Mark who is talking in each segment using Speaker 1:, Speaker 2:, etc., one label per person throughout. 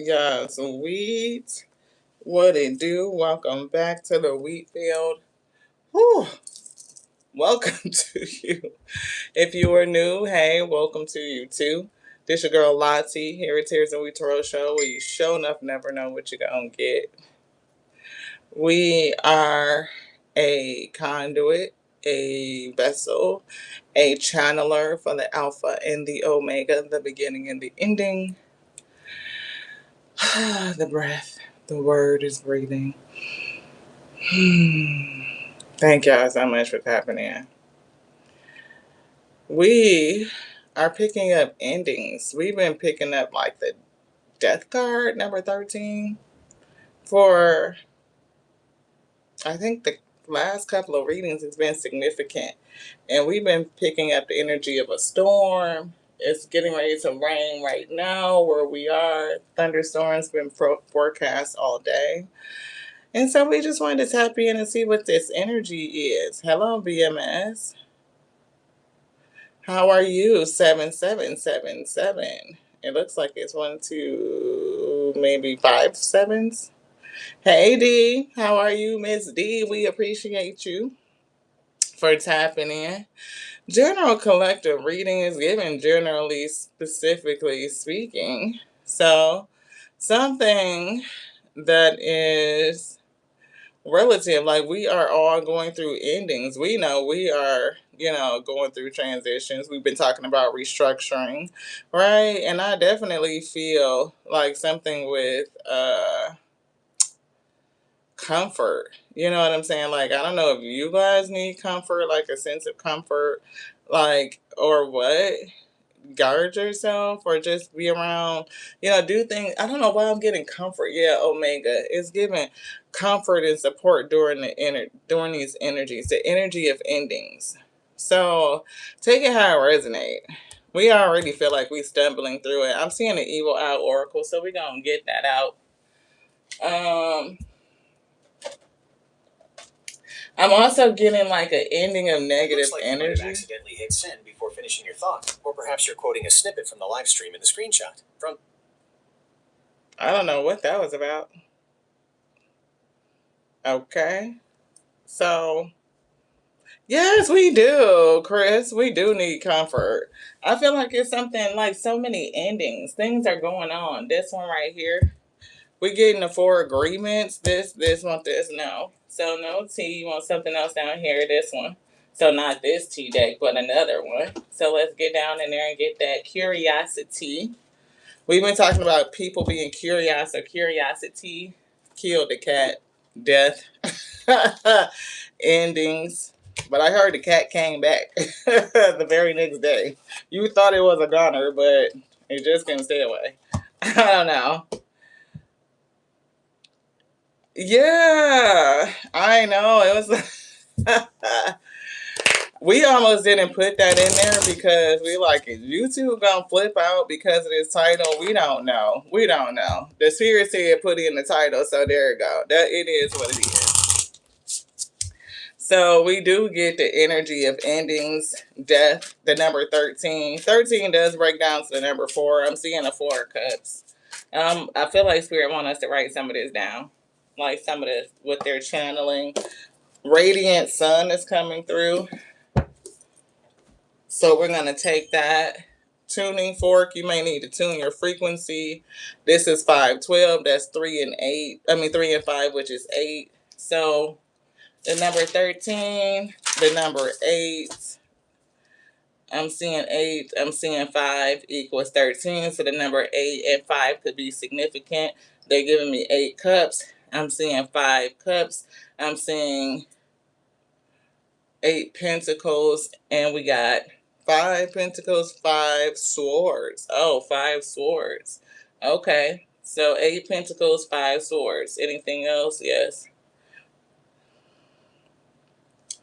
Speaker 1: Yes, wheat. What it do? Welcome back to the wheat field. Whew. Welcome to you. If you are new, hey, welcome to you too. This your girl Lottie here at Tears and Wheat Tarot Show, where you show enough never know what you're gonna get. We are a conduit, a vessel, a channeler for the Alpha and the Omega, the beginning and the ending. The breath, the word is breathing. Thank y'all so much for tapping in. We are picking up endings. We've been picking up like the death card, number 13, for I think the last couple of readings has been significant. And we've been picking up the energy of a storm. It's getting ready to rain right now where we are. Thunderstorms been forecast all day. And so we just wanted to tap in and see what this energy is. Hello, BMS. How are you? 7777. It looks like it's one, two, maybe five sevens. Hey D, how are you, Miss D? We appreciate you for tapping in. General collective reading is given generally, specifically speaking. So something that is relative, like we are all going through endings. We know we are, going through transitions. We've been talking about restructuring, right? And I definitely feel like something with comfort. You know what I'm saying? Like, I don't know if you guys need comfort, like a sense of comfort, like, or what. Guard yourself or just be around, do things. I don't know why I'm getting comfort. Yeah, Omega is giving comfort and support during these energies, the energy of endings. So take it how it resonates. We already feel like we stumbling through it. I'm seeing the evil out oracle, so we're gonna get that out. I'm also getting like an ending of negative
Speaker 2: Looks like
Speaker 1: energy.
Speaker 2: You might have accidentally hit send before finishing your thought, or perhaps you're quoting a snippet from the live stream in the screenshot.
Speaker 1: I don't know what that was about. Okay, so yes, we do, Chris. We do need comfort. I feel like it's something like so many endings. Things are going on. This one right here, we getting the four agreements. This one, this, no. So no T, you want something else down here, this one. So not this T deck, but another one. So let's get down in there and get that curiosity. We've been talking about people being curious or curiosity. Killed the cat. Death. Endings. But I heard the cat came back the very next day. You thought it was a goner, but it just couldn't stay away. I don't know. Yeah, I know. It was. We almost didn't put that in there because we like, is YouTube gonna flip out because of this title? We don't know. We don't know. The spirit said put in the title, so there you go. That it is what it is. So we do get the energy of endings, death, the number 13. 13 does break down to the number 4. I'm seeing the 4 of cups. I feel like spirit want us to write some of this down. Like some of this, what they're channeling. Radiant sun is coming through. So we're going to take that tuning fork. You may need to tune your frequency. This is 512. That's 3 and 8. 3 and 5, which is 8. So the number 13, the number 8. I'm seeing 8. I'm seeing 5 equals 13. So the number 8 and 5 could be significant. They're giving me 8 cups. I'm seeing 5 cups. I'm seeing 8 pentacles. And we got 5 pentacles, 5 swords. Oh, 5 swords. Okay. So 8 pentacles, 5 swords. Anything else? Yes.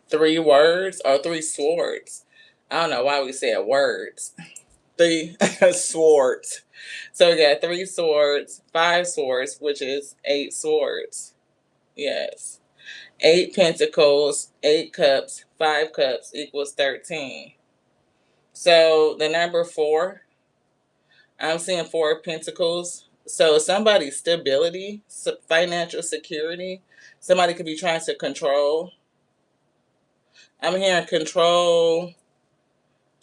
Speaker 1: 3 words or 3 swords. I don't know why we said words. 3 swords. So we got 3 swords, 5 swords, which is 8 swords. Yes. 8 pentacles, 8 cups, 5 cups equals 13. So the number 4, I'm seeing 4 pentacles, So somebody's stability, financial security, somebody could be trying to control. I'm hearing control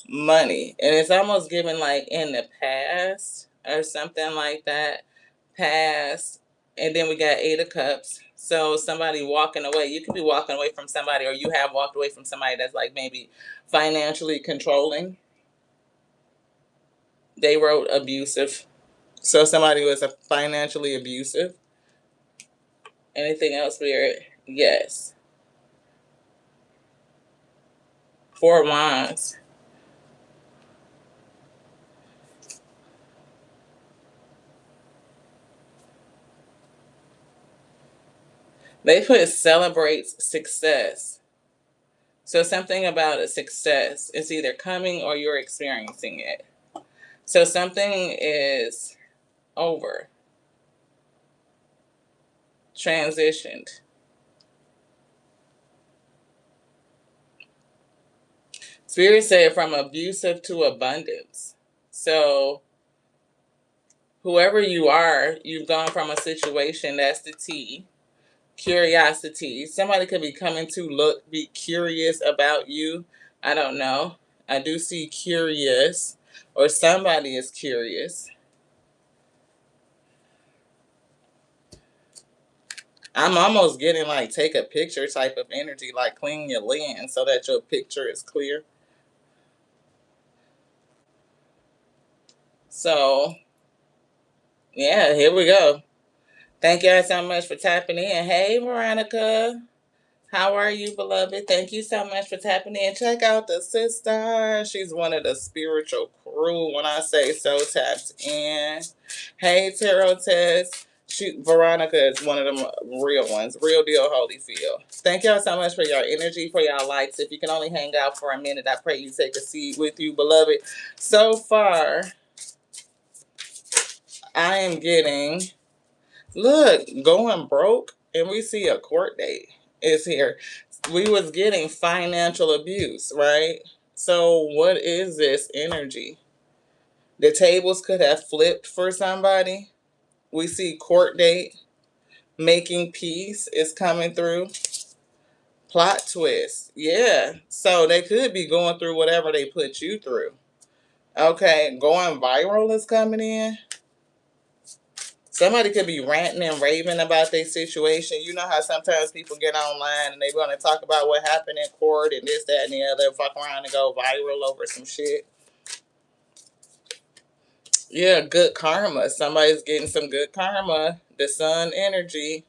Speaker 1: money. And it's almost given like in the past or something like that. Past. And then we got Eight of Cups. So somebody walking away. You could be walking away from somebody, or you have walked away from somebody that's like maybe financially controlling. They wrote abusive. So somebody was a financially abusive. Anything else weird? Yes. Four of Wands. They put celebrates success. So something about a success is either coming or you're experiencing it. So something is over, transitioned. Spirit said from abusive to abundance. So whoever you are, you've gone from a situation, that's the T, curiosity. Somebody could be coming to be curious about you. I don't know. I do see curious, or somebody is curious. I'm almost getting like take a picture type of energy, like clean your lens so that your picture is clear. So, yeah, here we go. Thank y'all so much for tapping in. Hey, Veronica. How are you, beloved? Thank you so much for tapping in. Check out the sister. She's one of the spiritual crew. When I say so, tapped in. Hey, Tarot Test. Veronica is one of them real ones. Real deal, Holyfield. Thank y'all so much for your energy, for y'all likes. If you can only hang out for a minute, I pray you take a seat with you, beloved. So far, I am getting, look, going broke, and we see a court date is here. We was getting financial abuse, right? So what is this energy? The tables could have flipped for somebody. We see court date, making peace is coming through. Plot twist. Yeah. So they could be going through whatever they put you through. Okay, going viral is coming in. Somebody could be ranting and raving about their situation. You know how sometimes people get online and they want to talk about what happened in court and this, that, and the other, fuck around and go viral over some shit. Yeah, good karma. Somebody's getting some good karma. The sun energy.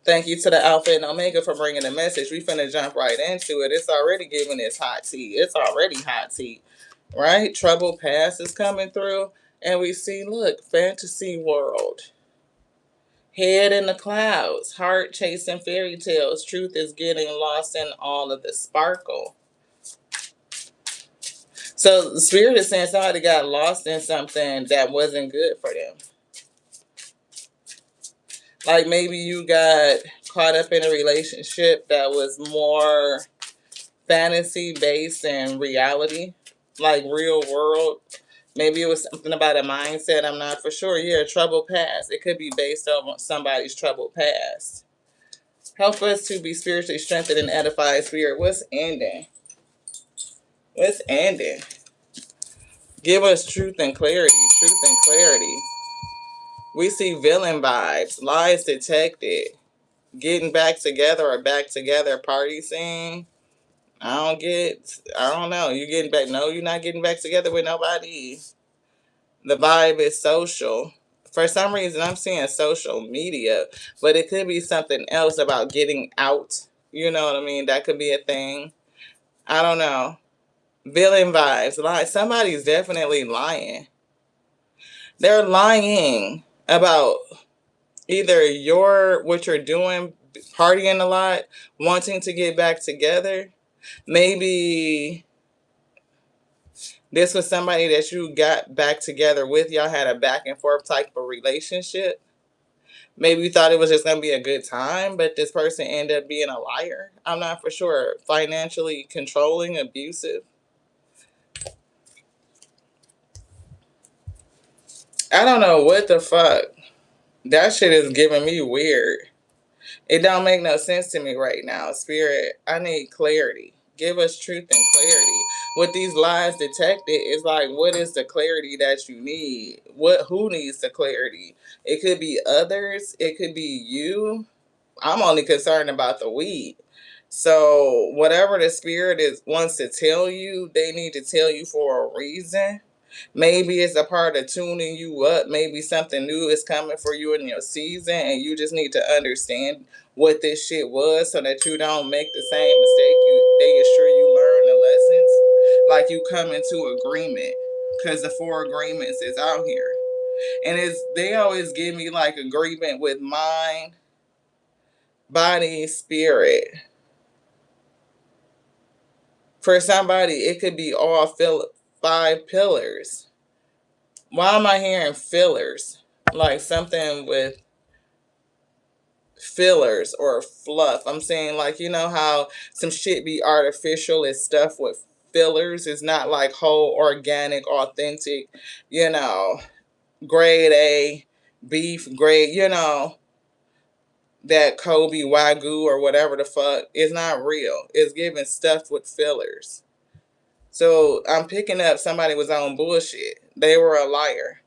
Speaker 1: Thank you to the Alpha and Omega for bringing the message. We finna jump right into it. It's already giving this hot tea. It's already hot tea, right? Trouble past is coming through. And we see, look, fantasy world. Head in the clouds, heart chasing fairy tales. Truth is getting lost in all of the sparkle. So the spirit is saying somebody got lost in something that wasn't good for them. Like maybe you got caught up in a relationship that was more fantasy based than reality, like real world. Maybe it was something about a mindset. I'm not for sure. Yeah, troubled past. It could be based on somebody's troubled past. Help us to be spiritually strengthened and edified, spirit. What's ending? What's ending? Give us truth and clarity. Truth and clarity. We see villain vibes. Lies detected. Getting back together or back together party scene. I don't know. You getting back? No, you're not getting back together with nobody. The vibe is social. For some reason, I'm seeing social media, but it could be something else about getting out. You know what I mean? That could be a thing. I don't know. Villain vibes. Like somebody's definitely lying. They're lying about either what you're doing, partying a lot, wanting to get back together. Maybe this was somebody that you got back together with. Y'all had a back and forth type of relationship. Maybe you thought it was just going to be a good time, but this person ended up being a liar. I'm not for sure. Financially controlling, abusive. I don't know what the fuck. That shit is giving me weird. It don't make no sense to me right now. Spirit, I need clarity. Give us truth and clarity. With these lies detected, it's like, what is the clarity that you need? Who needs the clarity? It could be others. It could be you. I'm only concerned about the weed. So whatever the spirit wants to tell you, they need to tell you for a reason. Maybe it's a part of tuning you up. Maybe something new is coming for you in your season, and you just need to understand what this shit was so that you don't make the same mistake. They assure you learn the lessons, like you come into agreement, because the four agreements is out here, and they always give me like agreement with mind, body, spirit. For somebody, it could be all 5 pillars. Why am I hearing fillers? Like something with fillers or fluff. I'm saying, like, you know how some shit be artificial is stuff with fillers. It's not like whole, organic, authentic, you know, grade A beef, grade, that Kobe Wagyu or whatever the fuck is not real. It's giving stuff with fillers. So I'm picking up somebody was on bullshit. They were a liar.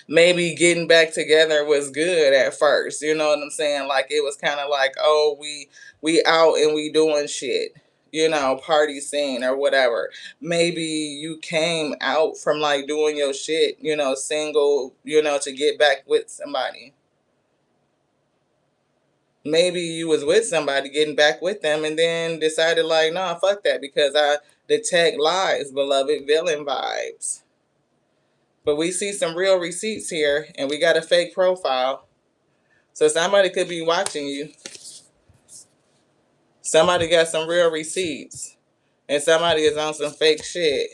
Speaker 1: Maybe getting back together was good at first. You know what I'm saying? Like it was kind of like, oh, we out and we doing shit. Party scene or whatever. Maybe you came out from like doing your shit, single, to get back with somebody. Maybe you was with somebody getting back with them and then decided like, nah, fuck that, because I detect lies, beloved, villain vibes. But we see some real receipts here, and we got a fake profile. So somebody could be watching you. Somebody got some real receipts, and somebody is on some fake shit.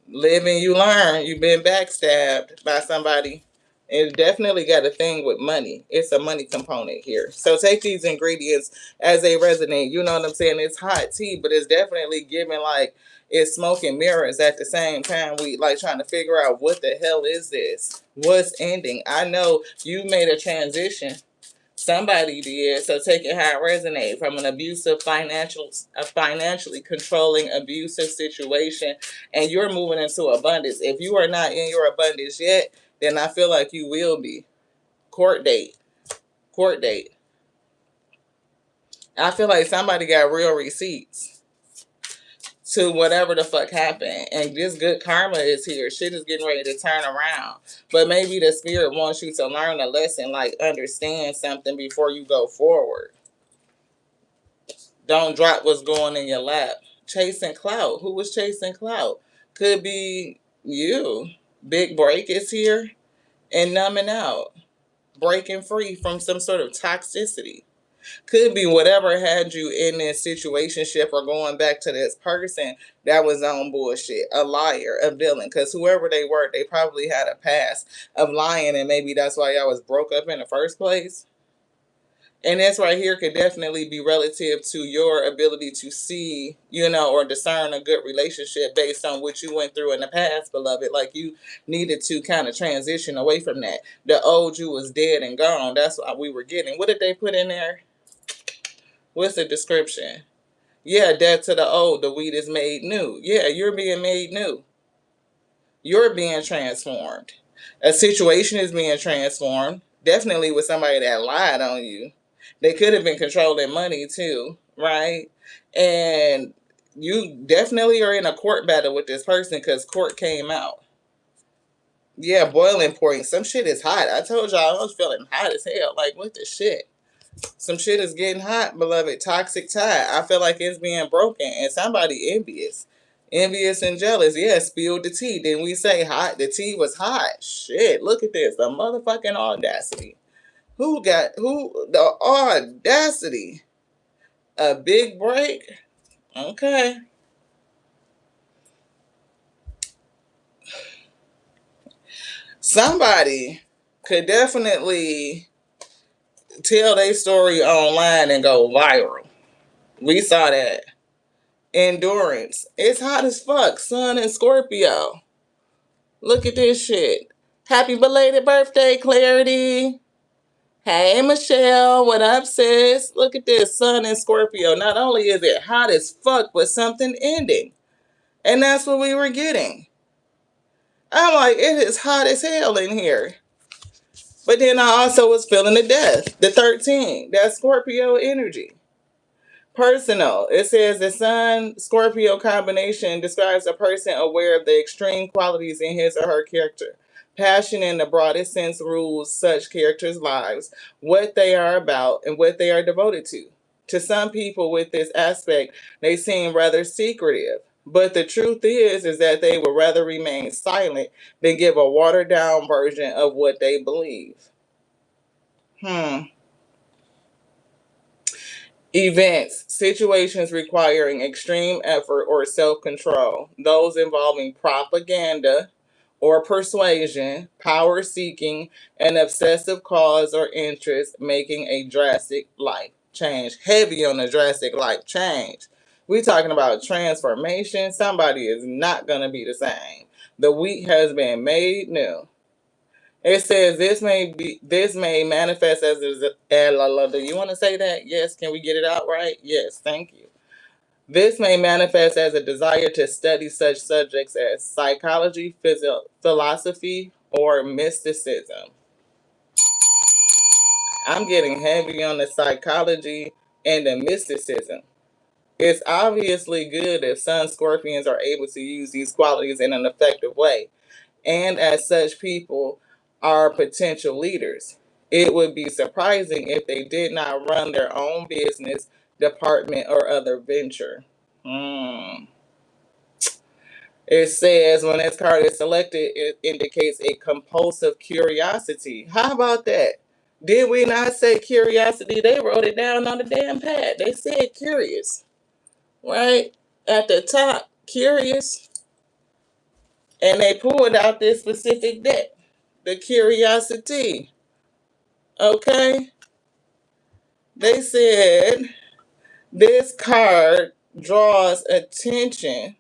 Speaker 1: Live and you learn. You've been backstabbed by somebody. It definitely got a thing with money. It's a money component here. So take these ingredients as they resonate. You know what I'm saying? It's hot tea, but it's definitely giving like it's smoke and mirrors at the same time. We like trying to figure out what the hell is this? What's ending? I know you made a transition. Somebody did. So take it how it resonates from an financially controlling abusive situation, and you're moving into abundance. If you are not in your abundance yet, then I feel like you will be. Court date. Court date. I feel like somebody got real receipts to whatever the fuck happened. And this good karma is here. Shit is getting ready to turn around. But maybe the spirit wants you to learn a lesson, like understand something before you go forward. Don't drop what's going in your lap. Chasing clout. Who was chasing clout? Could be you. Big break is here and numbing out. Breaking free from some sort of toxicity. Could be whatever had you in this situationship or going back to this person that was on bullshit. A liar, a villain. Because whoever they were, they probably had a past of lying, and maybe that's why y'all was broke up in the first place. And this right here could definitely be relative to your ability to see, or discern a good relationship based on what you went through in the past, beloved. Like you needed to kind of transition away from that. The old you was dead and gone. That's what we were getting. What did they put in there? What's the description? Yeah, death to the old. The weed is made new. Yeah, you're being made new. You're being transformed. A situation is being transformed. Definitely with somebody that lied on you. They could have been controlling money too, right? And you definitely are in a court battle with this person because court came out. Yeah, boiling point. Some shit is hot. I told y'all I was feeling hot as hell. Like, what the shit? Some shit is getting hot, beloved. Toxic tie. I feel like it's being broken. And somebody envious. Envious and jealous. Yeah, spilled the tea. Didn't we say hot? The tea was hot. Shit, look at this. The motherfucking audacity. Who the audacity? A big break? Okay. Somebody could definitely tell their story online and go viral. We saw that. Endurance. It's hot as fuck. Sun and Scorpio. Look at this shit. Happy belated birthday, Clarity. Hey, Michelle. What up, sis? Look at this. Sun in Scorpio. Not only is it hot as fuck, but something ending. And that's what we were getting. I'm like, it is hot as hell in here. But then I also was feeling the death. The 13. That's Scorpio energy. Personal. It says the Sun Scorpio combination describes a person aware of the extreme qualities in his or her character. Passion in the broadest sense rules such characters' lives, what they are about, and what they are devoted to. To some people with this aspect, they seem rather secretive. But the truth is that they would rather remain silent than give a watered down version of what they believe. Events, situations requiring extreme effort or self control, those involving propaganda or persuasion, power seeking, an obsessive cause or interest, making a drastic life change. Heavy on the drastic life change. We're talking about transformation. Somebody is not going to be the same. The wheat has been made new. It says this may manifest as do you want to say that? Yes. Can we get it out right? Yes. Thank you. This may manifest as a desire to study such subjects as psychology, philosophy, or mysticism. I'm getting heavy on the psychology and the mysticism. It's obviously good if Sun Scorpions are able to use these qualities in an effective way, and as such, people are potential leaders. It would be surprising if they did not run their own business, department, or other venture. It says when this card is selected, it indicates a compulsive curiosity. How about that? Did we not say curiosity? They wrote it down on the damn pad. They said curious, right? At the top, curious. And they pulled out this specific deck, the curiosity. Okay? They said this card draws attention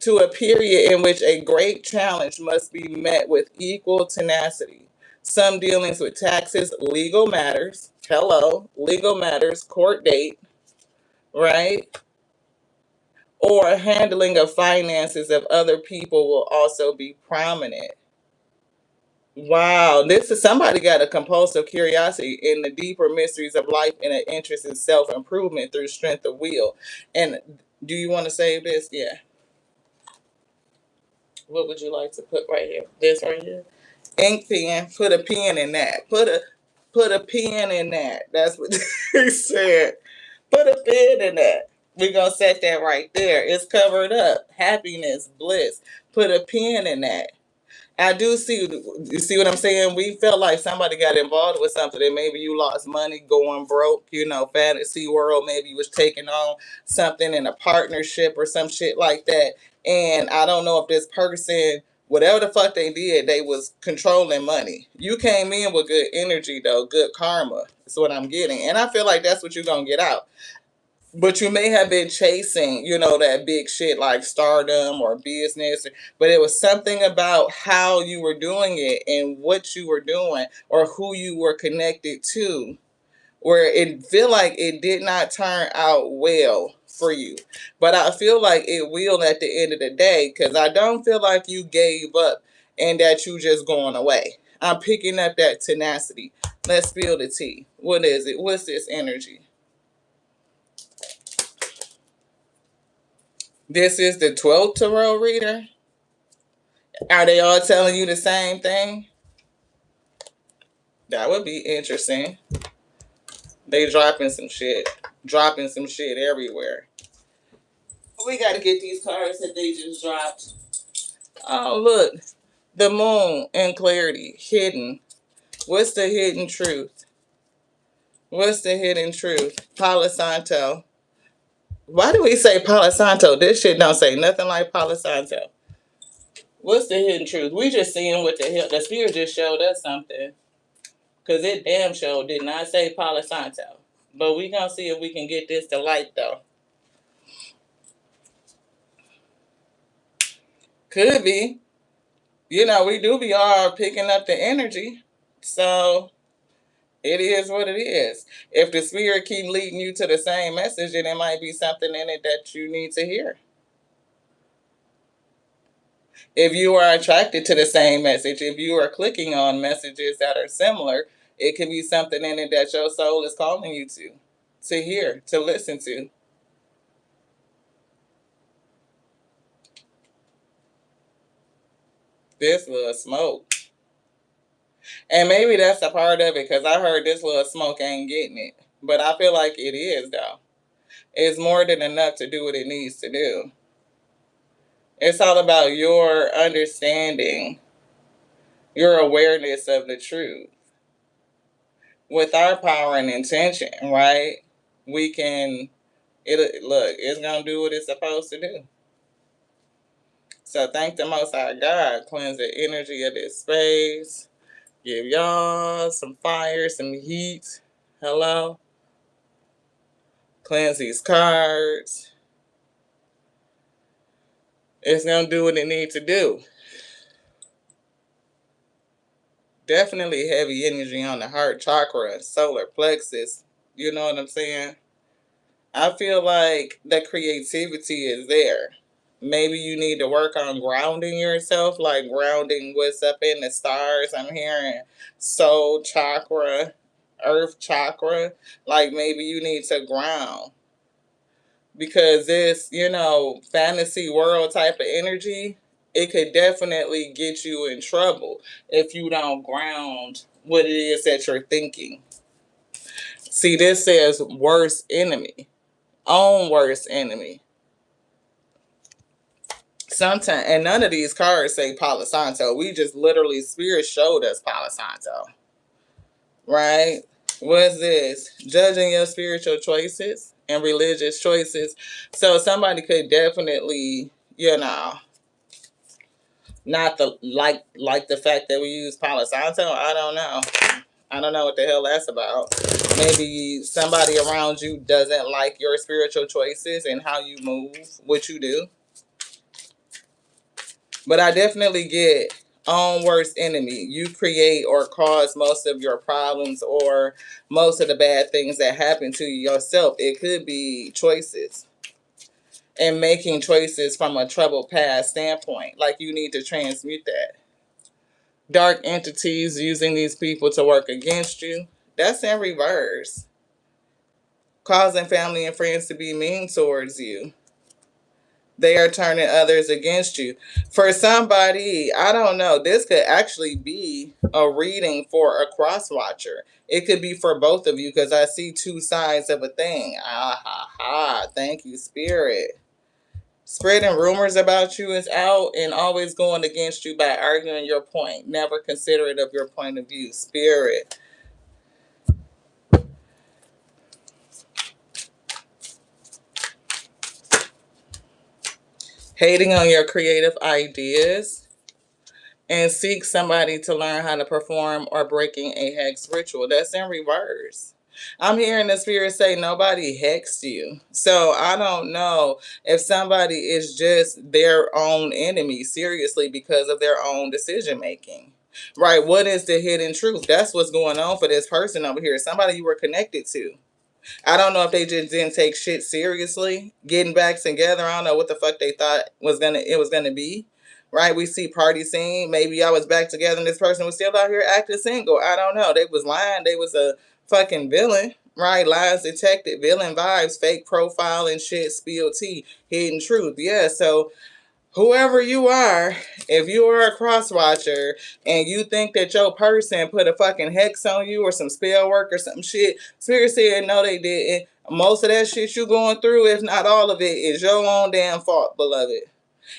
Speaker 1: to a period in which a great challenge must be met with equal tenacity. Some dealings with taxes, legal matters, legal matters, court date, right? Or handling of finances of other people will also be prominent. Wow, this is somebody got a compulsive curiosity in the deeper mysteries of life and an interest in self improvement through strength of will. And do you want to save this? Yeah. What would you like to put right here? This right here. Ink pen. Put a pen in that. Put a pen in that. That's what he said. Put a pen in that. We're gonna set that right there. It's covered up. Happiness, bliss. Put a pen in that. I do see. You see what I'm saying? We felt like somebody got involved with something, and maybe you lost money going broke. Fantasy world. Maybe you was taking on something in a partnership or some shit like that. And I don't know if this person, whatever the fuck they did, they was controlling money. You came in with good energy though, good karma. That's what I'm getting, and I feel like that's what you're gonna get out. But you may have been chasing, that big shit like stardom or business, but it was something about how you were doing it and what you were doing or who you were connected to, where it feel like it did not turn out well for you. But I feel like it will at the end of the day, because I don't feel like you gave up and that you just going away. I'm picking up that tenacity. Let's spill the tea. What is it? What's this energy? This is the 12th tarot reader. Are they all telling you the same thing? That would be interesting. They dropping some shit everywhere. We got to get these cards that they just dropped. Oh, look. The moon and clarity. Hidden. What's the hidden truth? What's the hidden truth? Palo Santo. Why do we say Palo Santo? This shit don't say nothing like Palo Santo. What's the hidden truth? We just seeing what the hell. The spirit just showed us something. Because it damn sure did not say Palo Santo. But we going to see if we can get this to light, though. Could be. You know, we do be all picking up the energy. So it is what it is. If the spirit keep leading you to the same message, then it might be something in it that you need to hear. If you are attracted to the same message, if you are clicking on messages that are similar, it could be something in it that your soul is calling you to hear, to listen to. This little smoke. And maybe that's a part of it because I heard this little smoke ain't getting it. But I feel like it is, though. It's more than enough to do what it needs to do. It's all about your understanding, your awareness of the truth. With our power and intention, right? We can, it's going to do what it's supposed to do. So thank the Most High God, cleanse the energy of this space. Give y'all some fire, some heat. Hello? Cleanse these cards. It's going to do what it needs to do. Definitely heavy energy on the heart chakra, solar plexus. You know what I'm saying? I feel like the creativity is there. Maybe you need to work on grounding yourself, like grounding what's up in the stars. I'm hearing soul chakra, earth chakra. Like maybe you need to ground. Because this, fantasy world type of energy, it could definitely get you in trouble if you don't ground what it is that you're thinking. See, this says worst enemy, own worst enemy. Sometimes, and none of these cards say Palo Santo. We just literally, Spirit showed us Palo Santo. Right? What's this? Judging your spiritual choices and religious choices. So somebody could definitely, not like the fact that we use Palo Santo. I don't know. I don't know what the hell that's about. Maybe somebody around you doesn't like your spiritual choices and how you move, what you do. But I definitely get own worst enemy. You create or cause most of your problems or most of the bad things that happen to you yourself. It could be choices. And making choices from a troubled past standpoint. Like you need to transmute that. Dark entities using these people to work against you. That's in reverse. Causing family and friends to be mean towards you. They are turning others against you. For somebody, I don't know, this could actually be a reading for a cross watcher. It could be for both of you because I see two sides of a thing. Ah ha ha. Thank you, Spirit. Spreading rumors about you is out and always going against you by arguing your point. Never considerate of your point of view. Spirit. Hating on your creative ideas. And seek somebody to learn how to perform or breaking a hex ritual. That's in reverse. I'm hearing the spirit say nobody hexed you. So I don't know if somebody is just their own enemy, seriously, because of their own decision making. Right? What is the hidden truth? That's what's going on for this person over here. Somebody you were connected to. I don't know if they just didn't take shit seriously. Getting back together, I don't know what the fuck they thought it was gonna be. Right? We see party scene. Maybe I was back together and this person was still out here acting single. I don't know. They was lying. They was a fucking villain. Right? Lies detected, villain vibes, fake profile and shit, spill tea, hidden truth. Yeah, so whoever you are, if you are a cross watcher and you think that your person put a fucking hex on you or some spell work or some shit, Spirit said no they didn't. Most of that shit you going through, if not all of it, is your own damn fault, beloved.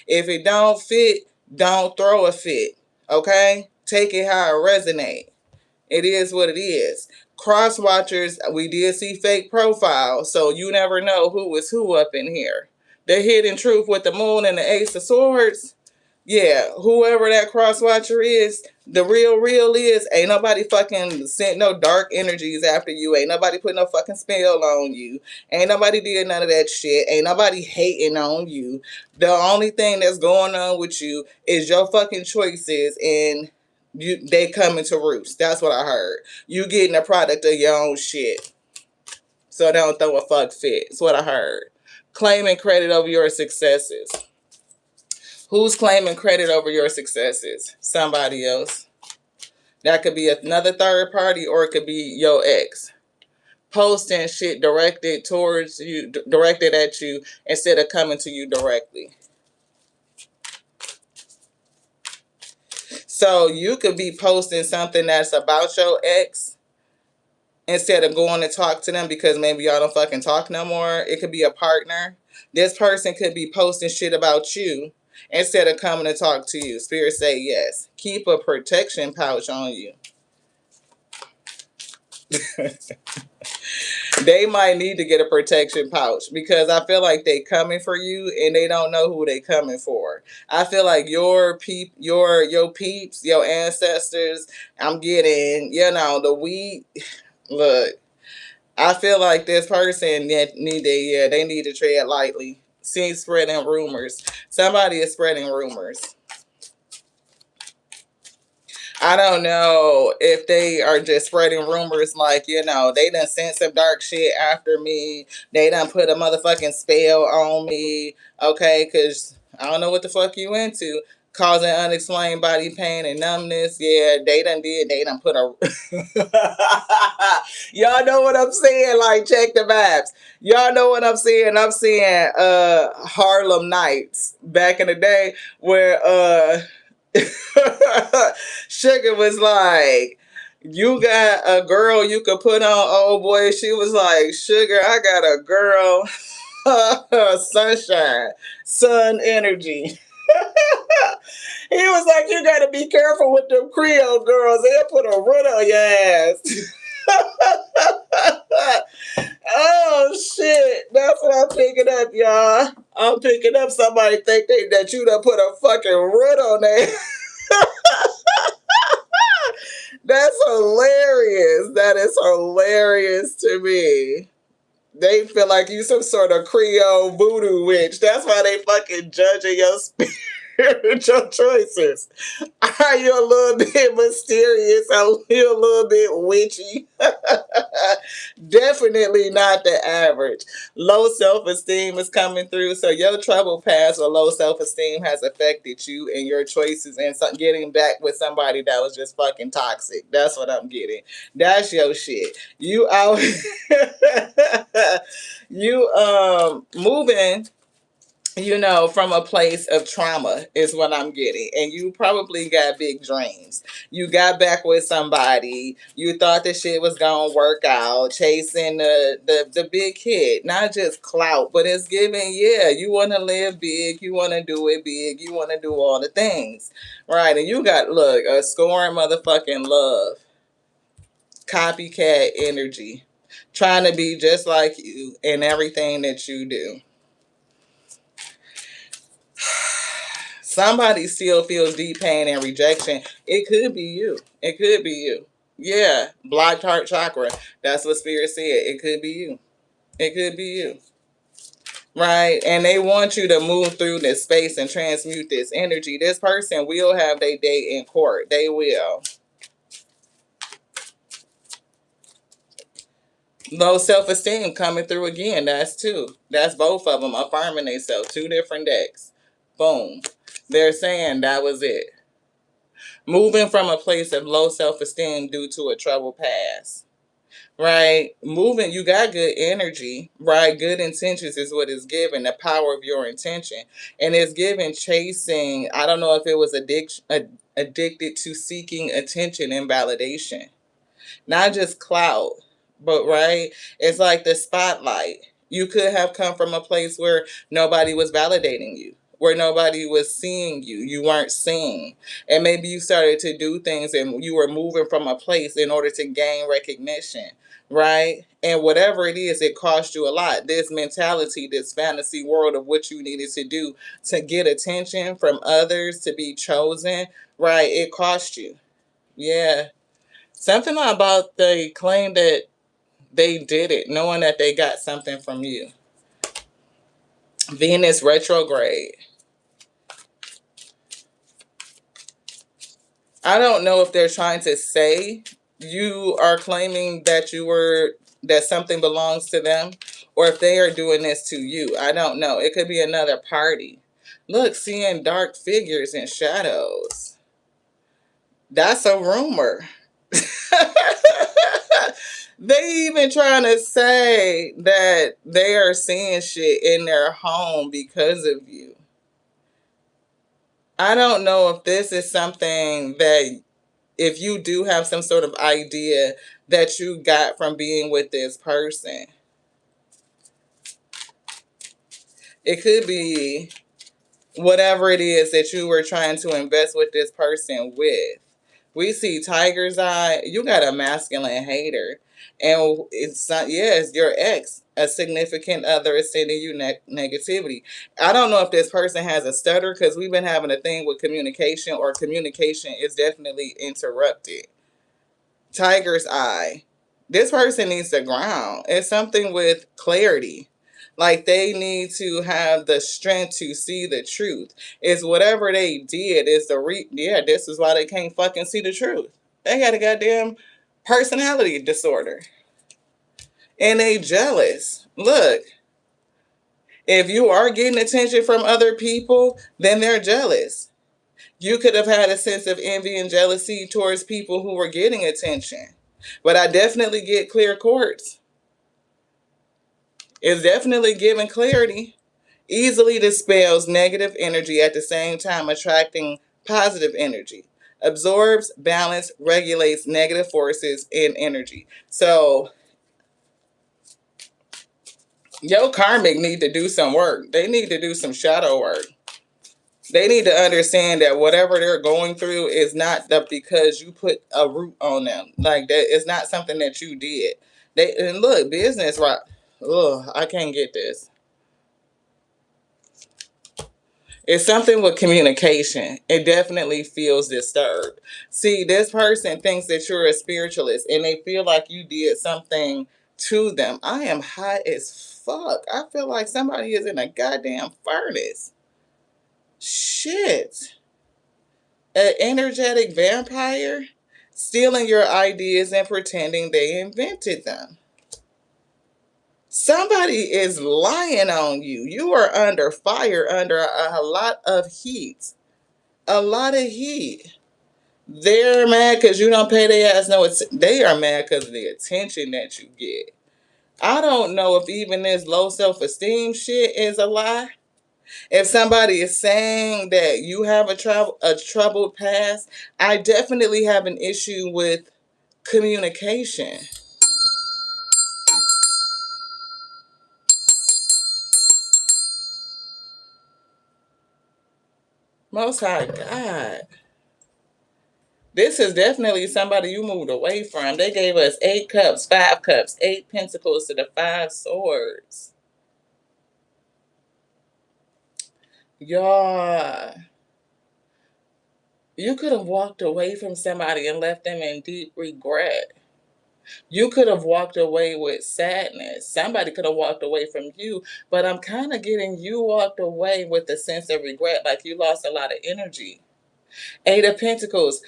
Speaker 1: If it don't fit, don't throw a fit. Okay? Take it how it resonate. It is what it is. Cross watchers, we did see fake profiles, so you never know who is who up in here. The hidden truth with the moon and the ace of swords. Yeah, whoever that cross watcher is, the real is ain't nobody fucking sent no dark energies after you. Ain't nobody put no fucking spell on you. Ain't nobody did none of that shit. Ain't nobody hating on you. The only thing that's going on with you is your fucking choices, and they coming to roost. That's what I heard. You getting a product of your own shit. So don't throw a fuck fit. That's what I heard. Claiming credit over your successes. Who's claiming credit over your successes? Somebody else. That could be another third party, or it could be your ex. Posting shit directed towards you, directed at you, instead of coming to you directly. So you could be posting something that's about your ex instead of going to talk to them because maybe y'all don't fucking talk no more. It could be a partner. This person could be posting shit about you instead of coming to talk to you. Spirit say yes. Keep a protection pouch on you. They might need to get a protection pouch because I feel like they coming for you and they don't know who they coming for. I feel like your peeps, your ancestors, I'm getting, the weed. Look, I feel like this person they need to tread lightly. See, spreading rumors. Somebody is spreading rumors. I don't know if they are just spreading rumors like, they done sent some dark shit after me. They done put a motherfucking spell on me. Okay, because I don't know what the fuck you into. Causing unexplained body pain and numbness. Yeah, they done put a... Y'all know what I'm saying? Like, check the vibes. Y'all know what I'm saying? I'm seeing Harlem Nights back in the day where Sugar was like, you got a girl you could put on, old boy. She was like, Sugar, I got a girl. Sunshine, sun energy. He was like, you gotta be careful with them Creole girls. They'll put a root on your ass. Oh shit. That's what I'm picking up, y'all. I'm picking up somebody think that you done put a fucking root on there. That's hilarious. That is hilarious to me. They feel like you some sort of Creole voodoo witch. That's why they fucking judging your spiritual choices. Are you a little bit mysterious? Are you a little bit witchy? Definitely not the average. Low self-esteem is coming through. So your trouble past or low self-esteem has affected you and your choices and getting back with somebody that was just fucking toxic. That's what I'm getting. That's your shit. You out you moving, from a place of trauma is what I'm getting. And you probably got big dreams. You got back with somebody. You thought the shit was gonna work out, chasing the big hit. Not just clout, but it's giving, you wanna live big, you wanna do it big, you wanna do all the things. Right. And you got a scoring motherfucking love. Copycat energy. Trying to be just like you in everything that you do. Somebody still feels deep pain and rejection. It could be you. It could be you. Yeah, blocked heart chakra. That's what Spirit said. It could be you. It could be you. Right? And they want you to move through this space and transmute this energy. This person will have their day in court. They will. Low self-esteem coming through again. That's two. That's both of them affirming themselves. Two different decks. Boom. They're saying that was it. Moving from a place of low self-esteem due to a troubled past. Right? Moving, you got good energy, right? Good intentions is what is given, the power of your intention. And it's given chasing, I don't know if it was addicted to seeking attention and validation. Not just clout, but right? It's like the spotlight. You could have come from a place where nobody was validating you. where nobody was seeing you. You weren't seen. And maybe you started to do things and you were moving from a place in order to gain recognition, right? And whatever it is, it cost you a lot. This mentality, this fantasy world of what you needed to do to get attention from others, to be chosen, right? It cost you. Yeah. Something about they claim that they did it knowing that they got something from you. Venus retrograde. I don't know if they're trying to say you are claiming that that something belongs to them, or if they are doing this to you. I don't know. It could be another party. Look, seeing dark figures and shadows. That's a rumor. They even trying to say that they are seeing shit in their home because of you. I don't know if this is something that, if you do have some sort of idea that you got from being with this person. It could be whatever it is that you were trying to invest with this person with. We see Tiger's Eye. You got a masculine hater. And it's not, yes, your ex, a significant other, is sending you negativity. I don't know if this person has a stutter, because we've been having a thing with communication, or communication is definitely interrupted. Tiger's Eye. This person needs to ground. It's something with clarity. Like they need to have the strength to see the truth. It's whatever they did is yeah, this is why they can't fucking see the truth. They got a goddamn personality disorder. And they jealous. Look, if you are getting attention from other people, then they're jealous. You could have had a sense of envy and jealousy towards people who were getting attention. But I definitely get clear quartz. It's definitely giving clarity. Easily dispels negative energy, at the same time attracting positive energy. Absorbs, balance, regulates negative forces in energy. So your karmic need to do some work. They need to do some shadow work. They need to understand that whatever they're going through is not because you put a root on them. Like that, it's not something that you did. And look, business, right? Ugh, I can't get this. It's something with communication. It definitely feels disturbed. See, this person thinks that you're a spiritualist and they feel like you did something to them. I am hot as fuck. I feel like somebody is in a goddamn furnace. Shit. An energetic vampire stealing your ideas and pretending they invented them. Somebody is lying on you. You are under fire, under a lot of heat. A lot of heat. They're mad because you don't pay their ass. No, they are mad because of the attention that you get. I don't know if even this low self-esteem shit is a lie. If somebody is saying that you have a troubled past, I definitely have an issue with communication. Most High God. This is definitely somebody you moved away from. They gave us 8 cups, 5 cups, 8 pentacles to the 5 swords. Y'all, you could have walked away from somebody and left them in deep regret. You could have walked away with sadness. Somebody could have walked away from you, but I'm kind of getting you walked away with a sense of regret, like you lost a lot of energy. 8 of Pentacles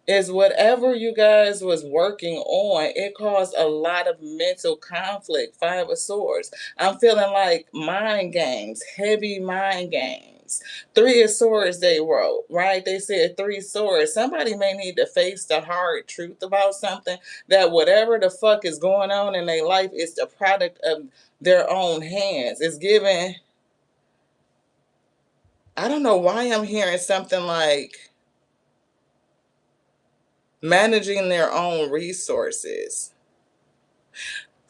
Speaker 1: is whatever you guys was working on, it caused a lot of mental conflict. 5 of Swords. I'm feeling like mind games, heavy mind games. 3 of Swords they wrote, right? They said 3 swords. Somebody may need to face the hard truth about something, that whatever the fuck is going on in their life is the product of their own hands. It's given, I don't know why I'm hearing something like managing their own resources.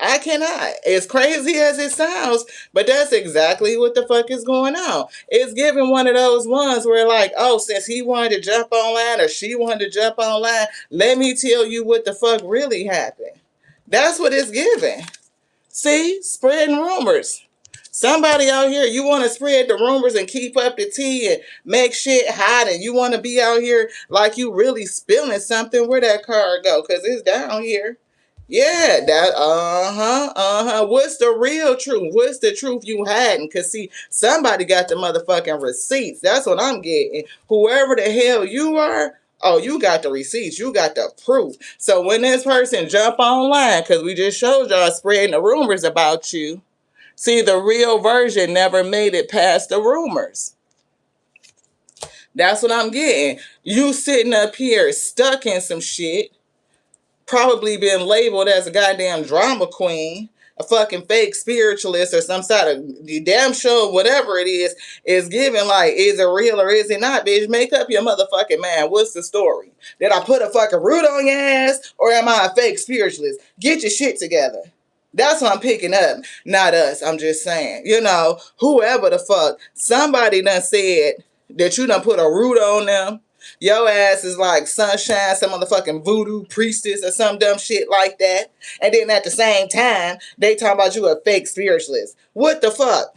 Speaker 1: I cannot. As crazy as it sounds, but that's exactly what the fuck is going on. It's giving one of those ones where like, oh, since he wanted to jump online or she wanted to jump online, let me tell you what the fuck really happened. That's what it's giving. See, spreading rumors. Somebody out here, you want to spread the rumors and keep up the tea and make shit hot, and you want to be out here like you really spilling something. Where that card go? Because it's down here. Yeah, that, What's the real truth? What's the truth you hadn't? Because, see, somebody got the motherfucking receipts. That's what I'm getting. Whoever the hell you are, oh, you got the receipts. You got the proof. So when this person jump online, because we just showed y'all spreading the rumors about you, see, the real version never made it past the rumors. That's what I'm getting. You sitting up here stuck in some shit, probably been labeled as a goddamn drama queen, a fucking fake spiritualist or some sort of damn show, whatever it is giving like, is it real or is it not, bitch? Make up your motherfucking mind. What's the story? Did I put a fucking root on your ass or am I a fake spiritualist? Get your shit together. That's what I'm picking up. Not us. I'm just saying. You know, whoever the fuck, somebody done said that you done put a root on them. Your ass is like Sunshine, some motherfucking voodoo priestess or some dumb shit like that. And then at the same time, they talk about you a fake spiritualist. What the fuck?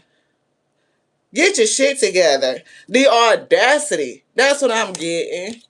Speaker 1: Get your shit together. The audacity. That's what I'm getting.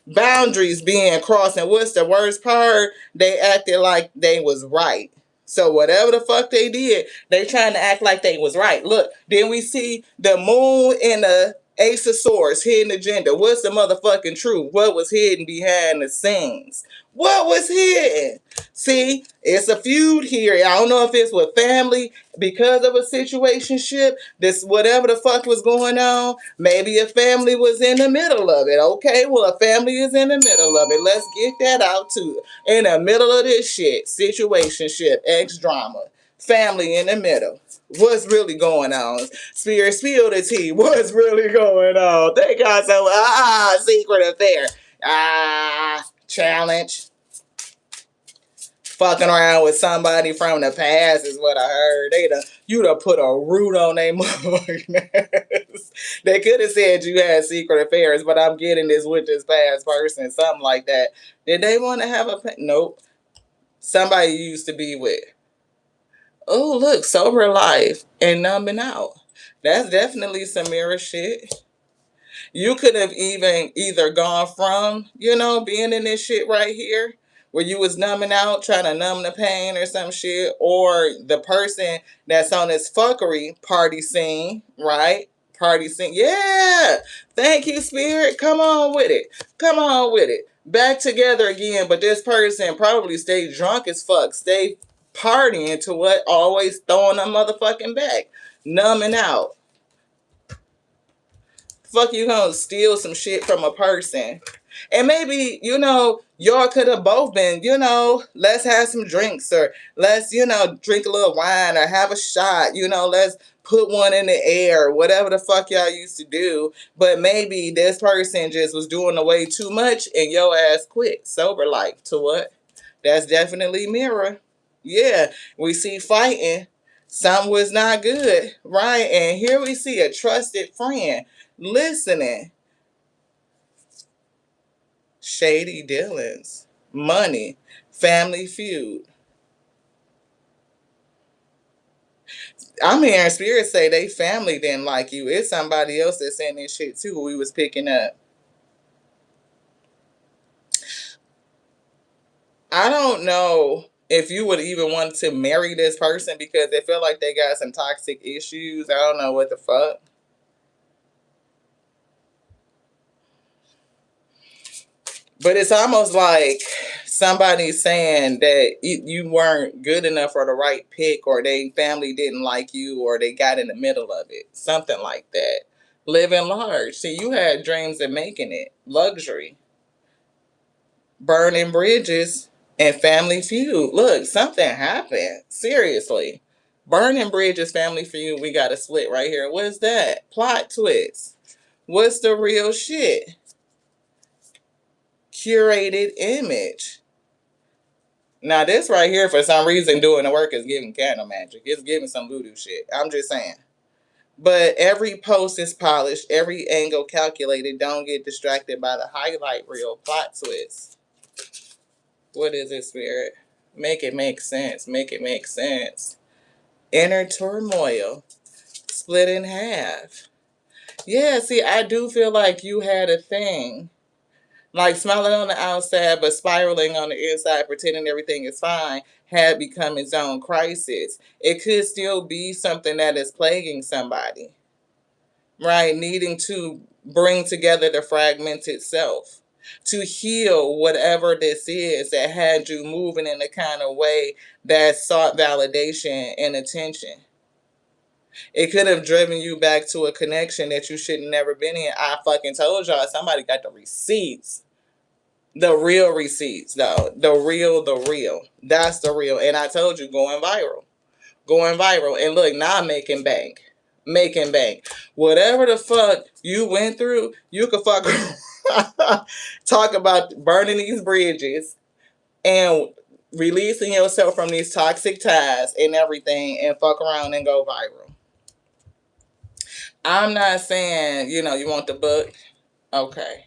Speaker 1: Boundaries being crossed. And what's the worst part? They acted like they was right. So whatever the fuck they did, they trying to act like they was right. Look, then we see the moon and the Ace of Swords, hidden agenda. What's the motherfucking truth? What was hidden behind the scenes? What was hidden? See, it's a feud here. I don't know if it's with family because of a situationship. This whatever the fuck was going on. Maybe a family was in the middle of it. Okay, well a family is in the middle of it. Let's get that out too. In the middle of this shit, situationship, ex drama, family in the middle. What's really going on? Spirit, spill the tea. What's really going on? They got some secret affair. Challenge. Fucking around with somebody from the past is what I heard. You done put a root on their motherfucking. They could have said you had secret affairs, but I'm getting this with this past person, something like that. Did they want to have a nope. Somebody you used to be with. Oh, look, sober life and numbing out. That's definitely some mirror shit. You could have even either gone from, being in this shit right here, where you was numbing out, trying to numb the pain or some shit, or the person that's on this fuckery party scene, right? Party scene. Yeah. Thank you, Spirit. Come on with it. Come on with it. Back together again, but this person probably stayed drunk as fuck. Stay partying to what? Always throwing a motherfucking back. Numbing out. Fuck you gonna steal some shit from a person. And maybe, y'all could have both been, let's have some drinks or let's, drink a little wine or have a shot, let's put one in the air, whatever the fuck y'all used to do. But maybe this person just was doing way too much and your ass quit. Sober life to what? That's definitely mirror. Yeah, we see fighting. Some was not good, right? And here we see a trusted friend listening. Shady dealings, money, family feud. I'm hearing spirits say they family didn't like you. It's somebody else that's in this shit too. We was picking up. I don't know if you would even want to marry this person because they feel like they got some toxic issues. I don't know what the fuck. But it's almost like somebody saying that you weren't good enough for the right pick, or they family didn't like you, or they got in the middle of it. Something like that. Living large. See, you had dreams of making it. Luxury. Burning bridges and family feud. Look, something happened. Seriously. Burning bridges, family feud. We got a split right here. What is that? Plot twist. What's the real shit? Curated image. Now this right here, for some reason, doing the work is giving candle magic. It's giving some voodoo shit. I'm just saying. But every post is polished, every angle calculated. Don't get distracted by the highlight reel plot twist. What is it, Spirit? Make it make sense. Make it make sense. Inner turmoil. Split in half. Yeah, see, I do feel like you had a thing. Like smiling on the outside, but spiraling on the inside, pretending everything is fine, had become its own crisis. It could still be something that is plaguing somebody, right? Needing to bring together the fragmented self to heal whatever this is that had you moving in the kind of way that sought validation and attention. It could have driven you back to a connection that you should have never been in. I fucking told y'all, somebody got the receipts. The real receipts, though. The real. That's the real. And I told you, going viral. Going viral. And look, now I'm making bank. Making bank. Whatever the fuck you went through, you could fuck talk about burning these bridges and releasing yourself from these toxic ties and everything and fuck around and go viral. I'm not saying, you want the book. Okay.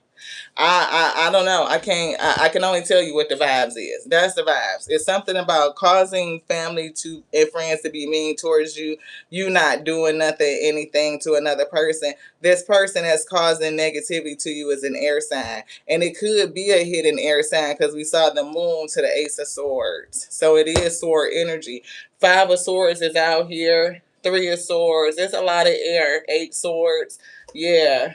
Speaker 1: I don't know. I can only tell you what the vibes is. That's the vibes. It's something about causing family and friends to be mean towards you. You not doing anything to another person. This person that's causing negativity to you is an air sign. And it could be a hidden air sign because we saw the moon to the Ace of Swords. So it is sword energy. 5 of Swords is out here. 3 of Swords. There's a lot of air. 8 Swords. Yeah.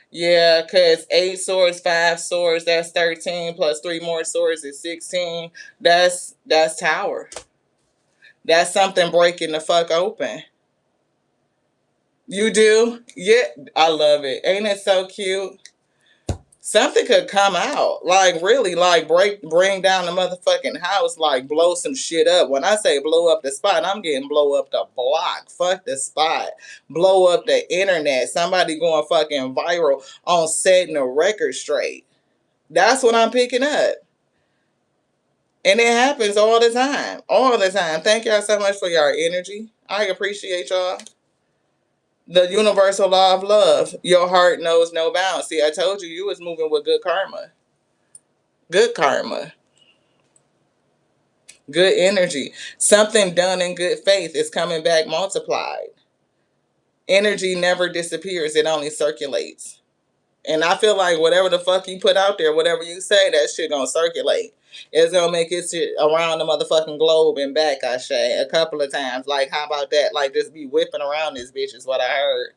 Speaker 1: Yeah, because 8 swords, 5 swords, that's 13, plus 3 more swords is 16. That's Tower. That's something breaking the fuck open. You do? Yeah, I love it. Ain't it so cute? Something could come out, like really, like bring down the motherfucking house, like blow some shit up. When I say blow up the spot, I'm getting blow up the block. Fuck the spot. Blow up the internet. Somebody going fucking viral on setting a record straight. That's what I'm picking up. And it happens all the time. All the time. Thank y'all so much for your energy. I appreciate y'all. The universal law of love. Your heart knows no bounds. See, I told you was moving with good karma. Good karma. Good energy. Something done in good faith is coming back multiplied. Energy never disappears. It only circulates. And I feel like whatever the fuck you put out there, whatever you say, that shit gonna circulate. It's gonna make it shit around the motherfucking globe and back, I say, a couple of times. Like, how about that? Like, just be whipping around this bitch is what I heard.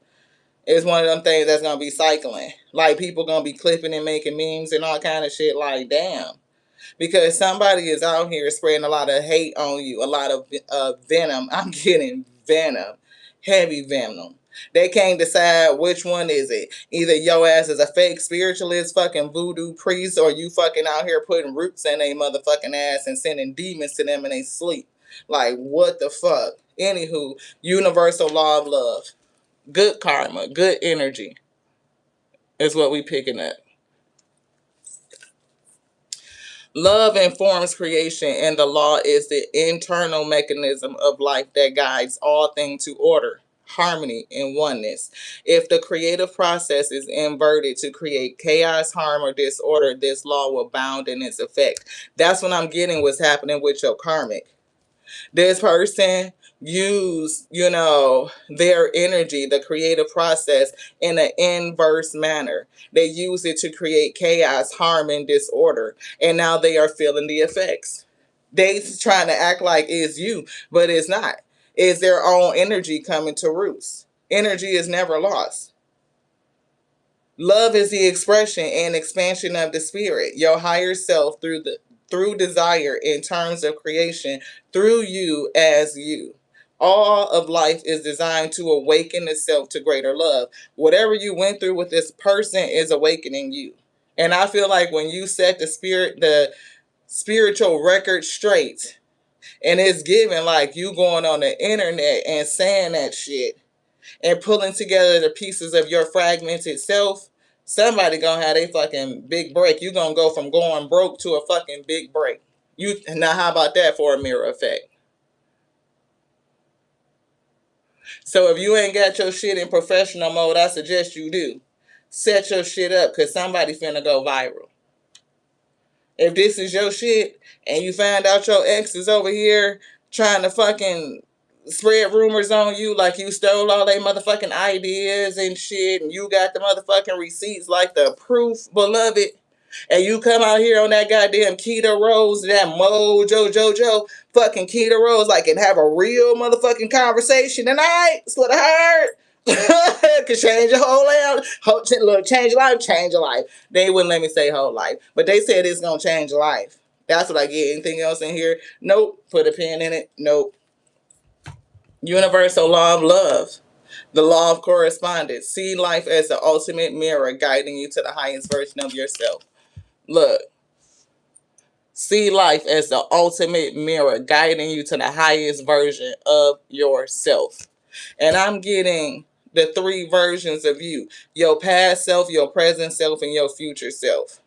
Speaker 1: It's one of them things that's gonna be cycling. Like, people gonna be clipping and making memes and all kind of shit. Like, damn. Because somebody is out here spreading a lot of hate on you, a lot of venom. I'm getting venom. Heavy venom. They can't decide which one is it. Either your ass is a fake spiritualist, fucking voodoo priest, or you fucking out here putting roots in a motherfucking ass and sending demons to them in they sleep. Like, what the fuck? Anywho, universal law of love. Good karma, good energy is what we picking up. Love informs creation, and the law is the internal mechanism of life that guides all things to order, harmony, and oneness. If the creative process is inverted to create chaos, harm, or disorder, this law will bound in its effect. That's what I'm getting what's happening with your karmic. This person use, their energy, the creative process, in an inverse manner. They use it to create chaos, harm, and disorder. And now they are feeling the effects. They trying to act like it's you, but it's not. It's their own energy coming to roost. Energy is never lost. Love is the expression and expansion of the spirit, your higher self through desire in terms of creation, through you as you. All of life is designed to awaken itself to greater love. Whatever you went through with this person is awakening you. And I feel like when you set the spiritual record straight, and it's given like you going on the internet and saying that shit and pulling together the pieces of your fragmented self, Somebody gonna have a fucking big break. You gonna go from going broke to a fucking big break. Now how about that for a mirror effect? So if you ain't got your shit in professional mode, I suggest you do. Set your shit up because somebody finna go viral. If this is your shit and you find out your ex is over here trying to fucking spread rumors on you like you stole all their motherfucking ideas and shit and you got the motherfucking receipts like the proof, beloved, and you come out here on that goddamn Keto Rose, that Mojo Jojo, fucking Keto Rose, like, and have a real motherfucking conversation tonight. That's what I heard. Could change your whole life. Look, change your life, change your life. They wouldn't let me say whole life, but they said it's gonna change your life. That's what I get. Anything else in here? Nope. Put a pin in it. Nope. Universal law of love. The law of correspondence. See life as the ultimate mirror guiding you to the highest version of yourself. Look, see life as the ultimate mirror guiding you to the highest version of yourself. And I'm getting the 3 versions of you: your past self, your present self, and your future self.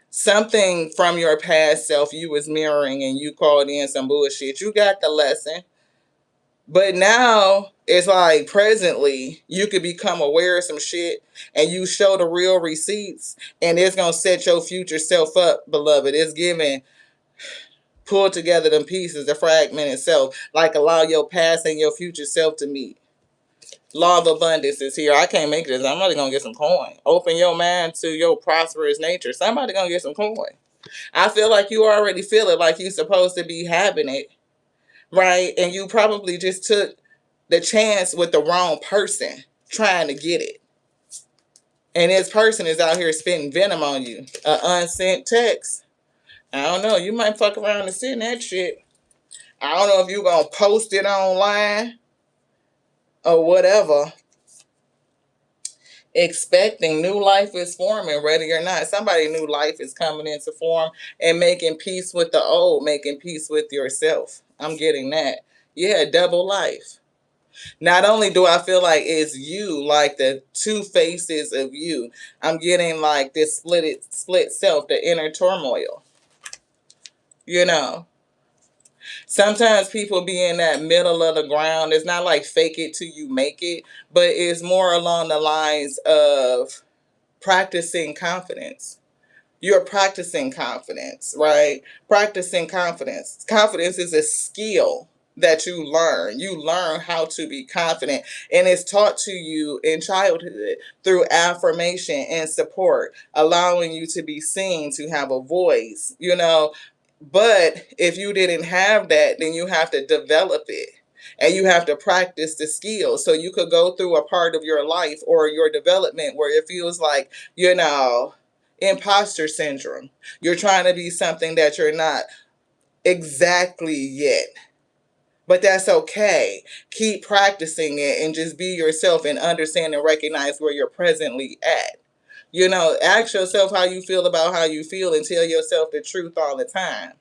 Speaker 1: Something from your past self you was mirroring and you called in some bullshit. You got the lesson. But now it's like presently you could become aware of some shit and you show the real receipts and it's going to set your future self up, beloved. It's giving pull together them pieces, the fragmented self, like allow your past and your future self to meet. Law of abundance is here. I can't make this. I'm really going to get some coin. Open your mind to your prosperous nature. Somebody going to get some coin. I feel like you already feel it like you're supposed to be having it. Right? And you probably just took the chance with the wrong person trying to get it. And this person is out here spitting venom on you. An unsent text. I don't know. You might fuck around and send that shit. I don't know if you're going to post it online or whatever. Expecting new life is forming, ready or not. Somebody new life is coming into form and making peace with the old, making peace with yourself. I'm getting that. Yeah, double life. Not only do I feel like it's you, like the 2 faces of you, I'm getting like this split self, the inner turmoil. You know, sometimes people be in that middle of the ground. It's not like fake it till you make it, but it's more along the lines of practicing confidence. You're practicing confidence, right? Practicing confidence. Confidence is a skill that you learn. You learn how to be confident, and it's taught to you in childhood through affirmation and support, allowing you to be seen, to have a voice, you know. But if you didn't have that, then you have to develop it. And you have to practice the skills. So you could go through a part of your life or your development where it feels like, you know, imposter syndrome. You're trying to be something that you're not exactly yet. But that's okay. Keep practicing it and just be yourself and understand and recognize where you're presently at. You know, ask yourself how you feel about how you feel and tell yourself the truth all the time.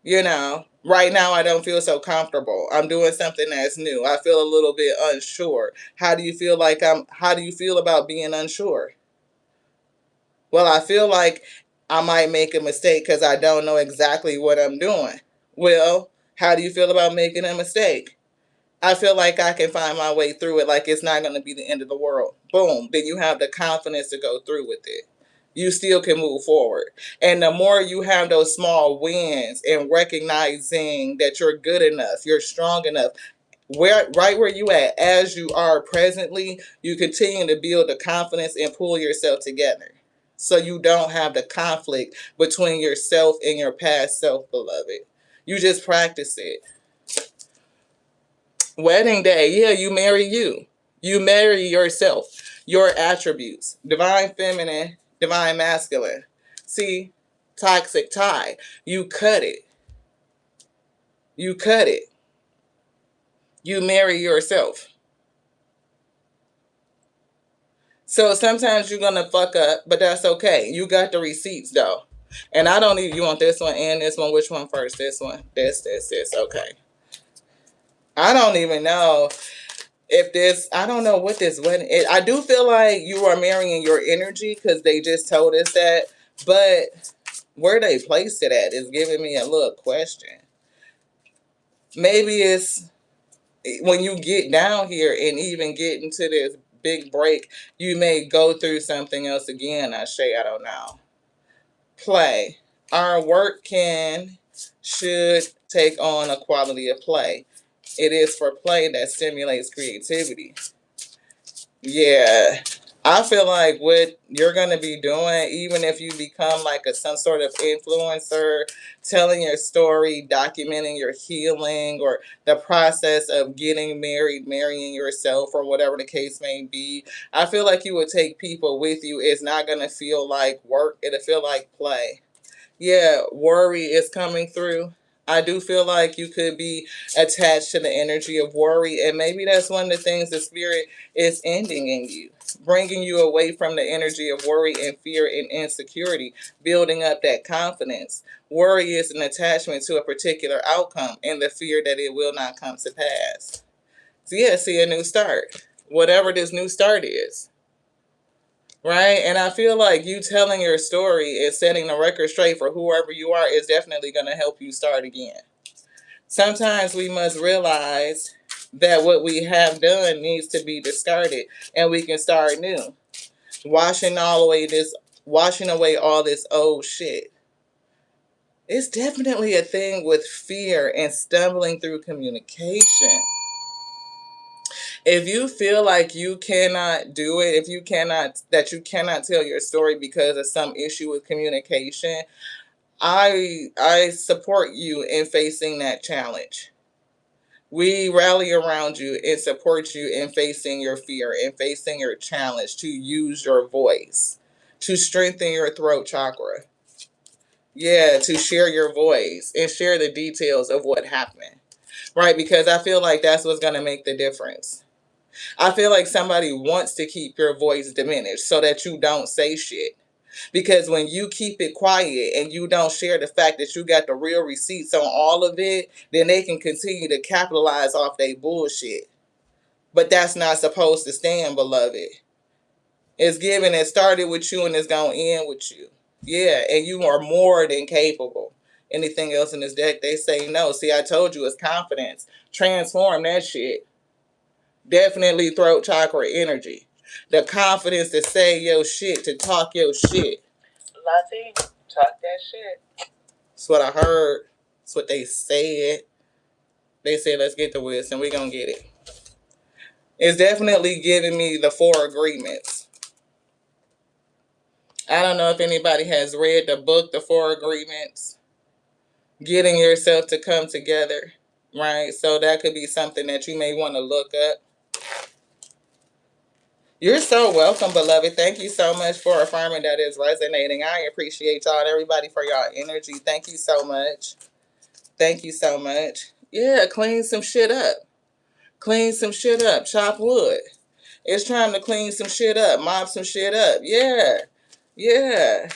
Speaker 1: You know, right now I don't feel so comfortable. I'm doing something that's new. I feel a little bit unsure. How do you feel about being unsure? Well, I feel like I might make a mistake because I don't know exactly what I'm doing. Well, how do you feel about making a mistake? I feel like I can find my way through it, like it's not going to be the end of the world. Boom. Then you have the confidence to go through with it. You still can move forward. And the more you have those small wins and recognizing that you're good enough, you're strong enough, right where you at, as you are presently, you continue to build the confidence and pull yourself together. So you don't have the conflict between yourself and your past self, beloved. You just practice it. Wedding day, yeah, you marry you. You marry yourself, your attributes, divine feminine, divine masculine. See, toxic tie, you cut it. You cut it. You marry yourself. So sometimes you're going to fuck up, but that's okay. You got the receipts though. And I don't even, you want this one and this one? Which one first? This one? This. Okay. I don't even know if this, I don't know what this wedding is. I do feel like you are marrying your energy because they just told us that. But where they placed it at is giving me a little question. Maybe it's when you get down here and even get into this big break, you may go through something else again. I don't know. Play. Our work should take on a quality of play. It is for play that stimulates creativity. Yeah. I feel like what you're gonna be doing, even if you become like some sort of influencer, telling your story, documenting your healing, or the process of getting married, marrying yourself, or whatever the case may be. I feel like you would take people with you. It's not gonna feel like work. It'll feel like play. Yeah, worry is coming through. I do feel like you could be attached to the energy of worry, and maybe that's one of the things the spirit is ending in you, bringing you away from the energy of worry and fear and insecurity, building up that confidence. Worry is an attachment to a particular outcome and the fear that it will not come to pass. So, yeah, see a new start, whatever this new start is. Right? And I feel like you telling your story and setting the record straight for whoever you are is definitely going to help you start again. Sometimes we must realize that what we have done needs to be discarded and we can start new. Washing all away this washing away all this old shit. It's definitely a thing with fear and stumbling through communication. If you feel like you cannot do it, if you cannot tell your story because of some issue with communication, I support you in facing that challenge. We rally around you and support you in facing your fear and facing your challenge to use your voice, to strengthen your throat chakra. Yeah, to share your voice and share the details of what happened. Right? Because I feel like that's what's going to make the difference. I feel like somebody wants to keep your voice diminished so that you don't say shit. Because when you keep it quiet and you don't share the fact that you got the real receipts on all of it, then they can continue to capitalize off their bullshit. But that's not supposed to stand, beloved. It's given, it started with you and it's going to end with you. Yeah, and you are more than capable. Anything else in this deck, they say no. See, I told you it's confidence. Transform that shit. Definitely throat chakra energy. The confidence to say your shit, to talk your shit. Latte, talk that shit. That's what I heard. That's what they said. They said, let's get the wisdom. We're going to get it. It's definitely giving me the 4 agreements. I don't know if anybody has read the book, The 4 Agreements. Getting yourself to come together, right? So that could be something that you may want to look up. You're so welcome, beloved. Thank you so much for affirming that it's resonating. I appreciate y'all and everybody for y'all energy. Thank you so much. Thank you so much. Yeah, clean some shit up. Clean some shit up. Chop wood. It's time to clean some shit up. Mop some shit up. Yeah. Yeah.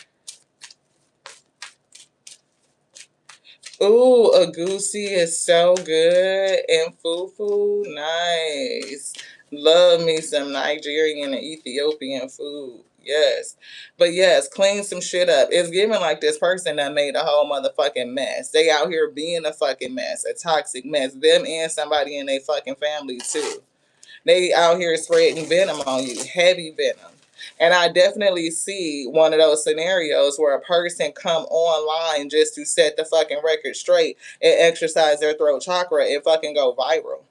Speaker 1: Ooh, a goosey is so good. And fufu, nice. Love me some Nigerian and Ethiopian food. Yes. But yes, clean some shit up. It's giving like this person that made a whole motherfucking mess. They out here being a fucking mess, a toxic mess. Them and somebody in their fucking family too. They out here spreading venom on you, heavy venom. And I definitely see one of those scenarios where a person come online just to set the fucking record straight and exercise their throat chakra and fucking go viral.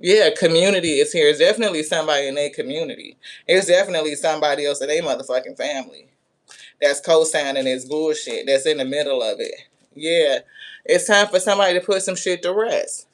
Speaker 1: Yeah, community is here. It's definitely somebody in their community. It's definitely somebody else in their motherfucking family that's co-signing this bullshit, that's in the middle of it. Yeah, it's time for somebody to put some shit to rest.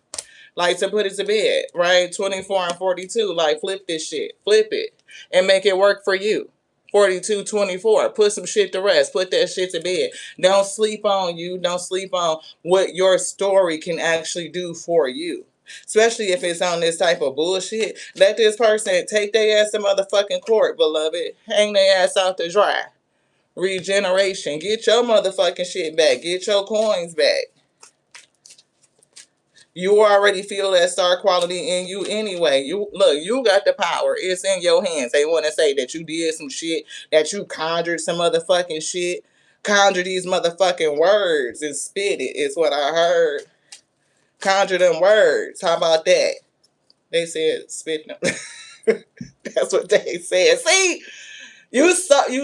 Speaker 1: Like, to put it to bed, right? 24 and 42, like, flip this shit. Flip it and make it work for you. 42, 24, put some shit to rest. Put that shit to bed. Don't sleep on you. Don't sleep on what your story can actually do for you. Especially if it's on this type of bullshit. Let this person take their ass to motherfucking court, beloved. Hang their ass out to dry. Regeneration. Get your motherfucking shit back. Get your coins back. You already feel that star quality in you anyway. You got the power. It's in your hands. They want to say that you did some shit, that you conjured some motherfucking shit. Conjure these motherfucking words and spit it, is what I heard. Conjure them words. How about that? They said spit them. That's what they said. See, you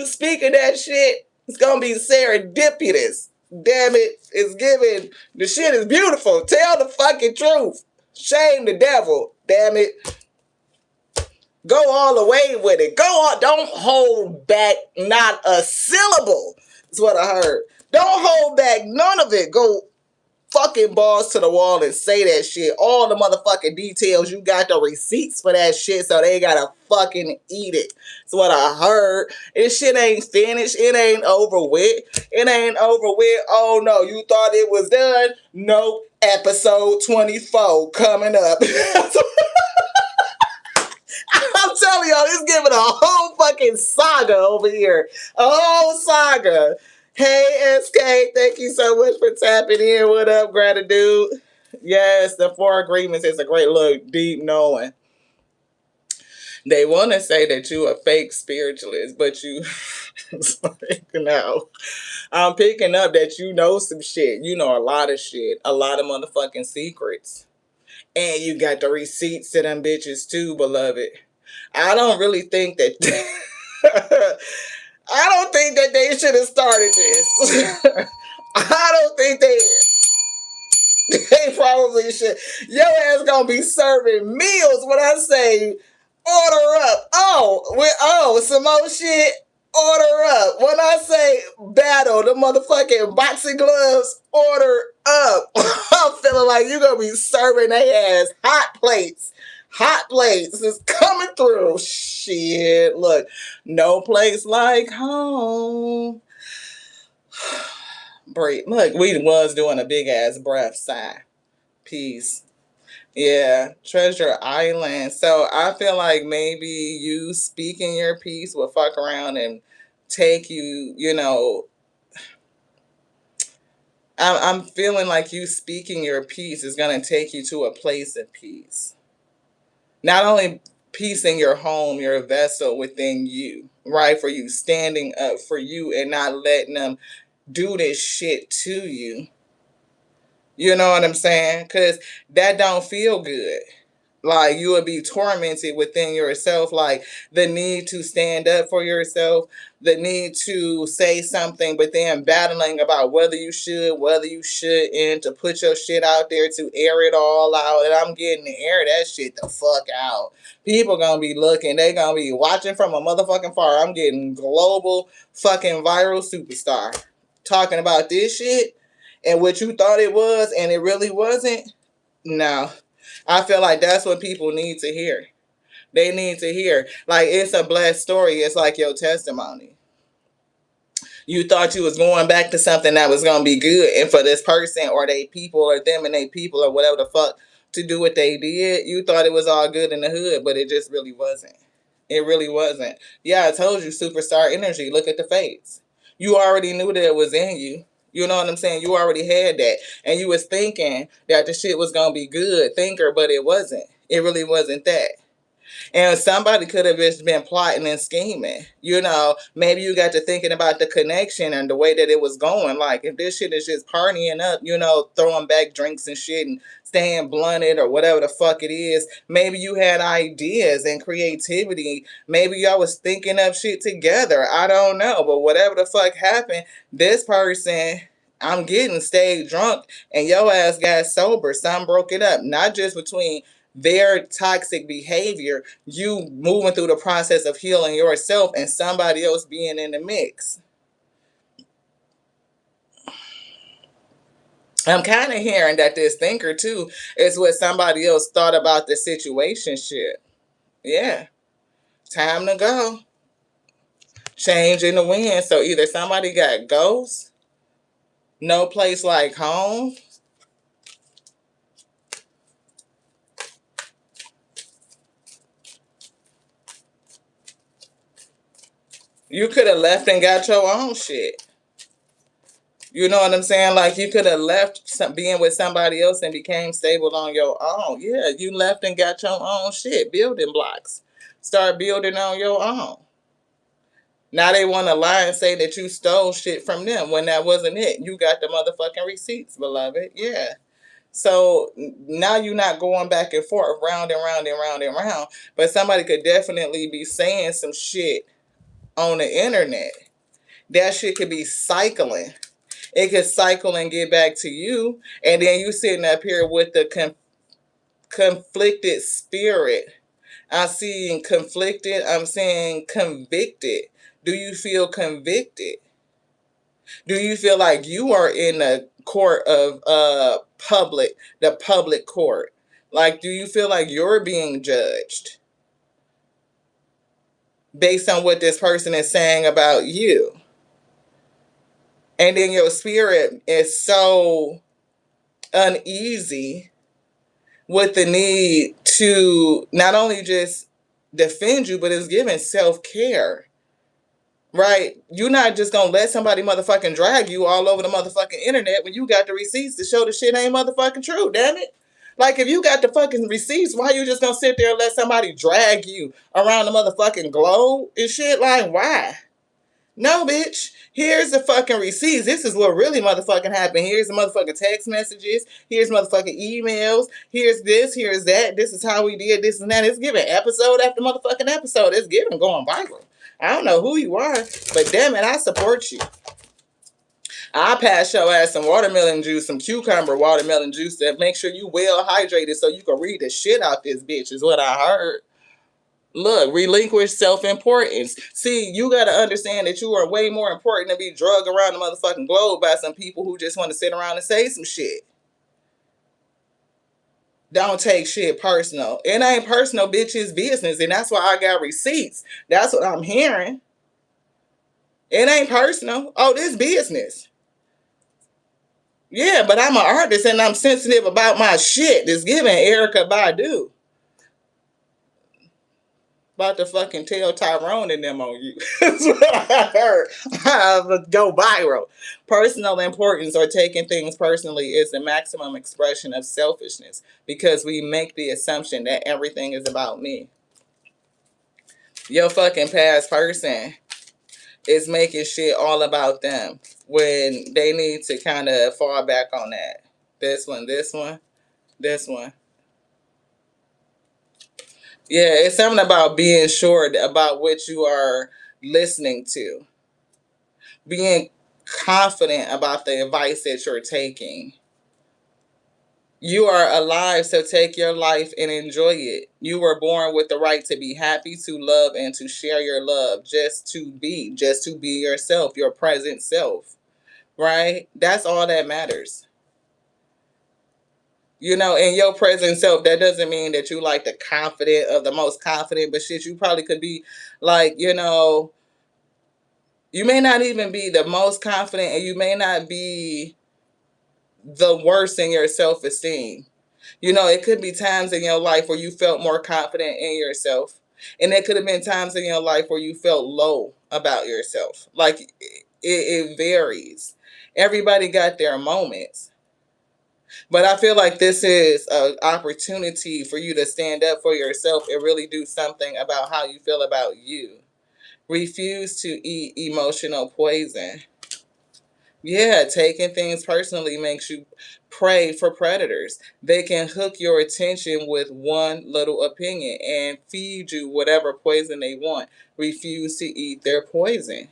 Speaker 1: speaking that shit, it's gonna be serendipitous. Damn it, it's giving. The shit is beautiful. Tell the fucking truth. Shame the devil. Damn it. Go all the way with it. Go on. Don't hold back not a syllable. That's what I heard. Don't hold back none of it. Go fucking balls to the wall and say that shit. All the motherfucking details. You got the receipts for that shit, so they gotta fucking eat it. That's what I heard. This shit ain't finished. It ain't over with. It ain't over with. Oh no, you thought it was done? Nope. Episode 24 coming up. I'm telling y'all, it's giving a whole fucking saga over here. A whole saga. Hey, SK, thank you so much for tapping in. What up, gratitude? Yes, the Four Agreements is a great look, deep knowing. They want to say that you a fake spiritualist, but you, no. I'm picking up that you know some shit. You know a lot of shit. A lot of motherfucking secrets. And you got the receipts to them bitches too, beloved. I don't really think that... I don't think that they should have started this. I don't think they probably should. Your ass gonna be serving meals when I say order up. Some more shit. Order up. When I say battle, the motherfucking boxing gloves, order up. I'm feeling like you're gonna be serving their ass hot plates. Hot plates is coming through. Shit. Look, no place like home. Breathe. Look, we was doing a big ass breath sigh. Peace. Yeah, Treasure Island. So I feel like maybe you speaking your piece will fuck around and take you, I'm feeling like you speaking your piece is going to take you to a place of peace. Not only peace in your home, your vessel within you, right? For you standing up for you and not letting them do this shit to you. You know what I'm saying? Because that don't feel good. Like you will be tormented within yourself, like the need to stand up for yourself, the need to say something, but then battling about whether you should, whether you shouldn't, to put your shit out there, to air it all out. And I'm getting to air that shit the fuck out. People gonna be looking, they gonna be watching from a motherfucking far. I'm getting global fucking viral superstar talking about this shit and what you thought it was and it really wasn't. No. I feel like that's what people need to hear. They need to hear. Like, it's a blessed story. It's like your testimony. You thought you was going back to something that was going to be good. And for this person or they people or them and they people or whatever the fuck to do what they did, you thought it was all good in the hood, but it just really wasn't. It really wasn't. Yeah, I told you, superstar energy. Look at the fates. You already knew that it was in you. You know what I'm saying? You already had that. And you was thinking that the shit was going to be good, thinker, but it wasn't. It really wasn't that. And somebody could have just been plotting and scheming. Maybe you got to thinking about the connection and the way that it was going. Like, if this shit is just partying up, throwing back drinks and shit and staying blunted or whatever the fuck it is, maybe you had ideas and creativity. Maybe y'all was thinking up shit together. I don't know. But whatever the fuck happened, this person... I'm getting stayed drunk and your ass got sober. Some broke it up. Not just between their toxic behavior, you moving through the process of healing yourself and somebody else being in the mix. I'm kind of hearing that this thinker too is what somebody else thought about the situation shit. Yeah. Time to go. Change in the wind. So either somebody got ghosts, no place like home. You could have left and got your own shit. You know what I'm saying? Like, you could have left being with somebody else and became stable on your own. Yeah, you left and got your own shit, building blocks. Start building on your own. Now they want to lie and say that you stole shit from them when that wasn't it. You got the motherfucking receipts, beloved. Yeah. So now you're not going back and forth, round and round and round and round. But somebody could definitely be saying some shit on the internet. That shit could be cycling. It could cycle and get back to you. And then you sitting up here with the conflicted spirit. I'm seeing conflicted. I'm saying convicted. Do you feel convicted? Do you feel like you are in the court of the public court? Like, do you feel like you're being judged based on what this person is saying about you? And then your spirit is so uneasy with the need to not only just defend you, but it's giving self-care. Right? You're not just gonna let somebody motherfucking drag you all over the motherfucking internet when you got the receipts to show the shit ain't motherfucking true, damn it. Like, if you got the fucking receipts, why you just gonna sit there and let somebody drag you around the motherfucking globe and shit? Like, why? No, bitch. Here's the fucking receipts. This is what really motherfucking happened. Here's the motherfucking text messages. Here's motherfucking emails. Here's this. Here's that. This is how we did this and that. It's giving episode after motherfucking episode. It's giving going viral. I don't know who you are, but damn it, I support you. I'll pass your ass some watermelon juice, some cucumber watermelon juice that make sure you well hydrated so you can read the shit out this bitch, is what I heard. Look, relinquish self-importance. See, you got to understand that you are way more important than be drugged around the motherfucking globe by some people who just want to sit around and say some shit. Don't take shit personal. It ain't personal, bitch. It's business. And that's why I got receipts. That's what I'm hearing. It ain't personal. Oh, this business. Yeah, but I'm an artist and I'm sensitive about my shit. It's giving Erykah Badu. About to fucking tell Tyrone and them on you. That's what I heard. Go viral. Personal importance or taking things personally is the maximum expression of selfishness because we make the assumption that everything is about me. Your fucking past person is making shit all about them when they need to kind of fall back on that. This one, this one, this one. Yeah, it's something about being sure about what you are listening to. Being confident about the advice that you're taking. You are alive, so take your life and enjoy it. You were born with the right to be happy, to love, and to share your love. Just to be yourself, your present self. Right? That's all that matters. You know, in your present self, that doesn't mean that you like the confident of the most confident, but shit, you probably could be like, you know, you may not even be the most confident and you may not be the worst in your self-esteem. You know, it could be times in your life where you felt more confident in yourself. And there could have been times in your life where you felt low about yourself. Like, it varies. Everybody got their moments. But I feel like this is an opportunity for you to stand up for yourself and really do something about how you feel about you. Refuse to eat emotional poison. Yeah, taking things personally makes you prey for predators. They can hook your attention with one little opinion and feed you whatever poison they want. Refuse to eat their poison.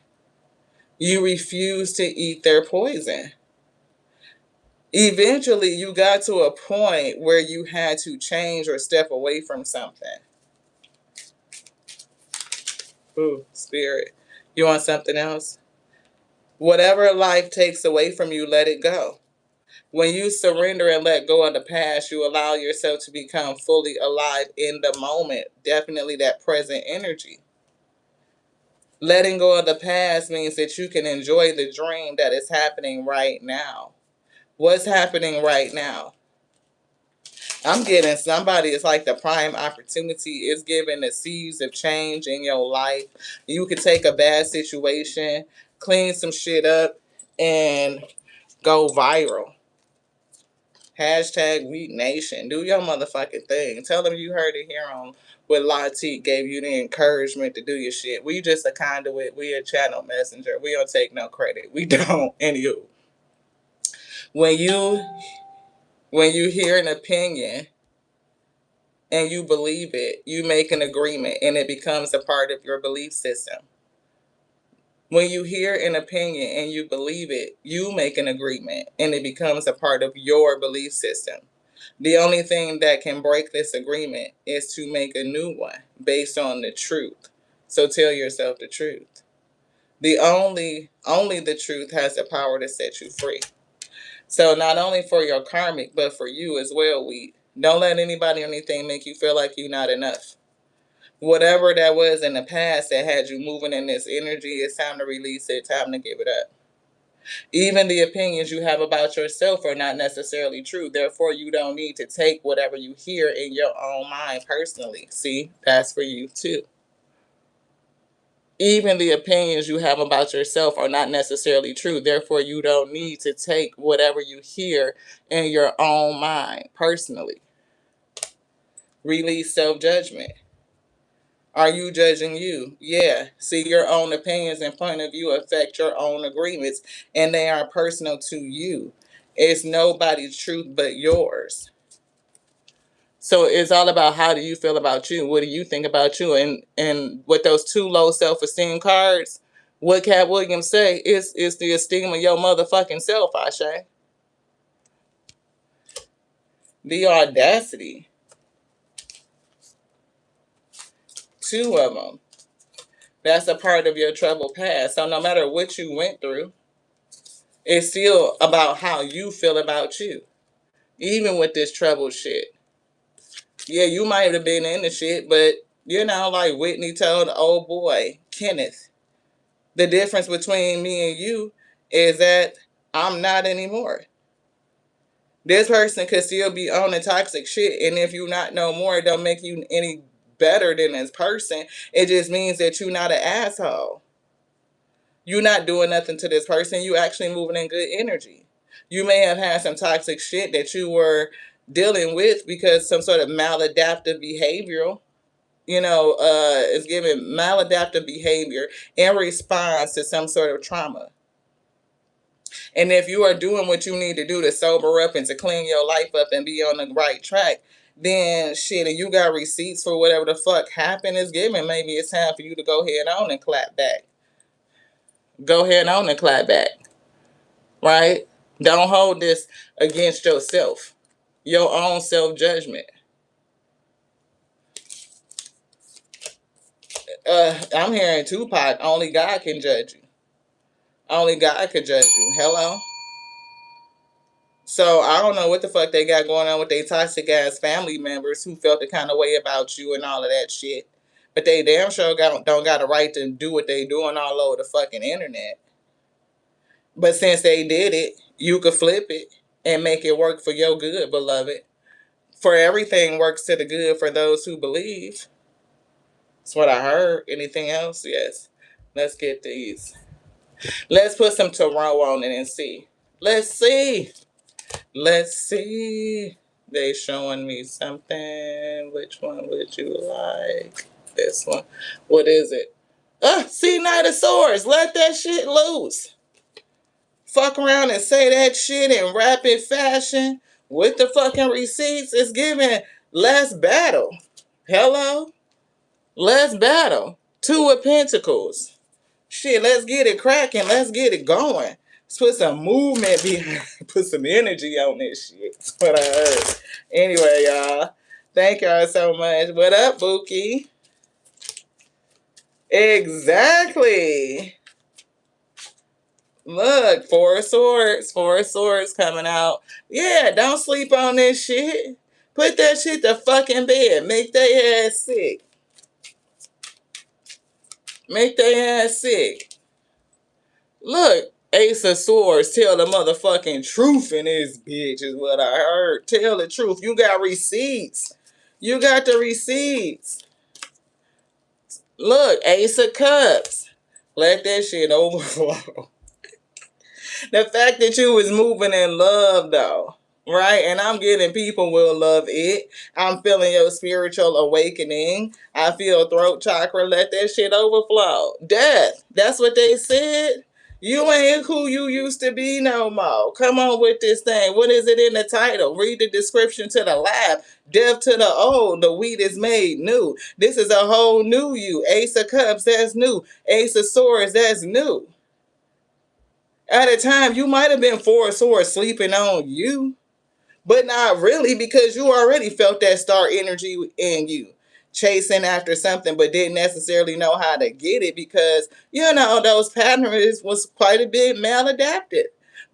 Speaker 1: You refuse to eat their poison. Eventually, you got to a point where you had to change or step away from something. Ooh, spirit. You want something else? Whatever life takes away from you, let it go. When you surrender and let go of the past, you allow yourself to become fully alive in the moment. Definitely that present energy. Letting go of the past means that you can enjoy the dream that is happening right now. What's happening right now? I'm getting somebody, it's like the prime opportunity is giving the seeds of change in your life. You could take a bad situation, clean some shit up, and Go viral. Hashtag Weak Nation. Do your motherfucking thing. Tell them you heard it here on what Latique gave you the encouragement to do your shit. We just a conduit. We a channel messenger. We don't take no credit. We don't. Anywho. When you hear an opinion and you believe it, you make an agreement and it becomes a part of your belief system. When you hear an opinion and you believe it, you make an agreement and it becomes a part of your belief system. The only thing that can break this agreement is to make a new one based on the truth. So tell yourself the truth. Only the truth has the power to set you free. So not only for your karmic, but for you as well, don't let anybody or anything make you feel like you're not enough. Whatever that was in the past that had you moving in this energy, it's time to release it, time to give it up. Even the opinions you have about yourself are not necessarily true. Therefore, you don't need to take whatever you hear in your own mind personally. See, that's for you too. Even the opinions you have about yourself are not necessarily true. Therefore, you don't need to take whatever you hear in your own mind personally. Release self-judgment. Are you judging you? Yeah. See, your own opinions and point of view affect your own agreements, and they are personal to you. It's nobody's truth but yours. So it's all about how do you feel about you? What do you think about you? And with those 2 low self-esteem cards, what Cat Williams say is the esteem of your motherfucking self, Ashe. The audacity. 2 of them. That's a part of your troubled past. So no matter what you went through, it's still about how you feel about you. Even with this troubled shit. Yeah, you might have been in the shit, but like Whitney told the old boy, Kenneth, the difference between me and you is that I'm not anymore. This person could still be on the toxic shit, and if you not no more, it don't make you any better than this person. It just means that you're not an asshole. You're not doing nothing to this person. You actually moving in good energy. You may have had some toxic shit that you were dealing with because some sort of maladaptive behavioral, is giving maladaptive behavior in response to some sort of trauma. And if you are doing what you need to do to sober up and to clean your life up and be on the right track, then shit, and you got receipts for whatever the fuck happened is given, maybe it's time for you to go ahead on and clap back. Go ahead on and clap back. Right? Don't hold this against yourself. Your own self-judgment. I'm hearing Tupac, only God can judge you. Only God can judge you. Hello? So I don't know what the fuck they got going on with their toxic ass family members who felt the kind of way about you and all of that shit. But they damn sure don't got a right to do what they doing all over the fucking internet. But since they did it, you could flip it and make it work for your good, beloved. For everything works to the good for those who believe. That's what I heard. Anything else? Yes. Let's get these. Let's put some tarot on it and see. Let's see. Let's see. They showing me something. Which one would you like? This one. What is it? See, Knight of Swords. Let that shit loose. Fuck around and say that shit in rapid fashion with the fucking receipts. It's giving less battle. Hello? Let's battle. 2 of Pentacles. Shit, let's get it cracking. Let's get it going. Let's put some movement behind. Put some energy on this shit. That's what I heard. Anyway, y'all. Thank y'all so much. What up, Bookie? Exactly. Look, 4 of Swords. 4 of Swords coming out. Yeah, don't sleep on this shit. Put that shit to fucking bed. Make their ass sick. Make their ass sick. Look, Ace of Swords, tell the motherfucking truth in this bitch is what I heard. Tell the truth. You got receipts. You got the receipts. Look, Ace of Cups. Let that shit overflow. The fact that you was moving in love though, right? And I'm getting people will love it. I'm feeling your spiritual awakening. I feel throat chakra. Let that shit overflow. Death. That's what they said. You ain't who you used to be no more. Come on with this thing. What is it in the title? Read the description to the left. Death to the old. The wheat is made new. This is a whole new you. Ace of Cups, that's new. Ace of Swords, that's new. At a time, you might have been Four of Swords sleeping on you, but not really because you already felt that star energy in you. Chasing after something, but didn't necessarily know how to get it because, those patterns was quite a bit maladapted.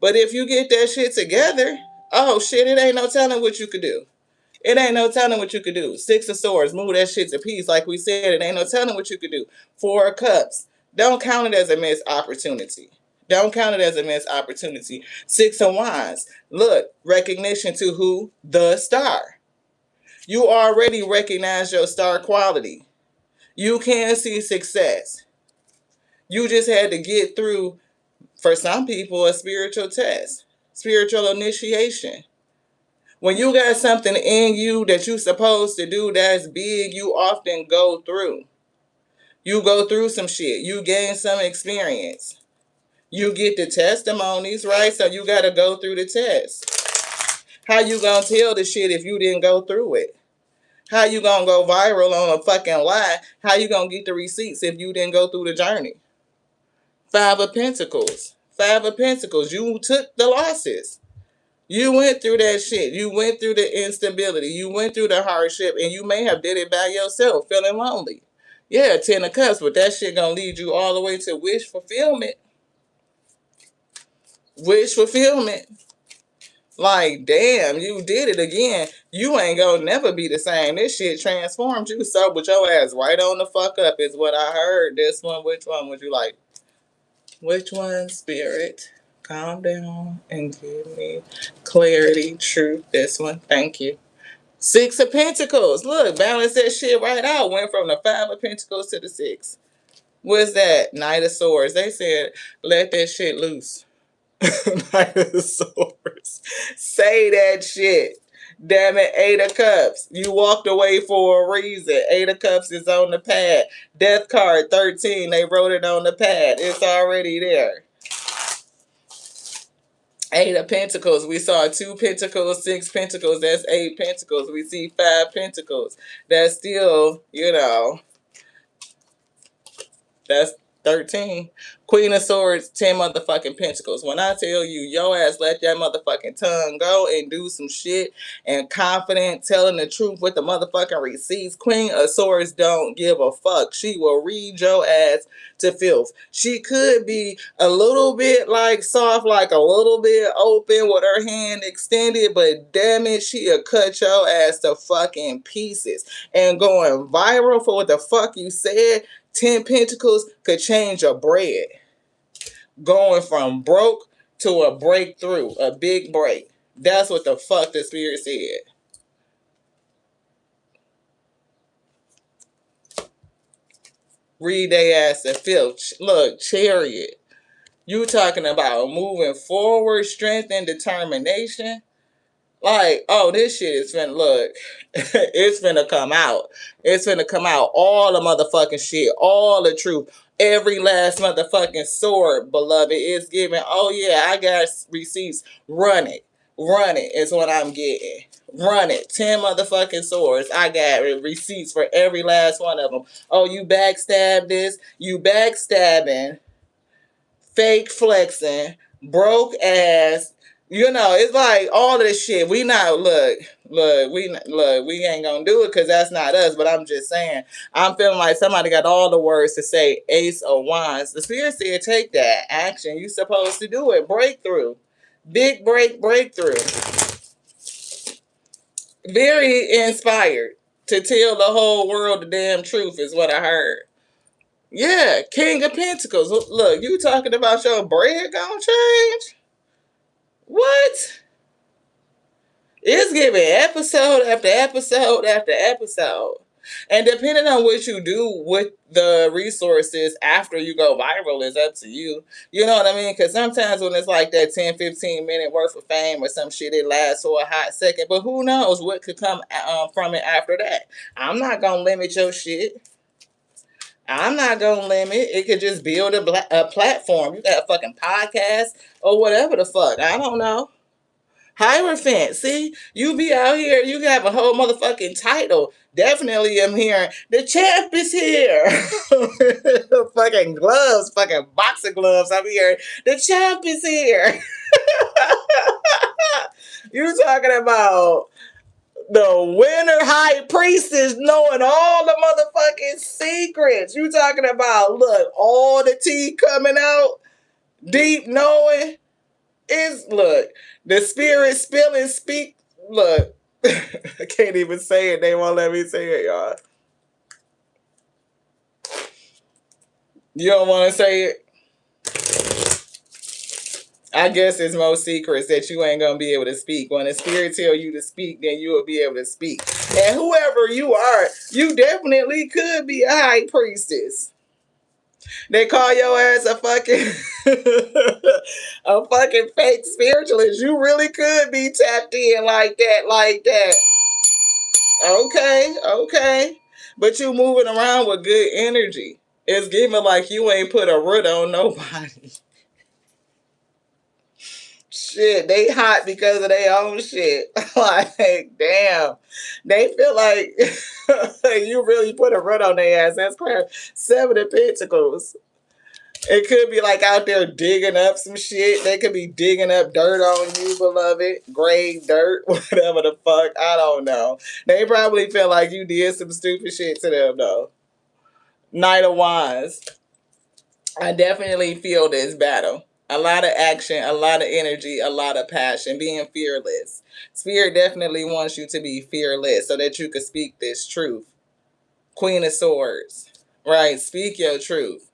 Speaker 1: But if you get that shit together, oh shit, it ain't no telling what you could do. It ain't no telling what you could do. Six of Swords, move that shit to peace. Like we said, it ain't no telling what you could do. Four of Cups, don't count it as a missed opportunity. Don't count it as a missed opportunity. Six of Wands, look, recognition to who? The star. You already recognize your star quality. You can see success. You just had to get through, for some people, a spiritual test, spiritual initiation. When you got something in you that you're supposed to do that's big, you often go through. You go through some shit. You gain some experience. You get the testimonies, right? So you got to go through the test. How you going to tell the shit if you didn't go through it? How you going to go viral on a fucking lie? How you going to get the receipts if you didn't go through the journey? Five of Pentacles. Five of Pentacles. You took the losses. You went through that shit. You went through the instability. You went through the hardship, and you may have did it by yourself, feeling lonely. Yeah, 10 of Cups, but that shit gonna lead you all the way to wish fulfillment. Wish fulfillment. Like, damn, you did it again. You ain't gonna never be the same. This shit transformed you. So, with your ass right on the fuck up is what I heard. This one, which one would you like? Which one, Spirit? Calm down and give me clarity, truth. This one, thank you. Six of Pentacles. Look, balance that shit right out. Went from the Five of Pentacles to the Six. What's that? Knight of Swords. They said, let that shit loose. Knight of Swords. Say that shit. Damn it, Eight of Cups. You walked away for a reason. Eight of Cups is on the pad. Death card 13. They wrote it on the pad. It's already there. Eight of Pentacles. We saw 2 Pentacles, 6 Pentacles. That's 8 Pentacles. We see 5 Pentacles. That's still, that's 13. Queen of Swords, 10 motherfucking Pentacles. When I tell you, your ass let that motherfucking tongue go and do some shit and confident, telling the truth with the motherfucking receipts. Queen of Swords don't give a fuck. She will read your ass to filth. She could be a little bit like soft, like a little bit open with her hand extended, but damn it, she'll cut your ass to fucking pieces. And going viral for what the fuck you said, 10 Pentacles could change your bread. Going from broke to a breakthrough, a big break. That's what the fuck the Spirit said. Read they ass to filth. Look, Chariot. You talking about moving forward, strength and determination. Like, oh, this shit is finna look. It's finna come out. It's finna come out. All the motherfucking shit. All the truth. Every last motherfucking sword, beloved, is giving. Oh, yeah, I got receipts. Run it. Run it is what I'm getting. Run it. 10 motherfucking swords. I got receipts for every last one of them. Oh, you backstab this. You backstabbing. Fake flexing. Broke ass. It's like all of this shit. We not we ain't gonna do it because that's not us. But I'm just saying, I'm feeling like somebody got all the words to say. Ace of Wands. The Spirit said, take that action. You supposed to do it. Breakthrough, big breakthrough. Very inspired to tell the whole world the damn truth is what I heard. Yeah, King of Pentacles. Look, you talking about your bread gonna change? What? It's giving episode after episode after episode. And depending on what you do with the resources after you go viral is up to you. You know what I mean? Because sometimes when it's like that 10, 15 minute worth of fame or some shit, it lasts for a hot second. But who knows what could come from it after that? I'm not going to limit your shit. I'm not going to limit. It could just build a platform. You got a fucking podcast or whatever the fuck. I don't know. Hierophant, see, you be out here, you have a whole motherfucking title. Definitely am hearing the champ is here. Fucking gloves, fucking boxing gloves. I'm here. The champ is here. You talking about the winter high priestess knowing all the motherfucking secrets. You talking about, look, all the tea coming out, deep knowing. Look, the spirit spilling speak. Look, I can't even say it. They won't let me say it, y'all. You don't want to say it? I guess it's most secrets that you ain't gonna be able to speak. When the spirit tell you to speak, then you will be able to speak. And whoever you are, you definitely could be a high priestess. They call your ass a fucking a fucking fake spiritualist. You really could be tapped in like that. Okay. But you moving around with good energy. It's giving like you ain't put a root on nobody. Shit, they hot because of their own shit. Like, damn. They feel like you really put a root on their ass. That's clear. 7 of Pentacles. It could be like out there digging up some shit. They could be digging up dirt on you, beloved. Grave dirt, whatever the fuck. I don't know. They probably feel like you did some stupid shit to them, though. Knight of Wands. I definitely feel this battle. A lot of action, a lot of energy, a lot of passion, being fearless. Spirit definitely wants you to be fearless so that you can speak this truth. Queen of Swords. Right? Speak your truth.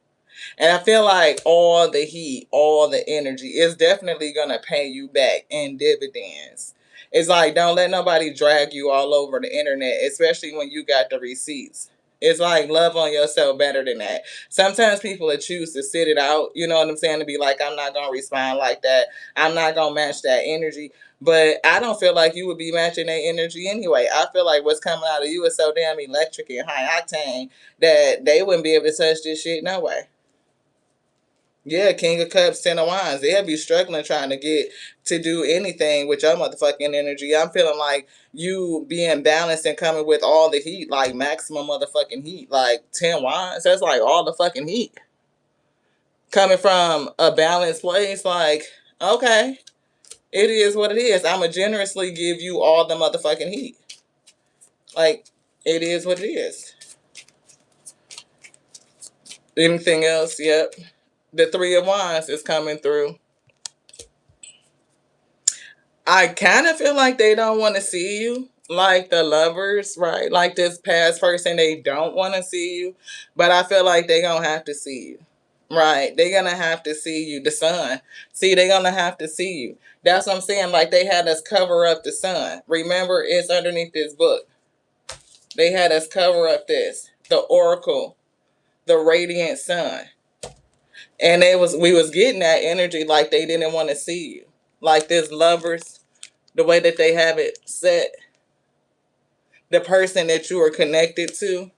Speaker 1: And I feel like all the heat, all the energy is definitely going to pay you back in dividends. It's like, don't let nobody drag you all over the internet, especially when you got the receipts. It's like, love on yourself better than that. Sometimes people will choose to sit it out, you know what I'm saying, to be like, I'm not going to respond like that. I'm not going to match that energy. But I don't feel like you would be matching that energy anyway. I feel like what's coming out of you is so damn electric and high octane that they wouldn't be able to touch this shit no way. Yeah, King of Cups, 10 of Wands. They'll be struggling trying to get to do anything with your motherfucking energy. I'm feeling like you being balanced and coming with all the heat, like maximum motherfucking heat. Like 10 Wands, that's like all the fucking heat. Coming from a balanced place, like, okay, it is what it is. I'ma generously give you all the motherfucking heat. Like, it is what it is. Anything else? Yep. The 3 of Wands is coming through. I kind of feel like they don't want to see you, like the lovers, right? Like this past person, they don't want to see you, but I feel like they're going to have to see you, right? They're going to have to see you, the sun. See, they're going to have to see you. That's what I'm saying. Like they had us cover up the sun. Remember, it's underneath this book. They had us cover up this, the oracle, the radiant sun. And we was getting that energy like they didn't want to see you. Like this lovers, the way that they have it set, the person that you are connected to,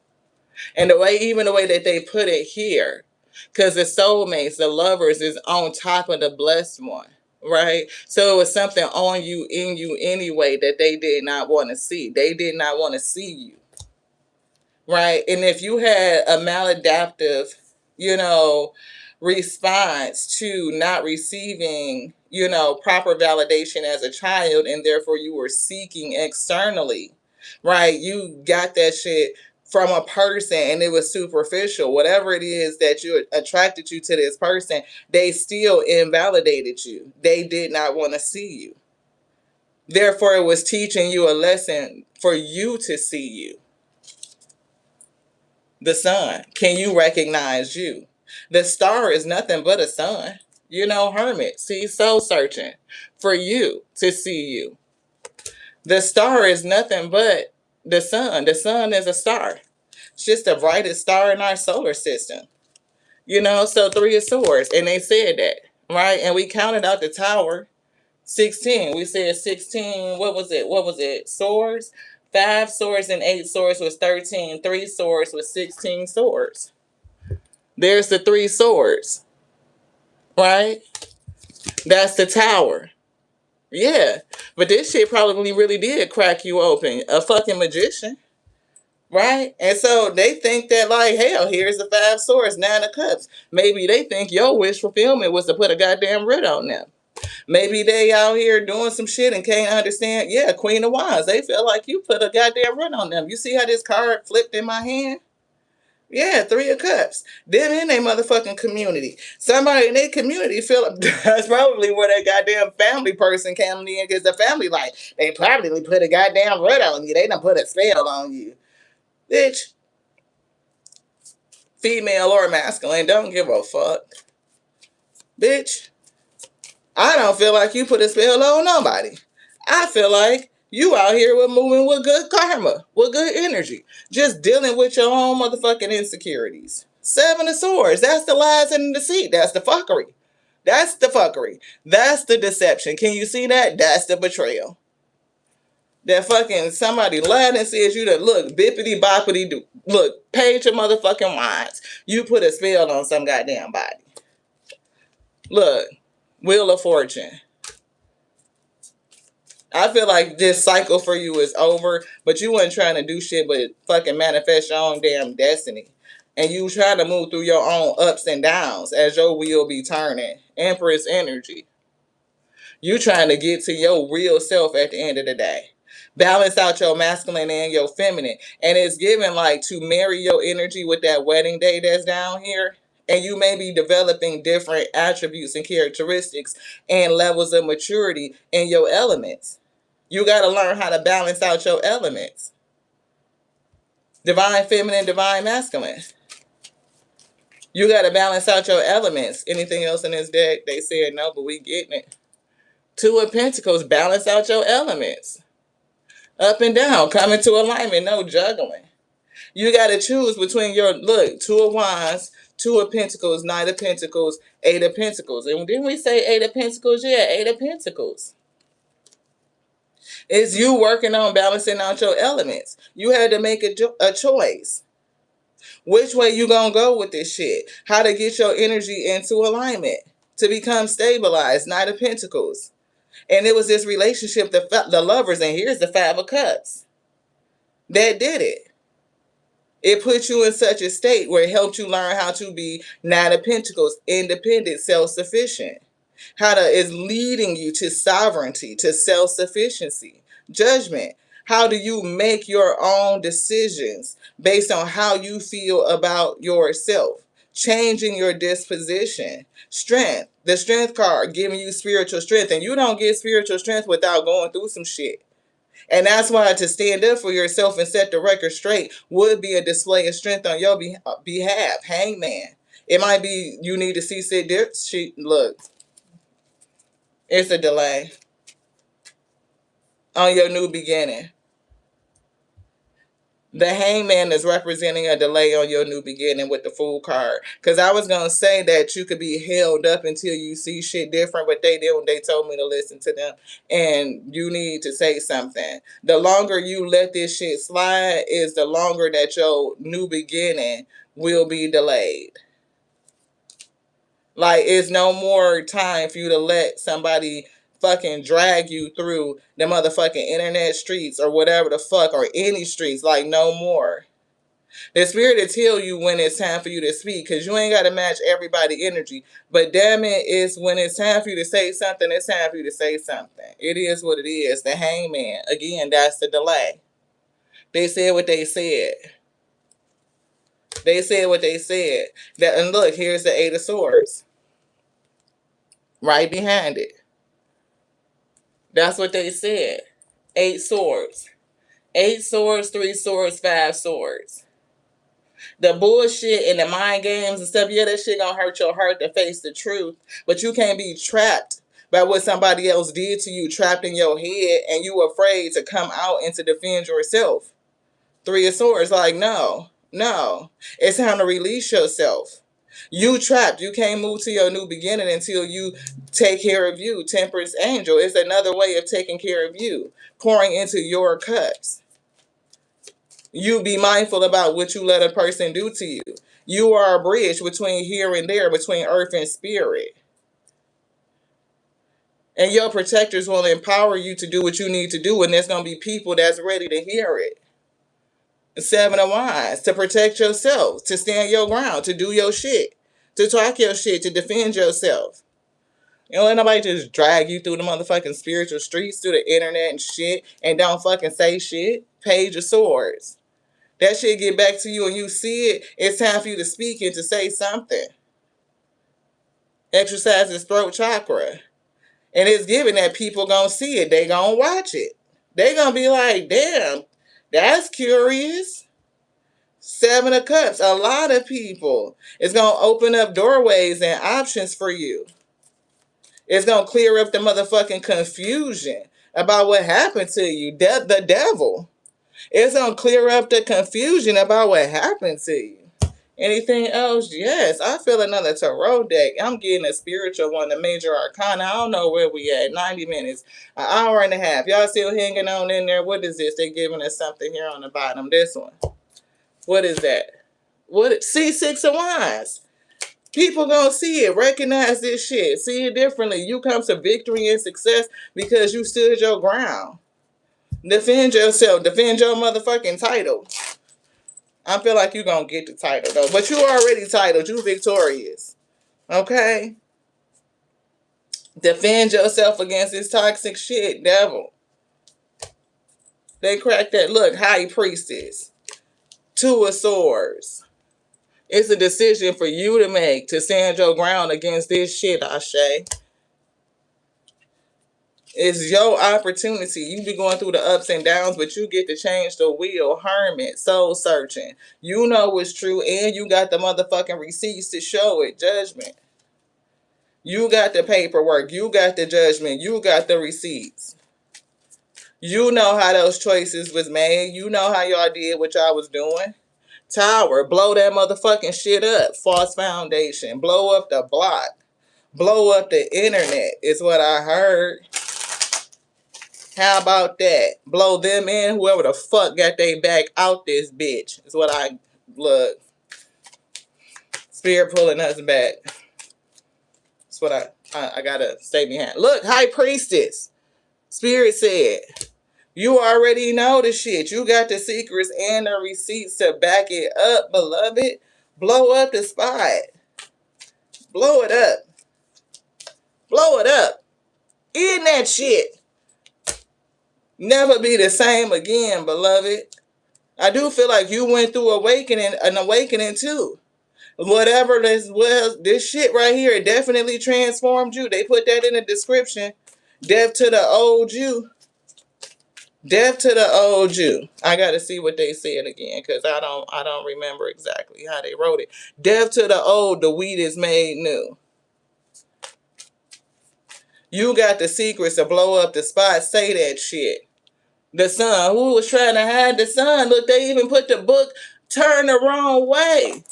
Speaker 1: and even the way that they put it here, because the soulmates, the lovers, is on top of the blessed one, right? So it was something on you, in you anyway, that they did not want to see. They did not want to see you, right? And if you had a maladaptive, response to not receiving, proper validation as a child, and therefore you were seeking externally, right? You got that shit from a person and it was superficial. Whatever it is that you attracted you to this person, they still invalidated you. They did not want to see you. Therefore, it was teaching you a lesson for you to see you. The sun. Can you recognize you? The star is nothing but a sun. Hermit. See, soul searching for you to see you. The star is nothing but The sun. The sun is a star. It's just the brightest star in our solar system. So 3 of swords. And they said that, right? And we counted out the tower, 16. We said 16, what was it? What was it? Swords? 5 swords and 8 swords was 13. 3 swords was 16 swords. There's the 3 swords, right? That's the tower. Yeah. But this shit probably really did crack you open. A fucking magician. Right? And so they think that, like, hell, here's the 5 swords, 9 of cups. Maybe they think your wish fulfillment was to put a goddamn writ on them. Maybe they out here doing some shit and can't understand. Yeah, Queen of Wands. They feel like you put a goddamn writ on them. You see how this card flipped in my hand? Yeah, 3 of cups. Them in their motherfucking community. Somebody in their community feel that's probably where that goddamn family person came in, because the family, like, they probably put a goddamn writ on you. They done put a spell on you. Bitch. Female or masculine, don't give a fuck. Bitch. I don't feel like you put a spell on nobody. I feel like you out here with moving with good karma, with good energy. Just dealing with your own motherfucking insecurities. 7 of swords. That's the lies and the deceit. That's the fuckery. That's the fuckery. That's the deception. Can you see that? That's the betrayal. That fucking somebody lied and says you to look, bippity boppity do. Look, Page of motherfucking Wands. You put a spell on some goddamn body. Look, Wheel of Fortune. I feel like this cycle for you is over, but you weren't trying to do shit but fucking manifest your own damn destiny. And you trying to move through your own ups and downs as your wheel be turning. Empress energy. You trying to get to your real self at the end of the day. Balance out your masculine and your feminine. And it's given like to marry your energy with that wedding day that's down here. And you may be developing different attributes and characteristics and levels of maturity in your elements. You got to learn how to balance out your elements. Divine feminine, divine masculine. You got to balance out your elements. Anything else in this deck? They said no, but we getting it. 2 of Pentacles, balance out your elements. Up and down, come into alignment, no juggling. You got to choose between your, look, 2 of Wands, 2 of Pentacles, 9 of Pentacles, 8 of Pentacles. And didn't we say 8 of Pentacles? Yeah, 8 of Pentacles. It's you working on balancing out your elements. You had to make a choice. Which way you gonna go with this shit? How to get your energy into alignment to become stabilized. 9 of Pentacles. And it was this relationship, the lovers, and here's the 5 of Cups, that did it. It put you in such a state where it helped you learn how to be 9 of Pentacles, independent, self-sufficient. Is leading you to sovereignty, to self-sufficiency, judgment. How do you make your own decisions based on how you feel about yourself? Changing your disposition. Strength. The strength card giving you spiritual strength. And you don't get spiritual strength without going through some shit. And that's why to stand up for yourself and set the record straight would be a display of strength on your behalf. Hangman. It might be you need to see look. It's a delay on your new beginning. The Hangman is representing a delay on your new beginning with the Fool card. Because I was going to say that you could be held up until you see shit different, but they didn't. They told me to listen to them. And you need to say something. The longer you let this shit slide is the longer that your new beginning will be delayed. Like, it's no more time for you to let somebody fucking drag you through the motherfucking internet streets or whatever the fuck, or any streets. Like, no more. The spirit will tell you when it's time for you to speak, because you ain't got to match everybody's energy. But damn it, it's when it's time for you to say something, it's time for you to say something. It is what it is. The Hangman. Again, that's the delay. They said what they said. They said what they said. And look, here's the 8 of Swords. Right behind it. That's what they said. 8 swords. 8 swords, 3 swords, 5 swords. The bullshit and the mind games and stuff, yeah, that shit gonna hurt your heart to face the truth. But you can't be trapped by what somebody else did to you, trapped in your head, and you afraid to come out and to defend yourself. Three of Swords, like, no. It's time to release yourself. You trapped. You can't move to your new beginning until you take care of you. Temperance Angel is another way of taking care of you, pouring into your cups. You be mindful about what you let a person do to you. You are a bridge between here and there, between earth and spirit. And your protectors will empower you to do what you need to do, and there's going to be people that's ready to hear it. Seven of Wands, to protect yourself, to stand your ground, to do your shit, to talk your shit, to defend yourself. You don't let nobody just drag you through the motherfucking spiritual streets, through the internet and shit, and don't fucking say shit. Page of Swords. That shit get back to you and you see it, it's time for you to speak and to say something. Exercise his throat chakra. And it's given that people gonna see it. They gonna watch it. They gonna be like, damn, that's curious. Seven of Cups. A lot of people. It's gonna open up doorways and options for you. It's gonna clear up the motherfucking confusion about what happened to you. The devil. It's gonna clear up the confusion about what happened to you. Anything else? Yes. I feel another tarot deck. I'm getting a spiritual one, the major arcana. I don't know where we at. 90 minutes. An hour and a half. Y'all still hanging on in there? What is this? They giving us something here on the bottom. This one. What is that? What? See, Six of Wands. People gonna see it. Recognize this shit. See it differently. You come to victory and success because you stood your ground. Defend yourself. Defend your motherfucking title. I feel like you're going to get the title, though. But you already titled. You victorious. Okay? Defend yourself against this toxic shit, devil. They cracked that. Look, High Priestess. Two of Swords. It's a decision for you to make to stand your ground against this shit, Ashe. It's your opportunity. You be going through the ups and downs, but you get to change the wheel. Hermit, soul searching. You know what's true, and you got the motherfucking receipts to show it. Judgment. You got the paperwork. You got the judgment. You got the receipts. You know how those choices was made. You know how y'all did what y'all was doing. Tower, blow that motherfucking shit up. False foundation. Blow up the block. Blow up the internet is what I heard. How about that? Blow them in, whoever the fuck got their back out this bitch. Is what I look. Spirit pulling us back. That's what I gotta stay behind. Look, High Priestess. Spirit said, you already know the shit. You got the secrets and the receipts to back it up, beloved. Blow up the spot. Blow it up. Blow it up. In that shit. Never be the same again, beloved. I do feel like you went through an awakening too. Whatever this was, this shit right here, it definitely transformed you. They put that in the description. Death to the old you. Death to the old you. I gotta see what they said again, because I don't remember exactly how they wrote it. Death to the old, the wheat is made new. You got the secrets to blow up the spot. Say that shit. The sun. Who was trying to hide the sun? Look, they even put the book Turn the Wrong Way.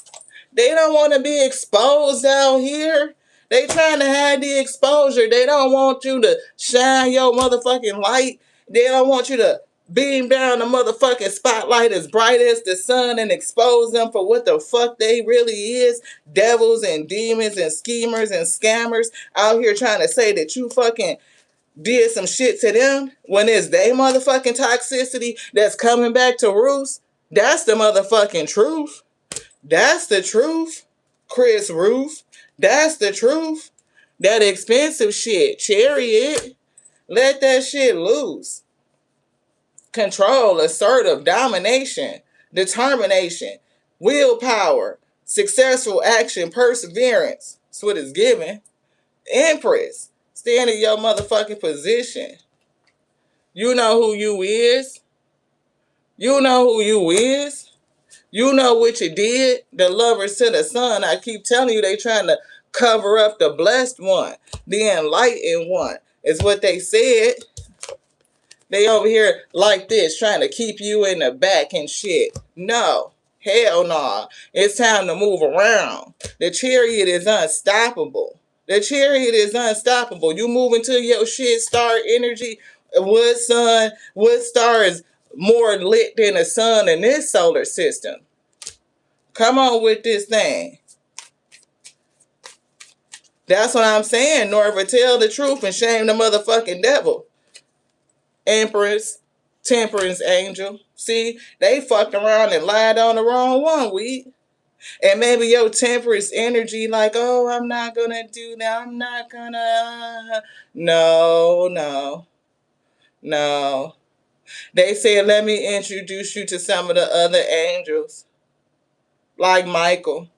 Speaker 1: They don't want to be exposed out here. They trying to hide the exposure. They don't want you to shine your motherfucking light. They don't want you to beam down the motherfucking spotlight as bright as the sun and expose them for what the fuck they really is. Devils and demons and schemers and scammers out here trying to say that you fucking did some shit to them when it's they motherfucking toxicity that's coming back to roost. That's the motherfucking truth. That's the truth. Chris Roof. That's the truth. That expensive shit. Chariot. Let that shit loose. Control, assertive, domination, determination, willpower, successful action, perseverance. That's what it's given. Empress. Stand in your motherfucking position. You know who you is. You know who you is. You know what you did. The lovers to the sun. I keep telling you they trying to cover up the blessed one. The enlightened one is what they said. They over here like this, trying to keep you in the back and shit. No. Hell no. Nah. It's time to move around. The chariot is unstoppable. The chariot is unstoppable. You move into your shit, star energy. What star is more lit than the sun in this solar system? Come on with this thing. That's what I'm saying, Norva. Tell the truth and shame the motherfucking devil. Empress, temperance angel. See, they fucked around and lied on the wrong one, we. And maybe your temperance energy, like, oh, I'm not gonna do that. I'm not gonna. No, no, no. They said, let me introduce you to some of the other angels, like Michael,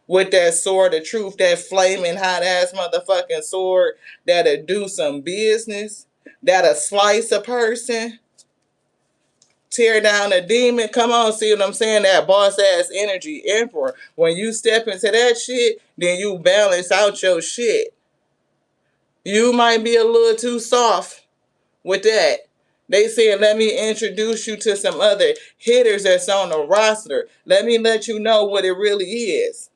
Speaker 1: with that sword of truth, that flaming hot ass motherfucking sword that'll do some business, that'll slice a person, tear down a demon. Come on, see what I'm saying? That boss ass energy, emperor. When you step into that shit, then you balance out your shit. You might be a little too soft with that. They said, let me introduce you to some other hitters that's on the roster. Let me let you know what it really is.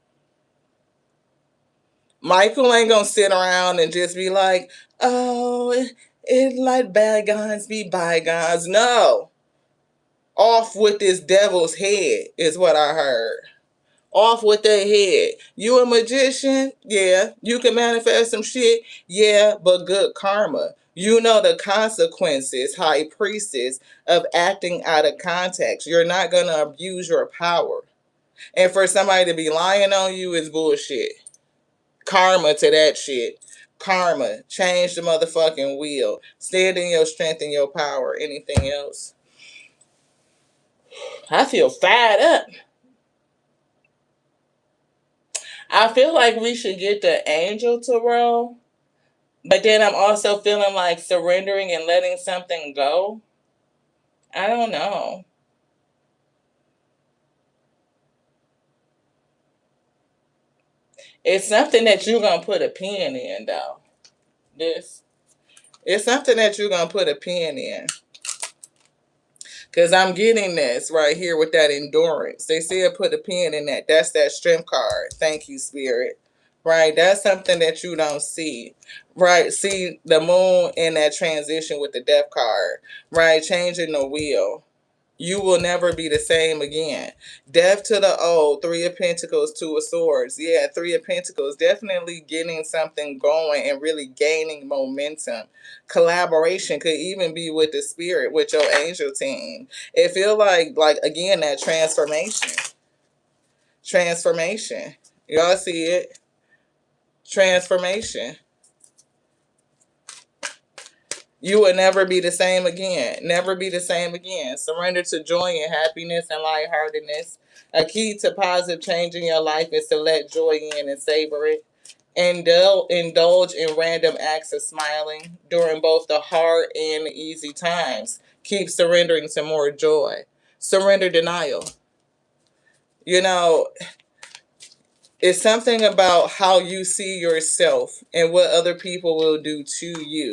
Speaker 1: Michael ain't gonna sit around and just be like, oh, it like bygones be bygones. No. Off with this devil's head is what I heard. Off with their head. You a magician? Yeah. You can manifest some shit? Yeah, but good karma. You know the consequences, high priestess, of acting out of context. You're not going to abuse your power. And for somebody to be lying on you is bullshit. Karma to that shit. Karma. Change the motherfucking wheel. Stand in your strength and your power. Anything else? I feel fired up. I feel like we should get the angel to roll, but then I'm also feeling like surrendering and letting something go. I don't know. It's something that you're going to put a pin in, though. This. It's something that you're going to put a pin in. Because I'm getting this right here with that endurance. They said put a pin in that. That's that strength card. Thank you, Spirit. Right? That's something that you don't see. Right? See the moon in that transition with the death card. Right? Changing the wheel. You will never be the same again. Death to the old. 3 of Pentacles, 2 of Swords. Yeah, 3 of Pentacles. Definitely getting something going and really gaining momentum. Collaboration could even be with the spirit, with your angel team. It feel like again, that transformation. Transformation. Y'all see it? Transformation. You will never be the same again. Never be the same again. Surrender to joy and happiness and lightheartedness. A key to positive change in your life is to let joy in and savor it. Indulge in random acts of smiling during both the hard and easy times. Keep surrendering to more joy. Surrender denial. You know, it's something about how you see yourself and what other people will do to you.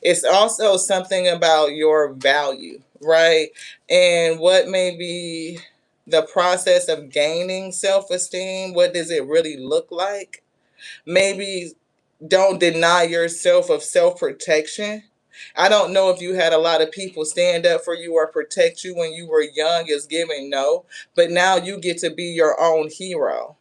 Speaker 1: It's also something about your value, right? And what may be the process of gaining self-esteem. What does it really look like? Maybe don't deny yourself of self-protection. I don't know if you had a lot of people stand up for you or protect you when you were young, is giving no, but now you get to be your own hero.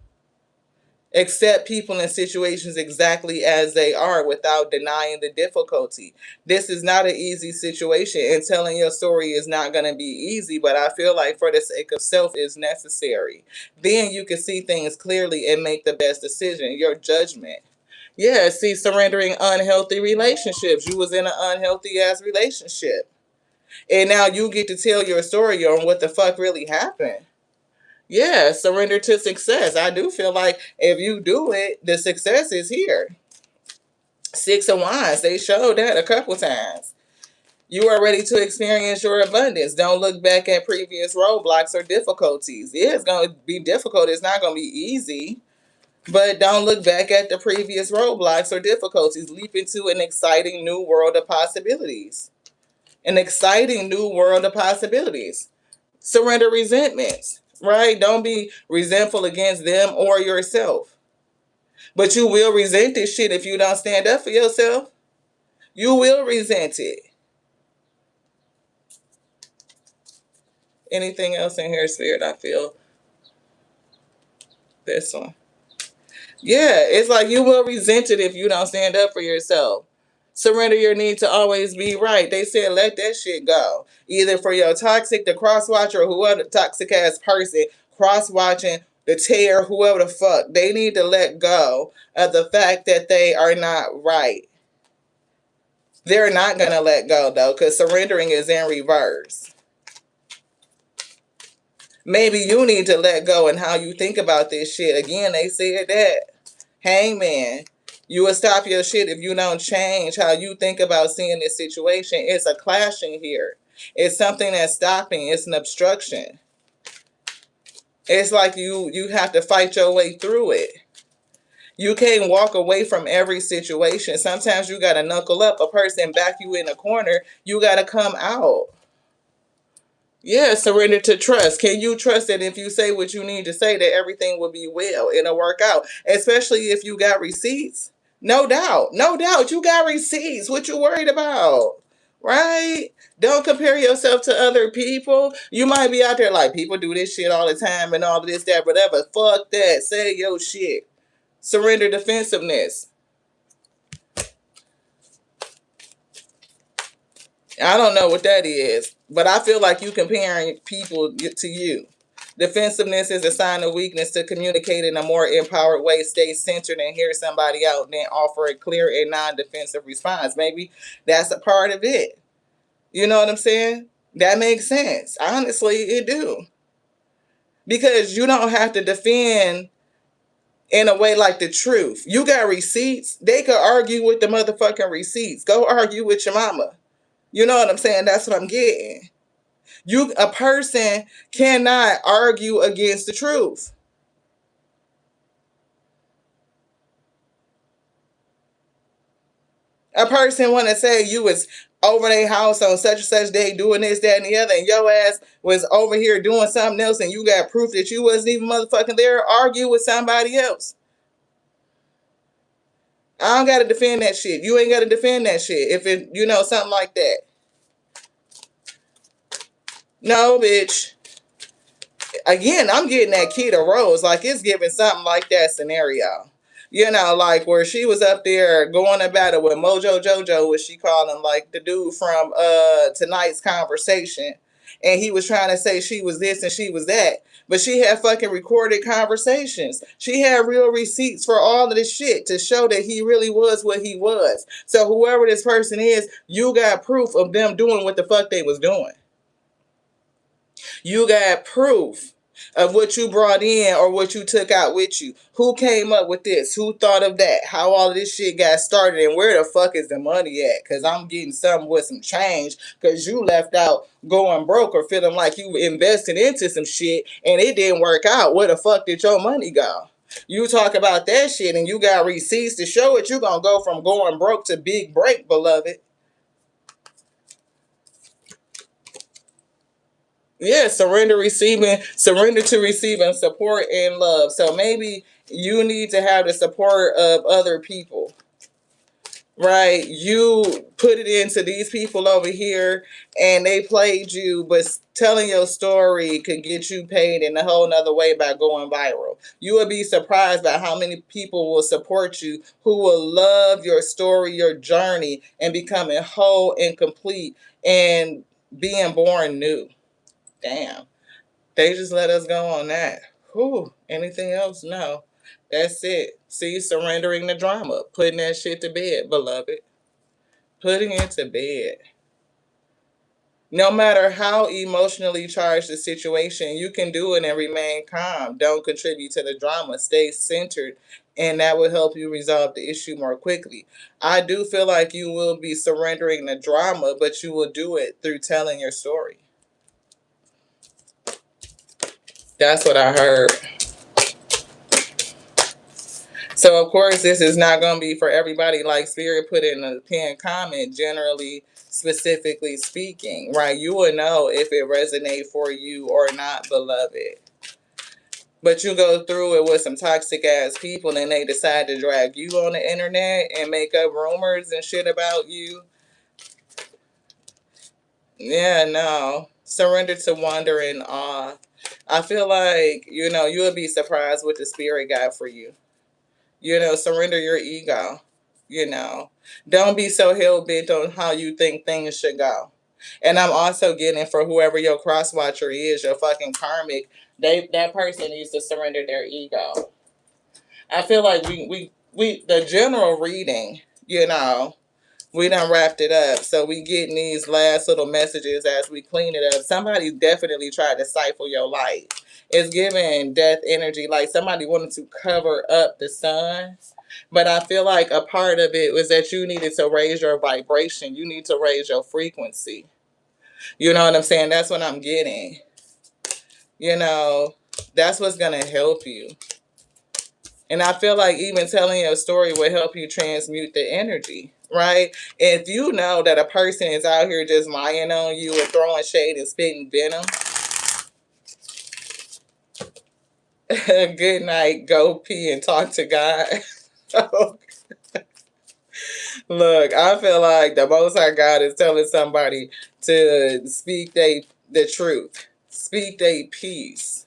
Speaker 1: Accept people and situations exactly as they are without denying the difficulty. This is not an easy situation, and telling your story is not going to be easy, but I feel like for the sake of self is necessary. Then you can see things clearly and make the best decision. Your judgment. Yeah, see, surrendering unhealthy relationships. You was in an unhealthy ass relationship. And now you get to tell your story on what the fuck really happened. Yeah, surrender to success. I do feel like if you do it, the success is here. 6 of Wands, they showed that a couple times. You are ready to experience your abundance. Don't look back at previous roadblocks or difficulties. Yeah, it's going to be difficult. It's not going to be easy. But don't look back at the previous roadblocks or difficulties. Leap into an exciting new world of possibilities. An exciting new world of possibilities. Surrender resentments, right? Don't be resentful against them or yourself. But you will resent this shit if you don't stand up for yourself. You will resent it. Anything else in here, Spirit? I feel this one. Yeah, it's like you will resent it if you don't stand up for yourself. Surrender your need to always be right. They said let that shit go. Either for your toxic, the cross watcher, or whoever the toxic ass person cross watching, the tear, whoever the fuck. They need to let go of the fact that they are not right. They're not gonna let go though, because surrendering is in reverse. Maybe you need to let go in how you think about this shit. Again, they said that. Hangman, you will stop your shit if you don't change how you think about seeing this situation. It's a clashing here. It's something that's stopping. It's an obstruction. It's like you have to fight your way through it. You can't walk away from every situation. Sometimes you got to knuckle up. A person back you in a corner, you got to come out. Yeah, surrender to trust. Can you trust that if you say what you need to say, that everything will be well? It'll work out. Especially if you got receipts. No doubt. No doubt. You got receipts. What you worried about? Right? Don't compare yourself to other people. You might be out there like people do this shit all the time and all of this, that, whatever. Fuck that. Say your shit. Surrender defensiveness. I don't know what that is, but I feel like you comparing people to you. Defensiveness is a sign of weakness. To communicate in a more empowered way, stay centered and hear somebody out, then offer a clear and non-defensive response. Maybe that's a part of it. You know what I'm saying? That makes sense. Honestly, it do. Because you don't have to defend in a way like the truth. You got receipts. They could argue with the motherfucking receipts. Go argue with your mama. You know what I'm saying? That's what I'm getting. A person cannot argue against the truth. A person want to say you was over their house on such and such day doing this, that, and the other, and your ass was over here doing something else, and you got proof that you wasn't even motherfucking there. Argue with somebody else. I don't gotta defend that shit. You ain't gotta defend that shit if it, something like that. No, bitch. Again, I'm getting that Keita Rose. Like, it's giving something like that scenario. Like where she was up there going about it with Mojo Jojo, what she called him, like the dude from tonight's conversation. And he was trying to say she was this and she was that. But she had fucking recorded conversations. She had real receipts for all of this shit to show that he really was what he was. So whoever this person is, you got proof of them doing what the fuck they was doing. You got proof of what you brought in or what you took out with you. Who came up with this? Who thought of that? How all of this shit got started, and where the fuck is the money at? Because I'm getting something with some change because you left out going broke or feeling like you invested into some shit and it didn't work out. Where the fuck did your money go? You talk about that shit and you got receipts to show it. You gonna go from going broke to big break, beloved. Yeah, surrender to receiving support and love. So maybe you need to have the support of other people, right? You put it into these people over here and they played you, but telling your story could get you paid in a whole nother way by going viral. You will be surprised by how many people will support you, who will love your story, your journey, and becoming whole and complete and being born new. Damn. They just let us go on that. Whew. Anything else? No. That's it. See, surrendering the drama. Putting that shit to bed, beloved. Putting it to bed. No matter how emotionally charged the situation, you can do it and remain calm. Don't contribute to the drama. Stay centered, and that will help you resolve the issue more quickly. I do feel like you will be surrendering the drama, but you will do it through telling your story. That's what I heard. So of course this is not going to be for everybody, like Spirit put in a pinned comment, generally, specifically speaking, right? You will know if it resonates for you or not, beloved. But you go through it with some toxic ass people and they decide to drag you on the internet and make up rumors and shit about you. Yeah, no. Surrender to wonder and awe. I feel like, you'll be surprised what the Spirit got for you. Surrender your ego. Don't be so hell bent on how you think things should go. And I'm also getting, for whoever your cross watcher is, your fucking karmic, that person needs to surrender their ego. I feel like we the general reading, we done wrapped it up. So we getting these last little messages as we clean it up. Somebody definitely tried to stifle your light. It's giving death energy, like somebody wanted to cover up the sun. But I feel like a part of it was that you needed to raise your vibration. You need to raise your frequency. You know what I'm saying? That's what I'm getting. That's what's going to help you. And I feel like even telling your story will help you transmute the energy, right? If you know that a person is out here just lying on you and throwing shade and spitting venom, good night, go pee and talk to God. Look, I feel like the Most High God is telling somebody to speak the truth. Speak their peace.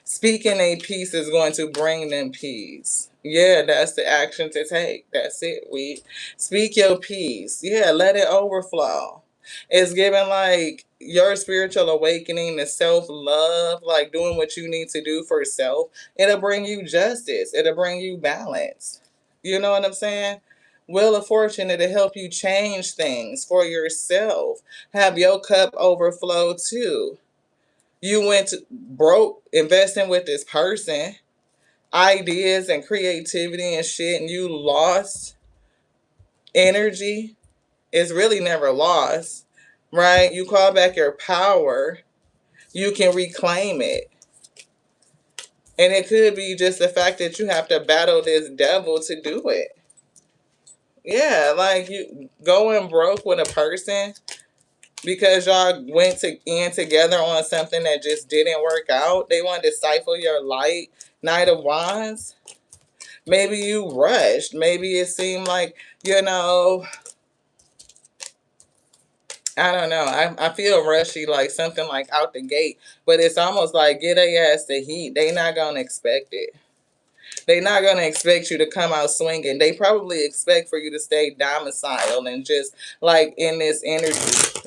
Speaker 1: Speaking a peace is going to bring them peace. Yeah, that's the action to take. That's it. We speak your peace. Yeah, let it overflow. It's giving like your spiritual awakening, the self-love, like doing what you need to do for self. It'll bring you justice. It'll bring you balance. You know what I'm saying? Wheel of Fortune, it'll help you change things for yourself. Have your cup overflow too. You went broke investing with this person, ideas and creativity and shit, and you lost energy. It's really never lost, right? You call back your power, you can reclaim it. And it could be just the fact that you have to battle this devil to do it. Yeah, like you going broke with a person because y'all went in together on something that just didn't work out. They wanted to stifle your light. Knight of Wands. Maybe you rushed. Maybe it seemed like, I don't know. I feel rushy, like something like out the gate. But it's almost like get a ass the heat. They not going to expect it. They're not going to expect you to come out swinging. They probably expect for you to stay domiciled and just like in this energy.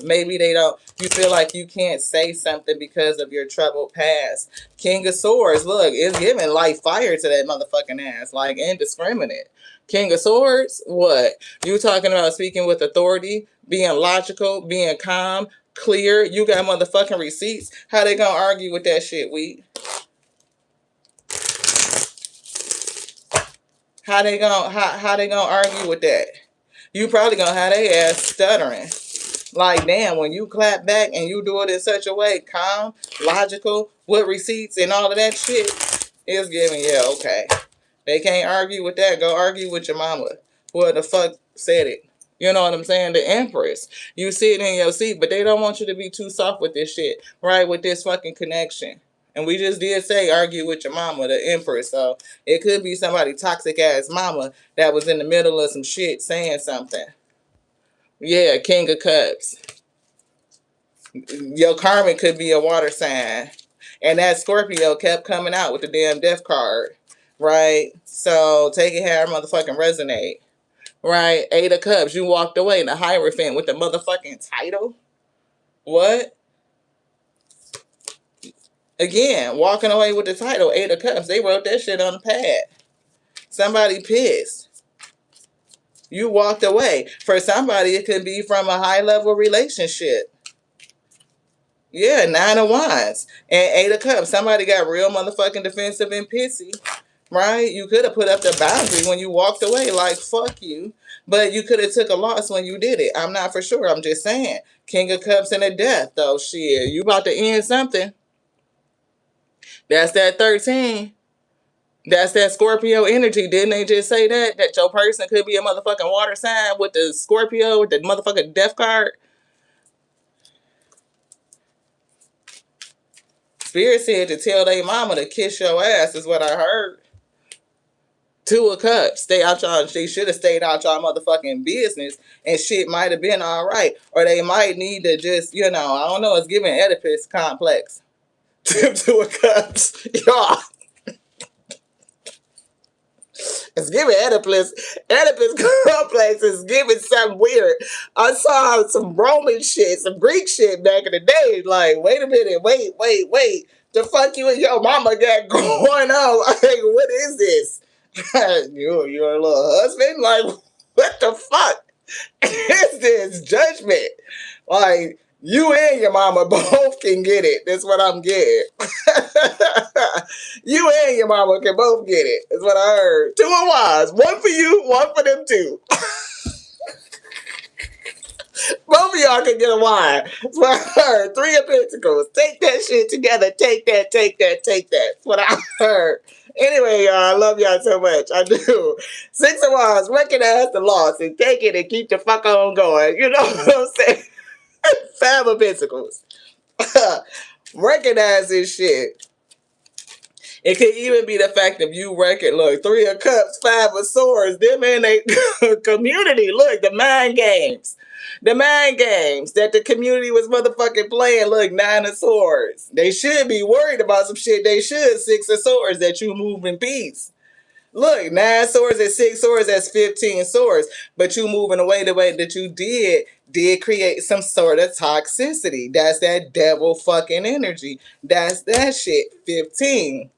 Speaker 1: Maybe you feel like you can't say something because of your troubled past. King of Swords, look, it's giving light fire to that motherfucking ass, like indiscriminate. King of Swords, what? You talking about speaking with authority, being logical, being calm, clear. You got motherfucking receipts. How they gonna argue with that shit, we? How they gonna argue with that? You probably gonna have their ass stuttering. Like, damn, when you clap back and you do it in such a way, calm, logical, with receipts and all of that shit, it's giving, yeah, okay. They can't argue with that. Go argue with your mama. Who the fuck said it? You know what I'm saying? The Empress. You sit in your seat, but they don't want you to be too soft with this shit, right? With this fucking connection. And we just did say argue with your mama, the Empress. So it could be somebody toxic ass mama that was in the middle of some shit saying something. Yeah, King of Cups. Your karma could be a water sign. And that Scorpio kept coming out with the damn death card. Right? So take it how motherfucking resonate. Right? 8 of Cups. You walked away. The Hierophant with the motherfucking title. What? Again, walking away with the title, 8 of Cups. They wrote that shit on the pad. Somebody pissed. You walked away. For somebody, it could be from a high-level relationship. Yeah, 9 of Wands. And 8 of Cups. Somebody got real motherfucking defensive and pissy. Right? You could have put up the boundary when you walked away, like, fuck you. But you could have took a loss when you did it. I'm not for sure. I'm just saying. King of Cups and a death, though. Shit. You about to end something. That's that 13. That's that Scorpio energy. Didn't they just say that? That your person could be a motherfucking water sign with the Scorpio, with the motherfucking death card? Spirit said to tell they mama to kiss your ass is what I heard. Two of Cups. Stay out y'all. They should have stayed out y'all motherfucking business, and shit might have been all right. Or they might need to just, I don't know. It's giving Oedipus complex. Two of Cups, y'all. It's giving Oedipus complex is giving something weird. I saw some Roman shit, some Greek shit back in the day. Like, wait a minute, wait. The fuck you and your mama got going on? Like, what is this? Your little husband? Like, what the fuck is this judgment? Like, you and your mama both can get it. That's what I'm getting. You and your mama can both get it. That's what I heard. Two of Wands. One for you, one for them two. Both of y'all can get a wine. That's what I heard. Three of Pentacles. Take that shit together. Take that. That's what I heard. Anyway, y'all, I love y'all so much. I do. Six of Wands. Recognize the loss and take it and keep the fuck on going. You know what I'm saying? Five of Pentacles. Recognize this shit. It could even be the fact that you reckon, look, Three of Cups, Five of Swords, them in a community. Look, the mind games. The mind games that the community was motherfucking playing. Look, Nine of Swords. They should be worried about some shit. They should. Six of Swords, that you move in peace. Look, 9 swords and 6 swords, that's 15 swords. But you moving away the way that you did create some sort of toxicity. That's that devil fucking energy. That's that shit. 15.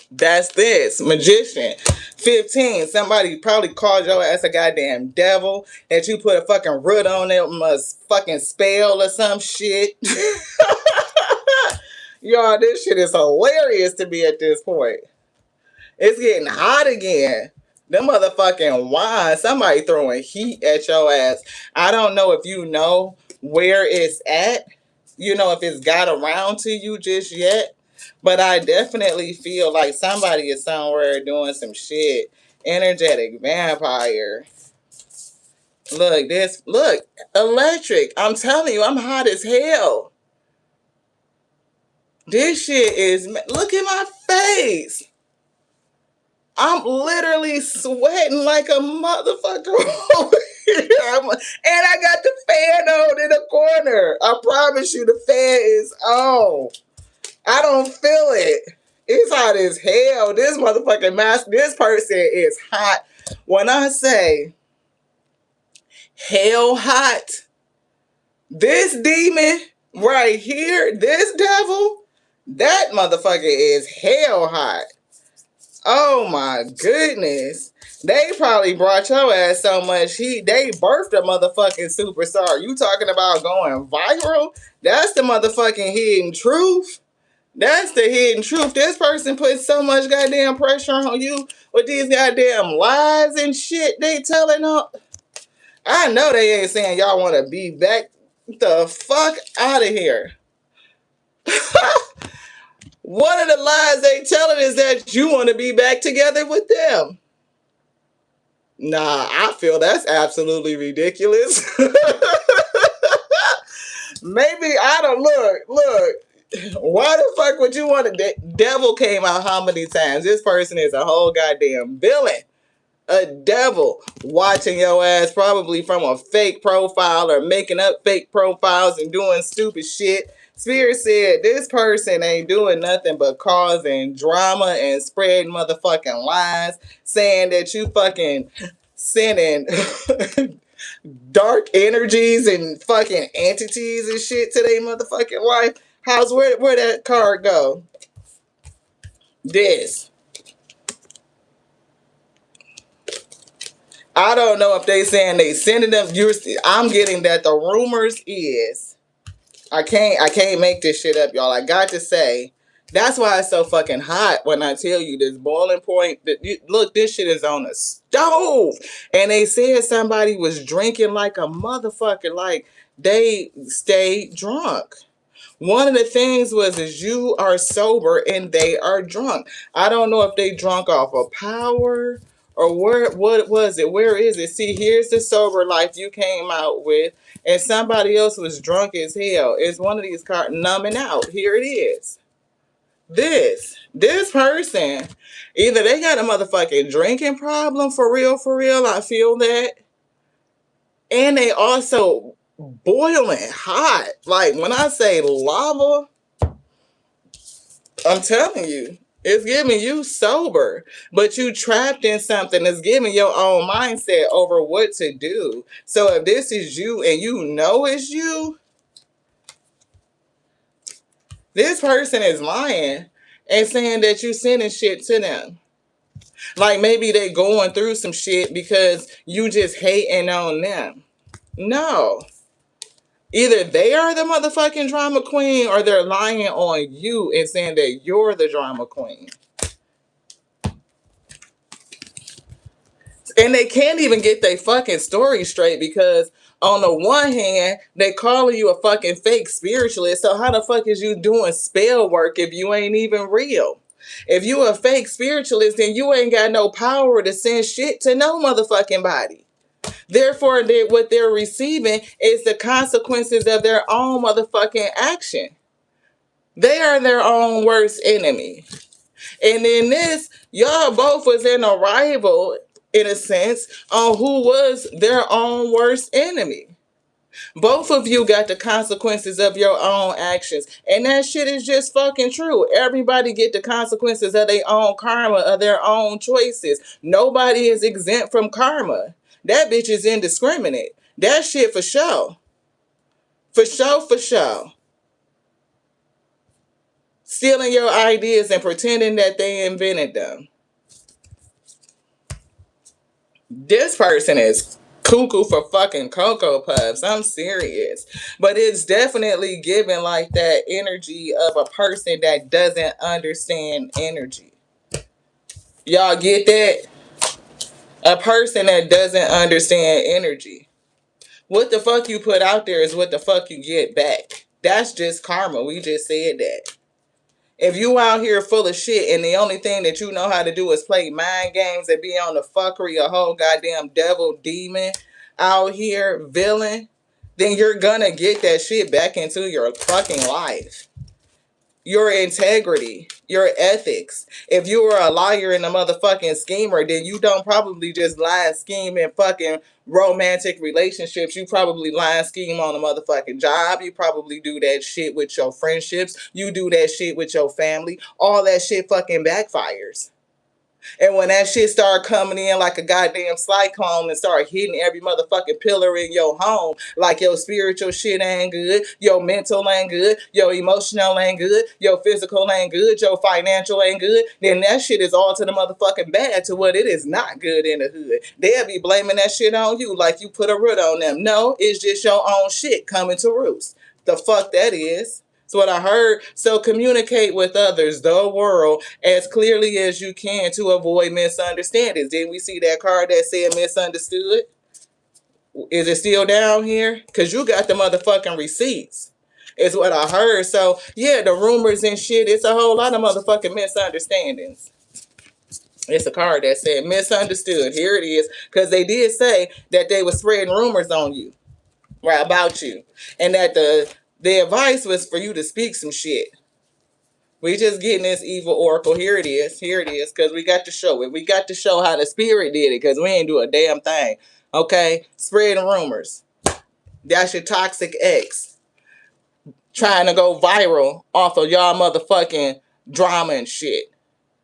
Speaker 1: That's this. Magician. 15. Somebody probably called your ass a goddamn devil. That you put a fucking root on it. Must fucking spell or some shit. Y'all, this shit is hilarious to me at this point. It's getting hot again. Them motherfucking wine. Somebody throwing heat at your ass. I don't know if you know where it's at. If it's got around to you just yet. But I definitely feel like somebody is somewhere doing some shit. Energetic vampire. Look, electric. I'm telling you, I'm hot as hell. This shit is, look at my face. I'm literally sweating like a motherfucker over here. And I got the fan on in the corner. I promise you the fan is on. I don't feel it. It's hot as hell. This motherfucking mask, this person is hot. When I say hell hot, this demon right here, this devil, that motherfucker is hell hot. Oh my goodness. They probably brought your ass so much heat. They birthed a motherfucking superstar. You talking about going viral? That's the motherfucking hidden truth. That's the hidden truth. This person put so much goddamn pressure on you with these goddamn lies and shit they telling them. I know they ain't saying y'all want to be back the fuck out of here. One of the lies they telling is that you want to be back together with them. Nah, I feel that's absolutely ridiculous. Maybe I don't look. Why the fuck would you want to? Devil came out how many times? This person is a whole goddamn villain. A devil watching your ass probably from a fake profile or making up fake profiles and doing stupid shit. Spirit said this person ain't doing nothing but causing drama and spreading motherfucking lies, saying that you fucking sending dark energies and fucking entities and shit to their motherfucking wife. Where that card go? This. I don't know if they saying they sending them. I'm getting that the rumors is. I can't make this shit up, y'all. I got to say, that's why it's so fucking hot when I tell you this boiling point. Look, this shit is on the stove. And they said somebody was drinking like a motherfucker. Like, they stayed drunk. One of the things was is you are sober and they are drunk. I don't know if they drunk off of power or what was it? Where is it? See, here's the sober life you came out with, and somebody else was drunk as hell. It's one of these cards numbing out. Here it is. This person, either they got a motherfucking drinking problem for real, I feel that. And they also boiling hot. Like when I say lava, I'm telling you, it's giving you sober, but you trapped in something that's giving your own mindset over what to do. So if this is you and you know it's you, this person is lying and saying that you sending shit to them. Like maybe they going through some shit because you just hating on them. No. Either they are the motherfucking drama queen or they're lying on you and saying that you're the drama queen. And they can't even get their fucking story straight because on the one hand, they calling you a fucking fake spiritualist. So how the fuck is you doing spell work if you ain't even real? If you a fake spiritualist, then you ain't got no power to send shit to no motherfucking body. Therefore, what they're receiving is the consequences of their own motherfucking action. They are their own worst enemy. And in this, y'all both was in a rival, in a sense, on who was their own worst enemy. Both of you got the consequences of your own actions. And that shit is just fucking true. Everybody get the consequences of their own karma, of their own choices. Nobody is exempt from karma. That bitch is indiscriminate. That shit for sure. For sure. Stealing your ideas and pretending that they invented them. This person is cuckoo for fucking Cocoa Puffs. I'm serious. But it's definitely given like that energy of a person that doesn't understand energy. Y'all get that? A person that doesn't understand energy. What the fuck you put out there is what the fuck you get back. That's just karma. We just said that. If you out here full of shit and the only thing that you know how to do is play mind games and be on the fuckery, a whole goddamn devil demon out here, villain, then you're gonna get that shit back into your fucking life. Your integrity, your ethics. If you were a liar and a motherfucking schemer, then you don't probably just lie and scheme in fucking romantic relationships. You probably lie and scheme on a motherfucking job. You probably do that shit with your friendships. You do that shit with your family. All that shit fucking backfires. And when that shit start coming in like a goddamn cyclone and start hitting every motherfucking pillar in your home, like your spiritual shit ain't good, your mental ain't good, your emotional ain't good, your physical ain't good, your financial ain't good, then that shit is all to the motherfucking bad to what it is not good in the hood. They'll be blaming that shit on you like you put a root on them. No, it's just your own shit coming to roost. The fuck that is. That's what I heard. So communicate with others, the world, as clearly as you can to avoid misunderstandings. Didn't we see that card that said misunderstood? Is it still down here? Because you got the motherfucking receipts. Is what I heard. So, yeah, the rumors and shit, it's a whole lot of motherfucking misunderstandings. It's a card that said misunderstood. Here it is. Because they did say that they were spreading rumors on you, right, about you. And that the advice was for you to speak some shit. We just getting this evil oracle. Here it is. Because we got to show it. We got to show how the spirit did it. Because we ain't do a damn thing. Okay? Spreading rumors. That's your toxic ex. Trying to go viral off of y'all motherfucking drama and shit.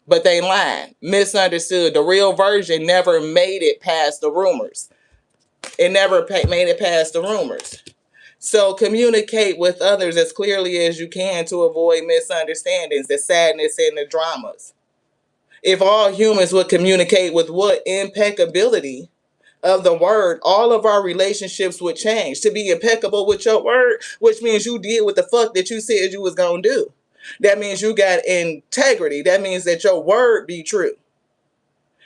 Speaker 1: But they lying. Misunderstood. The real version never made it past the rumors. It never made it past the rumors. So communicate with others as clearly as you can to avoid misunderstandings, the sadness, and the dramas. If all humans would communicate with what impeccability of the word, all of our relationships would change. To be impeccable with your word, which means you did what the fuck that you said you was gonna do. That means you got integrity. That means that your word be true.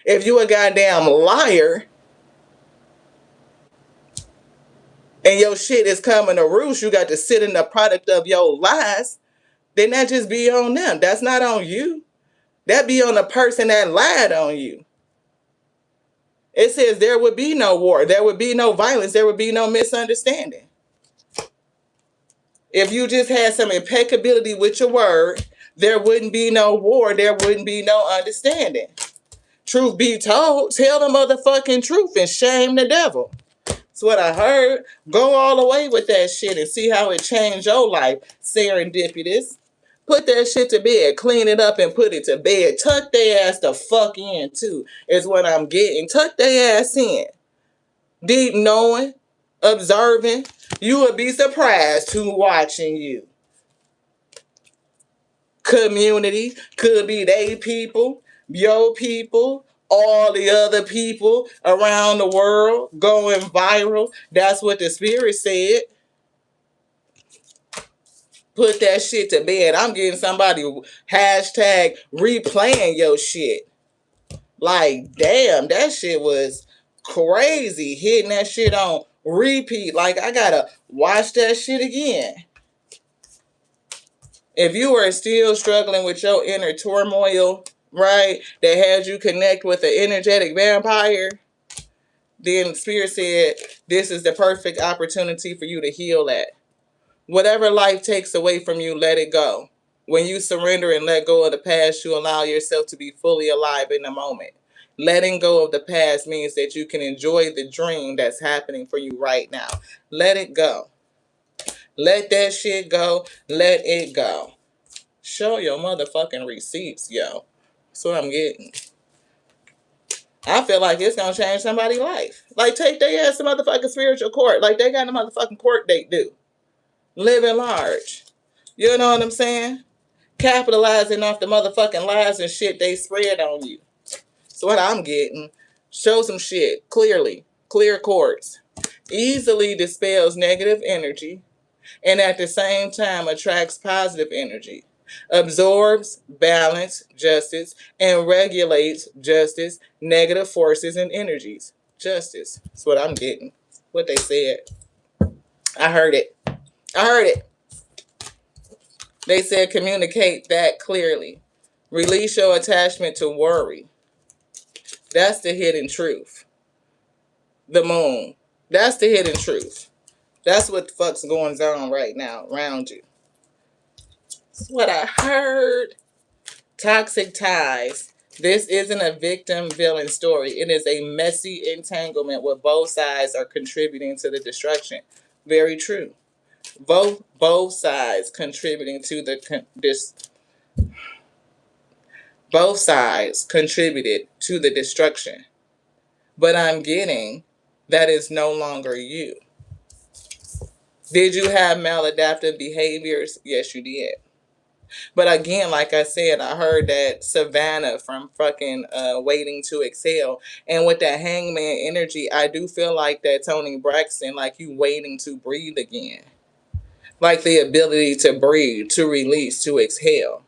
Speaker 1: If you a goddamn liar, and your shit is coming to roost, you got to sit in the product of your lies, then that just be on them. That's not on you. That be on the person that lied on you. It says there would be no war, there would be no violence, there would be no misunderstanding. If you just had some impeccability with your word, there wouldn't be no war, there wouldn't be no understanding. Truth be told, tell the motherfucking truth and shame the devil. That's what I heard. Go all the way with that shit and see how it changed your life. Serendipitous. Put that shit to bed. Clean it up and put it to bed. Tuck their ass the fuck in too, is what I'm getting. Tuck their ass in. Deep knowing, observing. You would be surprised who watching you. Community could be they people, your people, all the other people around the world going viral. That's what the spirit said. Put that shit to bed. I'm getting somebody hashtag replaying your shit. Like, damn, that shit was crazy. Hitting that shit on repeat. Like, I gotta watch that shit again. If you are still struggling with your inner turmoil, right, that has you connect with an energetic vampire, then Spirit said this is the perfect opportunity for you to heal that. Whatever life takes away from you, let it go. When you surrender and let go of the past, you allow yourself to be fully alive in the moment. Letting go of the past means that you can enjoy the dream that's happening for you right now. Let it go. Let that shit go. Let it go. Show your motherfucking receipts, yo. That's what I'm getting. I feel like it's gonna change somebody's life. Like, take their ass to motherfucking spiritual court. Like, they got a motherfucking court date due. Living large. You know what I'm saying? Capitalizing off the motherfucking lies and shit they spread on you. That's what I'm getting. Show some shit clearly. Clear courts. Easily dispels negative energy and at the same time attracts positive energy. Absorbs, balance, justice, and regulates justice, negative forces and energies. Justice. That's what I'm getting. What they said. I heard it. I heard it. They said communicate that clearly. Release your attachment to worry. That's the hidden truth. The moon. That's the hidden truth. That's what the fuck's going on right now around you. That's what I heard. Toxic ties. This isn't a victim-villain story. It is a messy entanglement where both sides are contributing to the destruction. Very true. Both sides contributing to both sides contributed to the destruction. But I'm getting that is no longer you. Did you have maladaptive behaviors? Yes, you did. But again, like I said, I heard that Savannah from fucking Waiting to Exhale. And with that hangman energy, I do feel like that Toni Braxton, like you waiting to breathe again. Like the ability to breathe, to release, to exhale.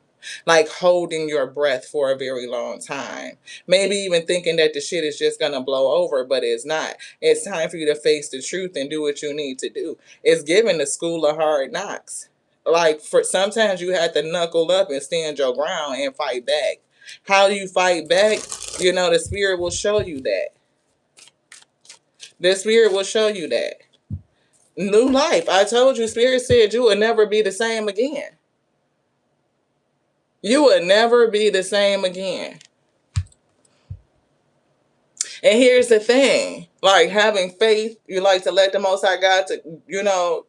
Speaker 1: Like holding your breath for a very long time. Maybe even thinking that the shit is just going to blow over, but it's not. It's time for you to face the truth and do what you need to do. It's given the school of hard knocks. Like, for sometimes you have to knuckle up and stand your ground and fight back. How do you fight back? You know, the spirit will show you that. The spirit will show you that. New life. I told you, spirit said you would never be the same again. You would never be the same again. And here's the thing. Like, having faith, you like to let the Most High God to, you know,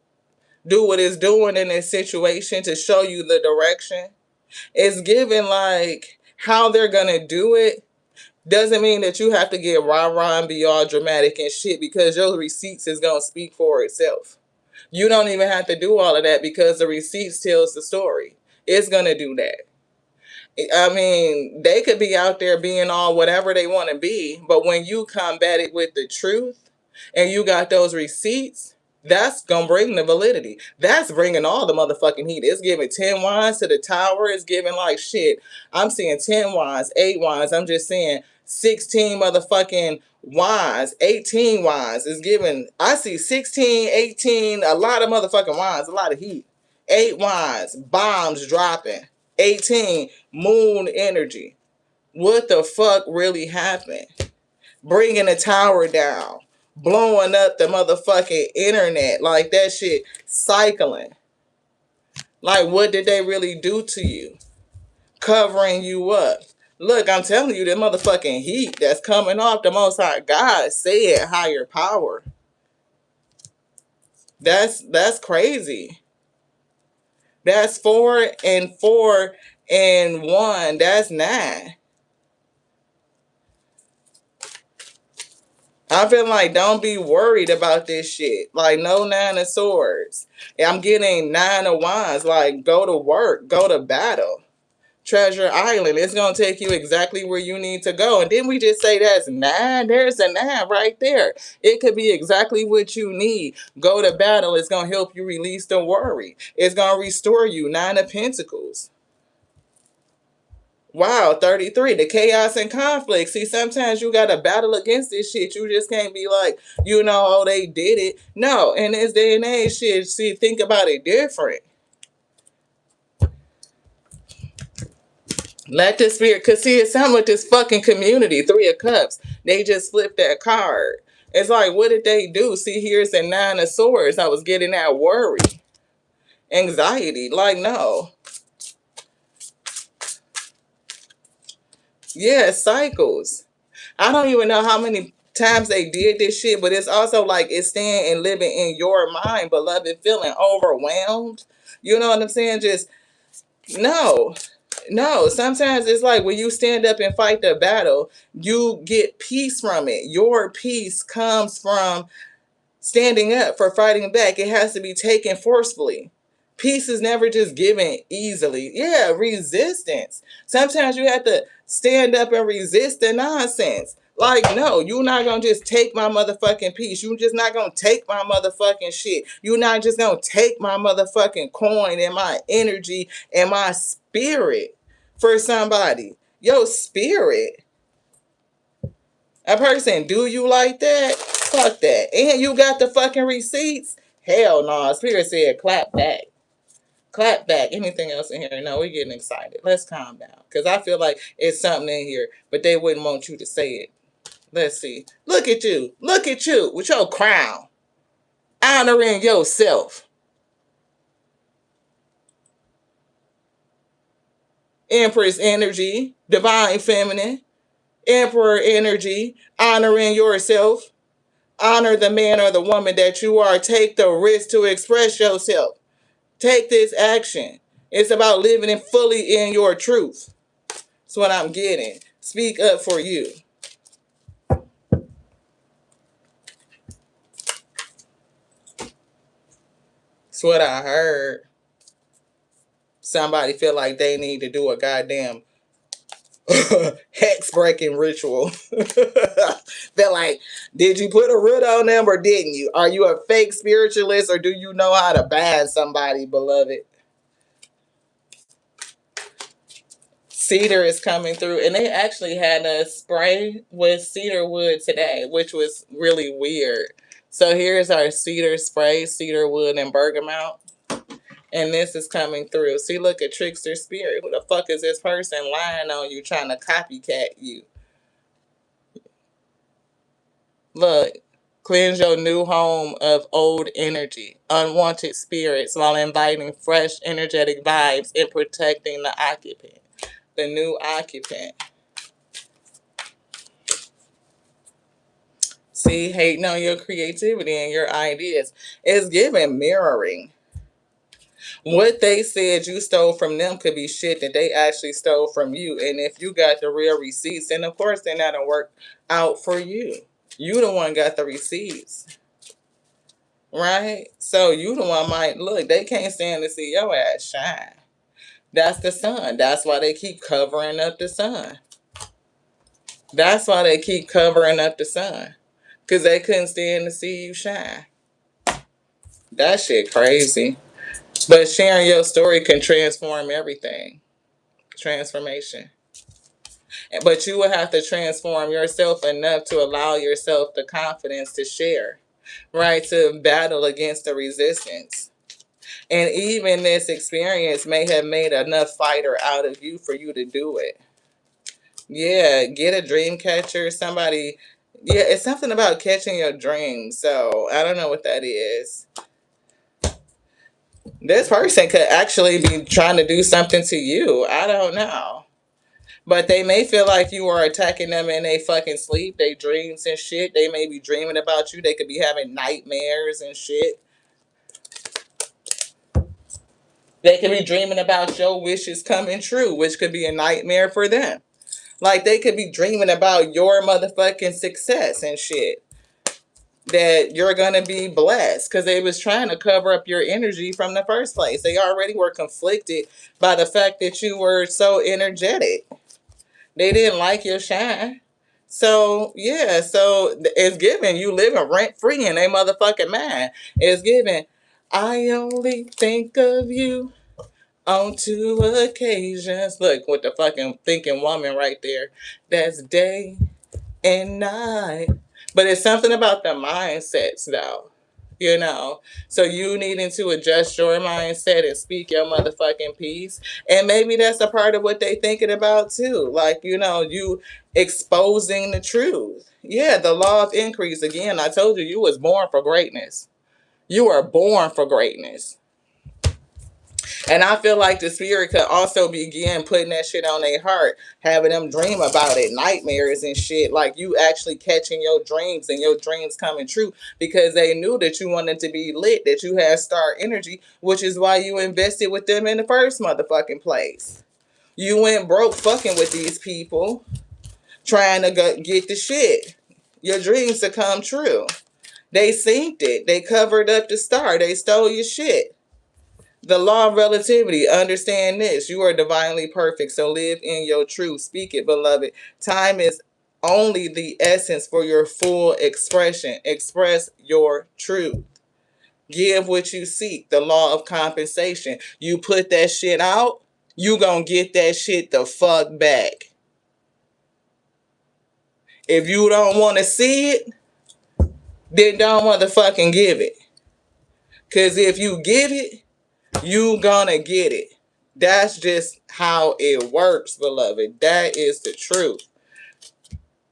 Speaker 1: do what it's doing in this situation to show you the direction. It's given like how they're gonna do it doesn't mean that you have to get rah-rah and be all dramatic and shit, because your receipts is gonna speak for itself. You don't even have to do all of that because the receipts tells the story. It's gonna do that. I mean, they could be out there being all whatever they want to be, but when you combat it with the truth and you got those receipts, That's gonna bring the validity. That's bringing all the motherfucking heat. It's giving 10 wands to the tower. It's giving like shit. I'm seeing 10 wands, 8 wands. I'm just seeing 16 motherfucking wands, 18 wands. It's giving, I see 16, 18, a lot of motherfucking wands, a lot of heat. 8 wands, bombs dropping. 18, moon energy. What the fuck really happened? Bringing the tower down, blowing up the motherfucking internet, like that shit cycling. Like, what did they really do to you? Covering you up. Look, I'm telling you, the motherfucking heat that's coming off the Most High God said higher power. That's crazy. That's 4 and 4 and 1. That's 9. I feel like don't be worried about this shit. Like, no 9 of swords. I'm getting 9 of wands. Like, go to work. Go to battle. Treasure Island. It's going to take you exactly where you need to go. And didn't we just say that's 9? There's a 9 right there. It could be exactly what you need. Go to battle. It's going to help you release the worry. It's going to restore you. 9 of Pentacles. Wow, 33, the chaos and conflict. See, sometimes you got to battle against this shit. You just can't be like, oh, they did it. No, in this day and age, shit, see, think about it different. Let the spirit, because see, it's something with this fucking community, 3 of Cups. They just flipped that card. It's like, what did they do? See, here's the 9 of Swords. I was getting that worry. Anxiety. Like, no. Yeah, cycles. I don't even know how many times they did this shit, but it's also like it's staying and living in your mind, beloved, feeling overwhelmed. You know what I'm saying? Just, no. Sometimes it's like when you stand up and fight the battle, you get peace from it. Your peace comes from standing up for fighting back. It has to be taken forcefully. Peace is never just given easily. Yeah, resistance. Sometimes you have to stand up and resist the nonsense. Like, no, you're not going to just take my motherfucking peace. You're just not going to take my motherfucking shit. You're not just going to take my motherfucking coin and my energy and my spirit for somebody. Your spirit. A person do you like that? Fuck that. And you got the fucking receipts? Hell no. Spirit said clap back. Clap back. Anything else in here? No, we're getting excited. Let's calm down. Because I feel like it's something in here, but they wouldn't want you to say it. Let's see. Look at you. Look at you with your crown. Honoring yourself. Empress energy. Divine feminine. Emperor energy. Honoring yourself. Honor the man or the woman that you are. Take the risk to express yourself. Take this action. It's about living fully in your truth. That's what I'm getting. Speak up for you. That's what I heard. Somebody feel like they need to do a goddamn hex breaking ritual. They're like, did you put a root on them or didn't you? Are you a fake spiritualist or do you know how to ban somebody, beloved? Cedar is coming through, and they actually had a spray with cedar wood today, which was really weird. So here's our cedar spray, cedar wood, and bergamot. And this is coming through. See, look at Trickster Spirit. Who the fuck is this person lying on you, trying to copycat you? Look, cleanse your new home of old energy, unwanted spirits, while inviting fresh, energetic vibes and protecting the occupant. The new occupant. See, hating on your creativity and your ideas. It's giving mirroring. What they said you stole from them could be shit that they actually stole from you. And if you got the real receipts, then of course they're not going to work out for you. You the one got the receipts. Right? So you the one might, look, they can't stand to see your ass shine. That's the sun. That's why they keep covering up the sun. That's why they keep covering up the sun. Because they couldn't stand to see you shine. That shit crazy. But sharing your story can transform everything. Transformation. But you will have to transform yourself enough to allow yourself the confidence to share, right? To battle against the resistance. And even this experience may have made enough fighter out of you for you to do it. Yeah, get a dream catcher. Somebody, yeah, it's something about catching your dreams. So I don't know what that is. This person could actually be trying to do something to you. I don't know. But they may feel like you are attacking them in their fucking sleep, they dreams and shit. They may be dreaming about you. They could be having nightmares and shit. They could be dreaming about your wishes coming true, which could be a nightmare for them. Like they could be dreaming about your motherfucking success and shit. That you're gonna be blessed because they was trying to cover up your energy from the first place. They already were conflicted by the fact that you were so energetic. They didn't like your shine. So yeah, so it's given you living rent free in a motherfucking mind. It's given. I only think of you on 2 occasions. Look with the fucking thinking woman right there. That's day and night. But it's something about the mindsets though. You know, so you needing to adjust your mindset and speak your motherfucking piece. And maybe that's a part of what they thinking about too. Like, you know, you exposing the truth. Yeah, the law of increase. Again, I told you, you was born for greatness. You were born for greatness. And I feel like the spirit could also begin putting that shit on their heart, having them dream about it, nightmares and shit. Like you actually catching your dreams and your dreams coming true because they knew that you wanted to be lit, that you had star energy, which is why you invested with them in the first motherfucking place. You went broke fucking with these people, trying to get the shit. Your dreams to come true. They synced it. They covered up the star. They stole your shit. The law of relativity, understand this. You are divinely perfect, so live in your truth. Speak it, beloved. Time is only the essence for your full expression. Express your truth. Give what you seek. The law of compensation. You put that shit out, you gonna get that shit the fuck back. If you don't want to see it, then don't motherfucking give it. Because if you give it, you gonna get it. That's just how it works, beloved. That is the truth.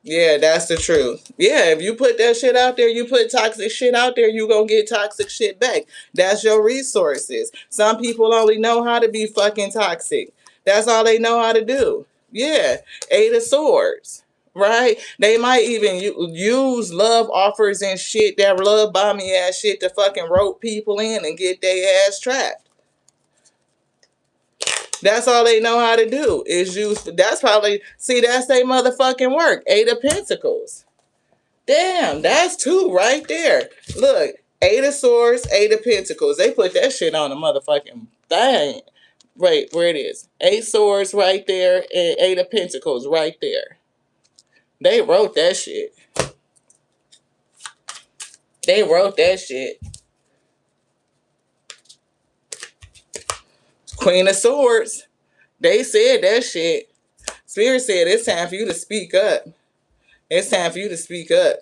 Speaker 1: Yeah, that's the truth. Yeah, if you put that shit out there, you put toxic shit out there, you gonna get toxic shit back. That's your resources. Some people only know how to be fucking toxic. That's all they know how to do. Yeah, 8 of Swords. Right? They might even use love offers and shit, that love bombing ass shit to fucking rope people in and get their ass trapped. That's all they know how to do is use. That's probably, see, that's their motherfucking work. 8 of Pentacles. Damn, that's 2 right there. Look, 8 of Swords, 8 of Pentacles. They put that shit on the motherfucking thing. Wait, where it is? 8 swords right there and 8 of Pentacles right there. They wrote that shit. They wrote that shit. Queen of Swords. They said that shit. Spirit said it's time for you to speak up. It's time for you to speak up.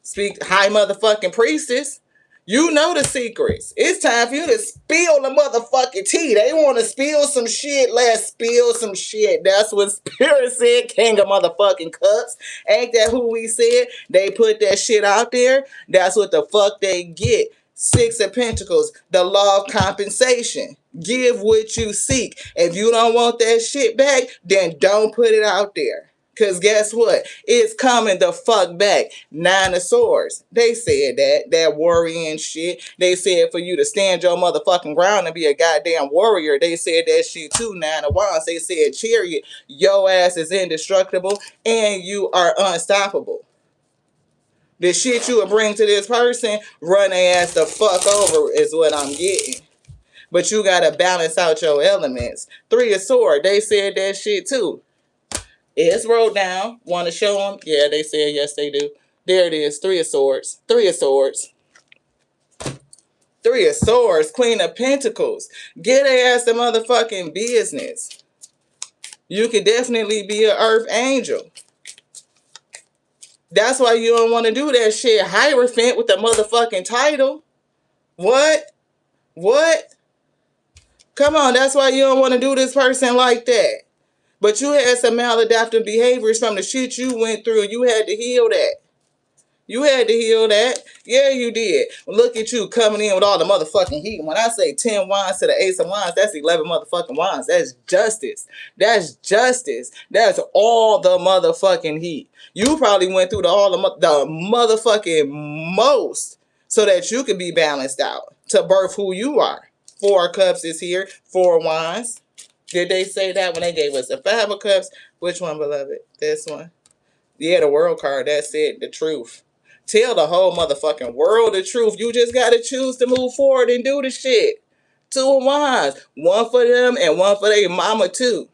Speaker 1: Speak, high motherfucking priestess. You know the secrets. It's time for you to spill the motherfucking tea. They want to spill some shit. Let's spill some shit. That's what Spirit said. King of motherfucking Cups. Ain't that who we said? They put that shit out there. That's what the fuck they get. 6 of Pentacles. The law of compensation. Give what you seek. If you don't want that shit back, then don't put it out there. Because guess what? It's coming the fuck back. 9 of Swords. They said that worrying shit. They said for you to stand your motherfucking ground and be a goddamn warrior. They said that shit too. 9 of Wands. They said, Chariot, your ass is indestructible and you are unstoppable. The shit you will bring to this person, run their ass the fuck over is what I'm getting. But you got to balance out your elements. 3 of Swords. They said that shit too. It's wrote down. Want to show them? Yeah, they said yes, they do. There it is. 3 of Swords. 3 of Swords. Three of Swords, Queen of Pentacles. Get their ass the motherfucking business. You could definitely be an earth angel. That's why you don't want to do that shit. Hierophant with the motherfucking title. What? What? Come on, that's why you don't want to do this person like that. But you had some maladaptive behaviors from the shit you went through. You had to heal that. You had to heal that. Yeah, you did. Look at you coming in with all the motherfucking heat. When I say 10 wands to the ace of wands, that's 11 motherfucking wands. That's justice. That's justice. That's all the motherfucking heat. You probably went through the motherfucking most so that you could be balanced out to birth who you are. 4 cups is here. 4 wands. Did they say that when they gave us the 5 of cups? Which one, beloved? This one. Yeah, the world card. That's it. The truth. Tell the whole motherfucking world the truth. You just got to choose to move forward and do the shit. 2 of wands. 1 for them and 1 for their mama too.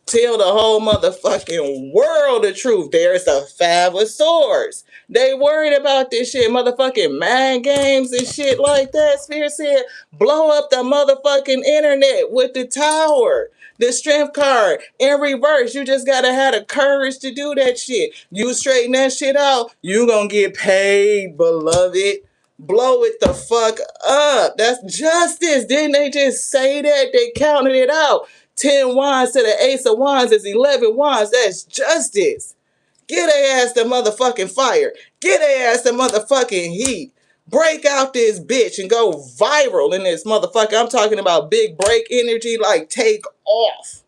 Speaker 1: Tell the whole motherfucking world the truth. There's the 5 of swords. They worried about this shit. Motherfucking mind games and shit like that. Spirit said, blow up the motherfucking internet with the tower. The strength card in reverse. You just gotta have the courage to do that shit. You straighten that shit out, you gonna get paid, beloved. Blow it the fuck up. That's justice. Didn't they just say that? They counted it out. 10 wands to the ace of wands is 11 wands. That's justice. Get their ass the motherfucking fire. Get their ass the motherfucking heat. Break out this bitch and go viral in this motherfucker. I'm talking about big break energy, like take off.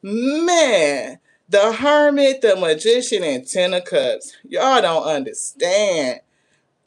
Speaker 1: Man, the Hermit, the Magician, and 10 of Cups. Y'all don't understand.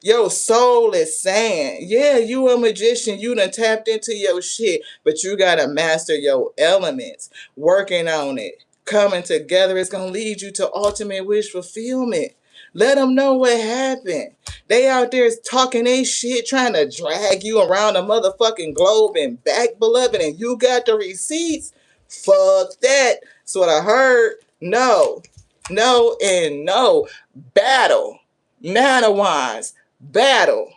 Speaker 1: Your soul is saying, yeah, you a magician. You done tapped into your shit, but you got to master your elements. Working on it. Coming together is going to lead you to ultimate wish fulfillment. Let them know what happened. They out there talking they shit, trying to drag you around the motherfucking globe and back, beloved, and you got the receipts. Fuck that. That's what I heard. No. No and no. Battle. 9 of Wands. Battle.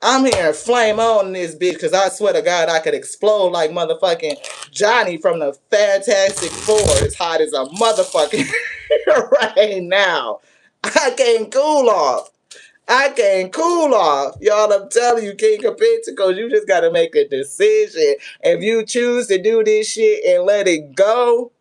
Speaker 1: I'm hearing flame on in this bitch because I swear to God I could explode like motherfucking Johnny from the Fantastic Four. As hot as a motherfucking right now. I can't cool off. I can't cool off. Y'all, I'm telling you, King of Pentacles, you just got to make a decision. If you choose to do this shit and let it go,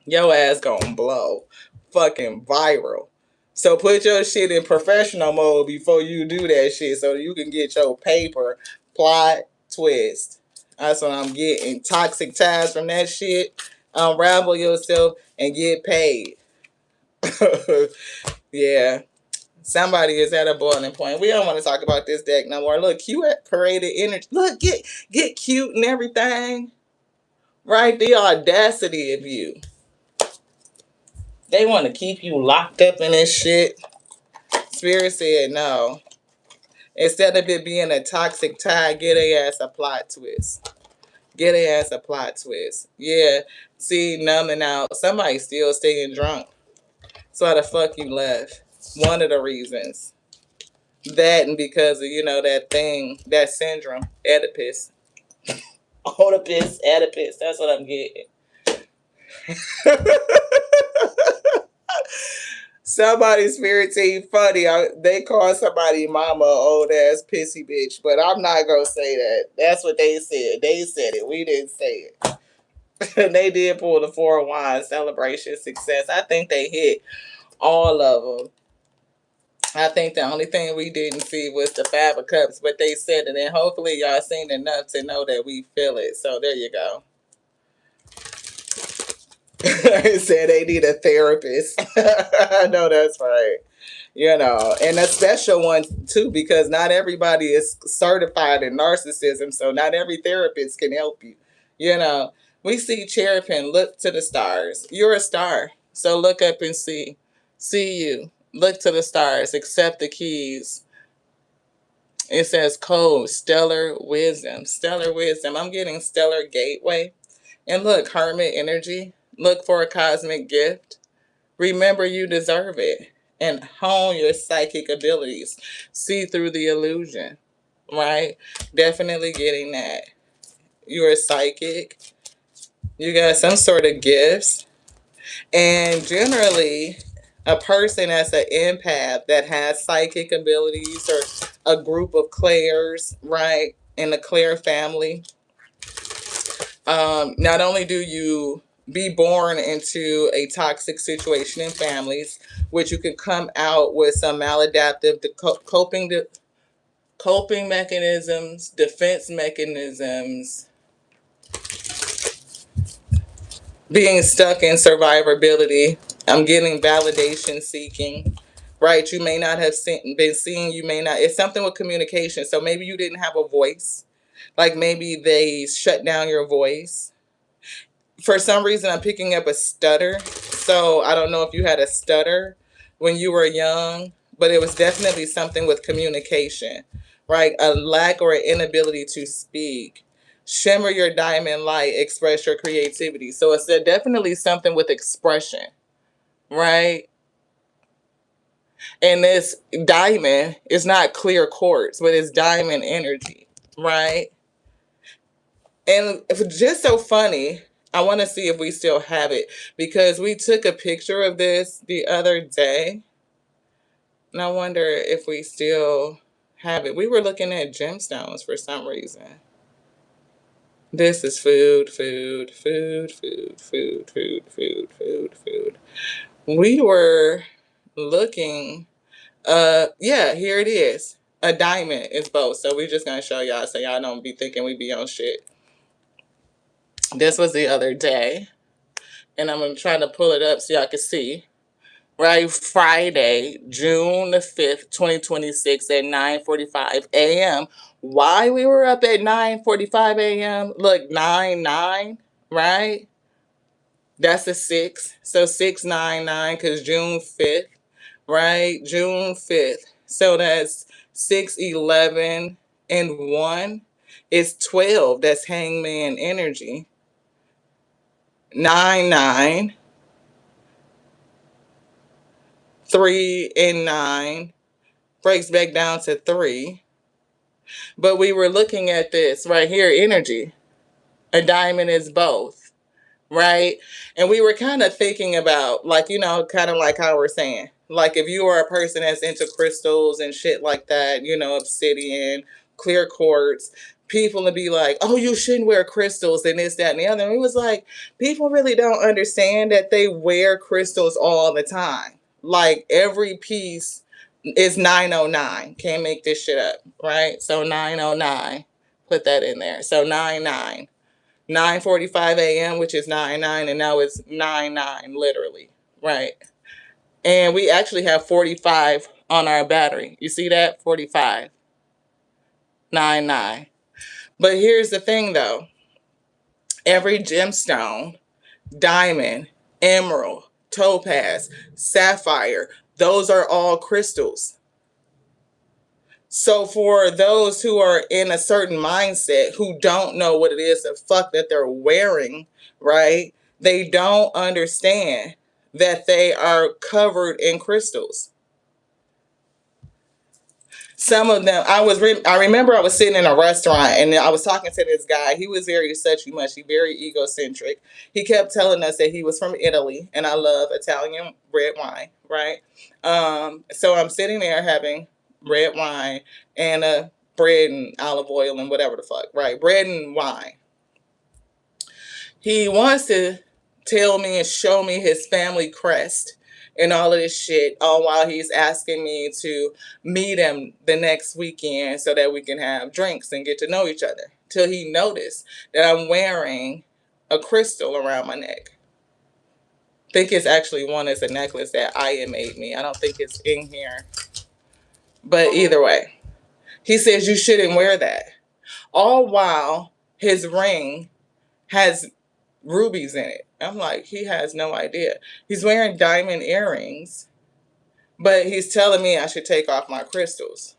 Speaker 1: your ass gonna blow. Fucking viral. So put your shit in professional mode before you do that shit so you can get your paper, plot, twist. That's what I'm getting. Toxic ties from that shit. Unravel yourself and get paid. Yeah. Somebody is at a boiling point. We don't want to talk about this deck no more. Look, cute created energy. Look, get cute and everything. Right? The audacity of you. They want to keep you locked up in this shit. Spirit said no. Instead of it being a toxic tie, get a ass a plot twist. Get a ass a plot twist. Yeah. See, numbing out. Somebody's still staying drunk. So how the fuck you left? One of the reasons. That and because of, that thing, that syndrome. Oedipus. Oedipus. That's what I'm getting. Somebody's spirit team funny. They call somebody mama old ass pissy bitch, but I'm not gonna say that. That's what they said. They said it. We didn't say it. They did pull the 4 of Wands, celebration, success. I think they hit all of them. I think the only thing we didn't see was the 5 of Cups, but they said it, and hopefully y'all seen enough to know that we feel it. So there you go. They said they need a therapist. I know that's right. And a special one too, because not everybody is certified in narcissism, so not every therapist can help you. We see Cherubim, look to the stars. You're a star, so look up and see you. Look to the stars, accept the keys. It says code, stellar wisdom. Stellar wisdom. I'm getting stellar gateway. And look, hermit energy. Look for a cosmic gift. Remember you deserve it. and hone your psychic abilities. See through the illusion, right? Definitely getting that. You're a psychic. You got some sort of gifts. And generally, a person that's an empath that has psychic abilities or a group of clairs, right, in the clair family, not only do you be born into a toxic situation in families, which you can come out with some maladaptive coping mechanisms, defense mechanisms, being stuck in survivability. I'm getting validation seeking, right? You may not have been seen, you may not. It's something with communication. So maybe you didn't have a voice. Like maybe they shut down your voice. For some reason, I'm picking up a stutter. So I don't know if you had a stutter when you were young, but it was definitely something with communication, right? A lack or an inability to speak. Shimmer your diamond light, express your creativity. So it's definitely something with expression, right? And this diamond is not clear quartz, but it's diamond energy, right? And if it's just so funny, I want to see if we still have it because we took a picture of this the other day. And I wonder if we still have it. We were looking at gemstones for some reason. This is food, food, food, food, food, food, food, food, food. We were looking, yeah, here it is. A diamond is both. So we're just going to show y'all so y'all don't be thinking we be on shit. This was the other day. And I'm going to try to pull it up so y'all can see. Right, Friday, June the 5th, 2026 at 9:45 a.m. Why we were up at 9:45 a.m.? Look, 9/9, right? That's a 6. So 699 because June 5th, right? June 5th. So that's 6/11 and 1. It's 12. That's hangman energy. 9/9. 3 and 9 breaks back down to 3. But we were looking at this right here, energy. A diamond is both, right? And we were kind of thinking about, like, you know, kind of like how we're saying, like if you are a person that's into crystals and shit like that, you know, obsidian, clear quartz, people would be like, oh, you shouldn't wear crystals and this, that, and the other. And it was like, people really don't understand that they wear crystals all the time. Like every piece is 909. Can't make this shit up, right? So 909. Put that in there. So 99. 9:45 a.m., which is 99, and now it's 99, literally, right? And we actually have 45 on our battery. You see that? 45. 99. But here's the thing, though. Every gemstone, diamond, emerald, topaz, sapphire, those are all crystals. So for those who are in a certain mindset who don't know what it is the fuck that they're wearing, right? They don't understand that they are covered in crystals. Some of them, I remember I was sitting in a restaurant and I was talking to this guy. He was very such mushy, very egocentric. He kept telling us that he was from Italy, and I love Italian red wine, right? So I'm sitting there having red wine and bread and olive oil and whatever the fuck, right? Bread and wine. He wants to tell me and show me his family crest and all of this shit, all while he's asking me to meet him the next weekend so that we can have drinks and get to know each other. Till he noticed that I'm wearing a crystal around my neck. I think it's actually one as a necklace that Aya made me. I don't think it's in here. But either way, he says you shouldn't wear that. All while his ring has rubies in it. I'm like, he has no idea. He's wearing diamond earrings, but he's telling me I should take off my crystals.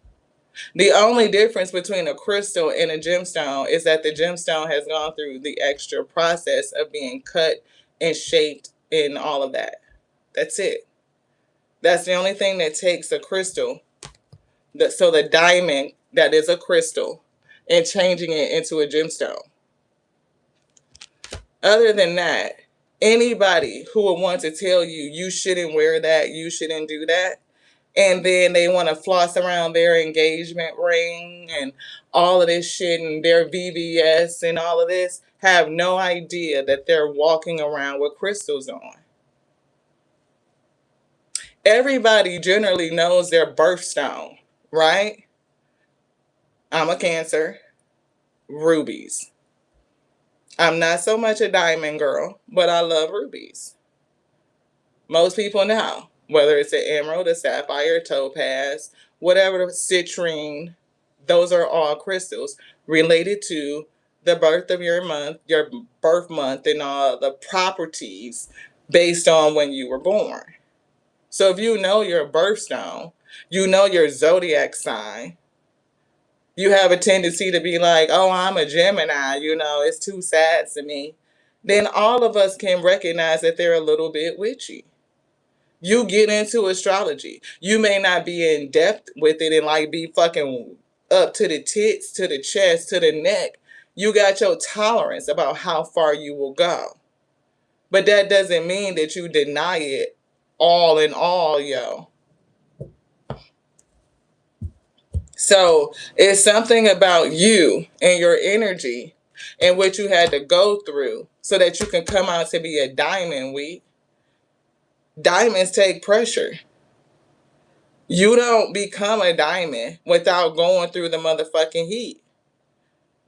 Speaker 1: The only difference between a crystal and a gemstone is that the gemstone has gone through the extra process of being cut and shaped and all of that. That's it. That's the only thing that takes a crystal, so the diamond that is a crystal, and changing it into a gemstone. Other than that, anybody who would want to tell you you shouldn't wear that, you shouldn't do that, and then they want to floss around their engagement ring and all of this shit and their VVS and all of this, have no idea that they're walking around with crystals on. Everybody generally knows their birthstone, right? I'm a Cancer. Rubies. I'm not so much a diamond girl, but I love rubies. Most people know, whether it's an emerald, a sapphire, topaz, whatever, citrine, those are all crystals related to the birth of your birth month, and all the properties based on when you were born. So if you know your birthstone, you know your zodiac sign, you have a tendency to be like, oh, I'm a Gemini, it's too sad to me. Then all of us can recognize that they're a little bit witchy. You get into astrology. You may not be in depth with it and like be fucking up to the tits, to the chest, to the neck. You got your tolerance about how far you will go. But that doesn't mean that you deny it all in all, yo. So it's something about you and your energy and what you had to go through so that you can come out to be a diamond. Diamonds take pressure. You don't become a diamond without going through the motherfucking heat,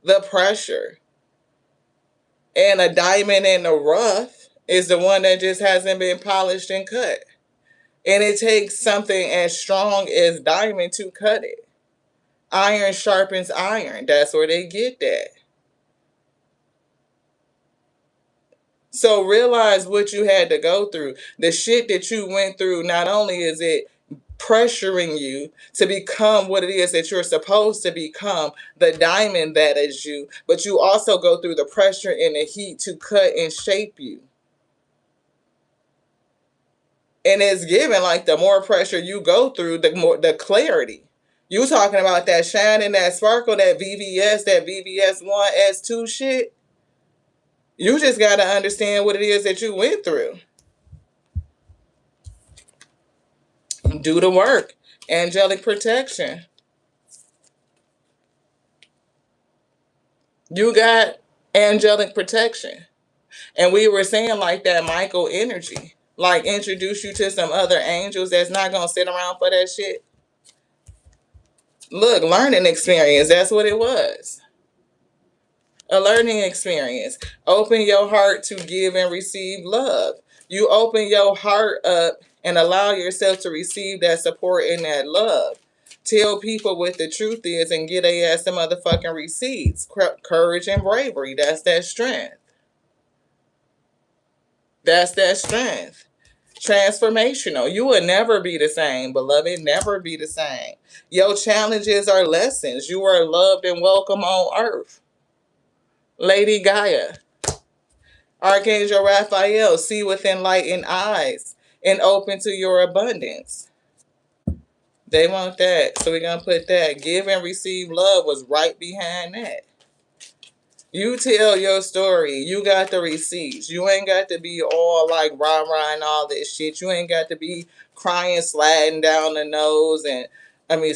Speaker 1: the pressure. And a diamond in the rough is the one that just hasn't been polished and cut. And it takes something as strong as diamond to cut it. Iron sharpens iron. That's where they get that. So realize what you had to go through. The shit that you went through, not only is it pressuring you to become what it is that you're supposed to become, the diamond that is you, but you also go through the pressure and the heat to cut and shape you. And it's given like the more pressure you go through, the more the clarity. You talking about that shine and that sparkle, that VVS1, S2 shit. You just got to understand what it is that you went through. Do the work. Angelic protection. You got angelic protection. And we were saying like that Michael energy. Like introduce you to some other angels that's not going to sit around for that shit. Look, learning experience. That's what it was. A learning experience. Open your heart to give and receive love. You open your heart up and allow yourself to receive that support and that love. Tell people what the truth is and get a ass some motherfucking receipts. Courage and bravery. That's that strength. That's that strength. Transformational. You will never be the same, beloved. Never be the same. Your challenges are lessons. You are loved and welcome on earth. Lady Gaia. Archangel Raphael. See with enlightened eyes and open to your abundance. They want that. So we're going to put that. Give and receive love was right behind that. You tell your story. You got the receipts. You ain't got to be all like rah-rah and all this shit. You ain't got to be crying, sliding down the nose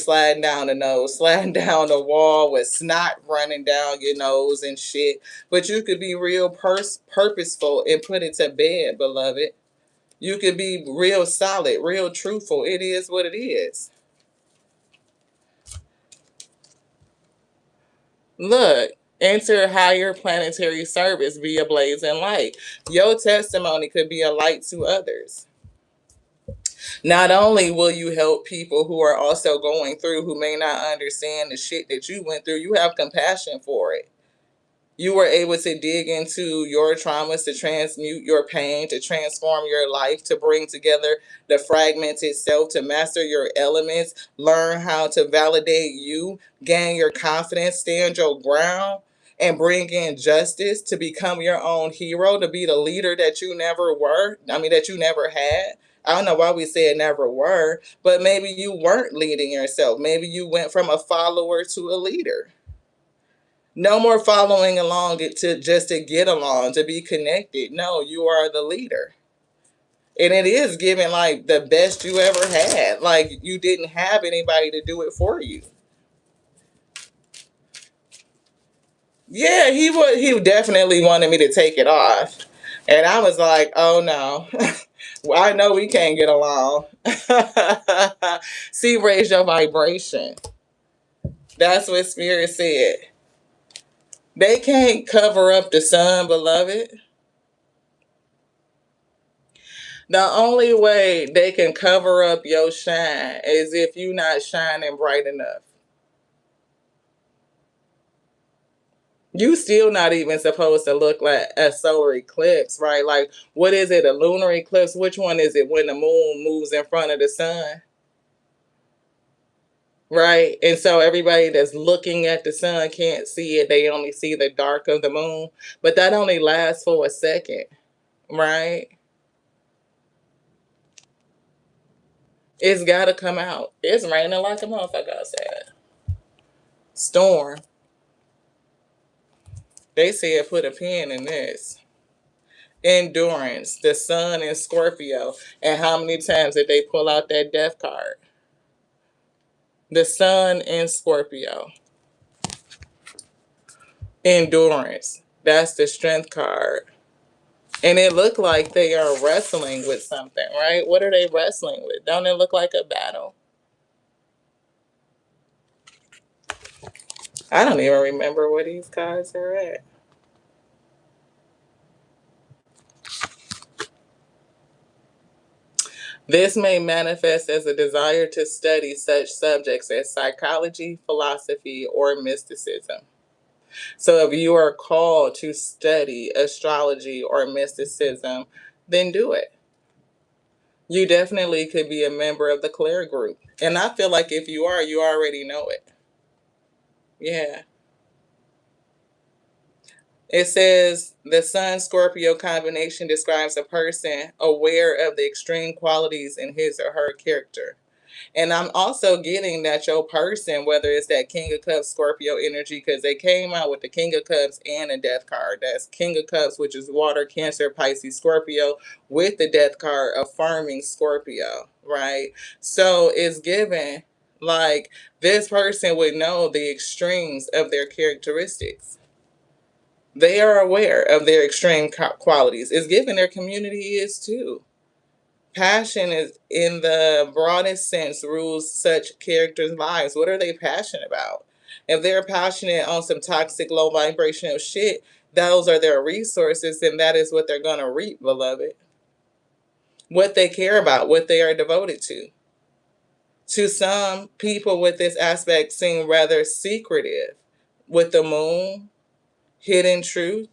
Speaker 1: sliding down the wall with snot running down your nose and shit. But you could be real purposeful and put it to bed, beloved. You could be real solid, real truthful. It is what it is. Look. Enter higher planetary service via blazing light. Your testimony could be a light to others. Not only will you help people who are also going through, who may not understand the shit that you went through, you have compassion for it. You were able to dig into your traumas, to transmute your pain, to transform your life, to bring together the fragmented self, to master your elements, learn how to validate you, gain your confidence, stand your ground, and bring in justice, to become your own hero, to be the leader that you never were, that you never had, I don't know why we said never were, but maybe you weren't leading yourself. Maybe you went from a follower to a leader. No more following along to just to get along, to be connected. No, you are the leader. And it is giving like the best you ever had. Like you didn't have anybody to do it for you. Yeah, he definitely wanted me to take it off. And I was like, oh no. Well, I know we can't get along. See, raise your vibration. That's what Spirit said. They can't cover up the sun, beloved. The only way they can cover up your shine is if you're not shining bright enough. You still not even supposed to look like a solar eclipse, right? Like, what is it, a lunar eclipse? Which one is it when the moon moves in front of the sun? Right? And so everybody that's looking at the sun can't see it. They only see the dark of the moon. But that only lasts for a second, right? It's got to come out. It's raining like a motherfucker outside. Storm. They said put a pin in this. Endurance, the sun in Scorpio. And how many times did they pull out that death card? The sun in Scorpio. Endurance. That's the strength card. And it looked like they are wrestling with something, right? What are they wrestling with? Don't it look like a battle? I don't even remember where these cards are at. This may manifest as a desire to study such subjects as psychology, philosophy, or mysticism. So if you are called to study astrology or mysticism, then do it. You definitely could be a member of the Claire group. And I feel like if you are, you already know it. Yeah. It says the Sun Scorpio combination describes a person aware of the extreme qualities in his or her character. And I'm also getting that your person, whether it's that King of Cups Scorpio energy, because they came out with the King of Cups and a Death card. That's King of Cups, which is water, Cancer, Pisces, Scorpio, with the Death card affirming Scorpio, right? So it's given like this person would know the extremes of their characteristics. They are aware of their extreme qualities. It's given their community is too. Passion is, in the broadest sense, rules such characters' lives. What are they passionate about? If they're passionate on some toxic, low vibrational shit, those are their resources, and that is what they're going to reap, beloved. What they care about, what they are devoted to. To some people with this aspect seem rather secretive. With the moon, hidden truth.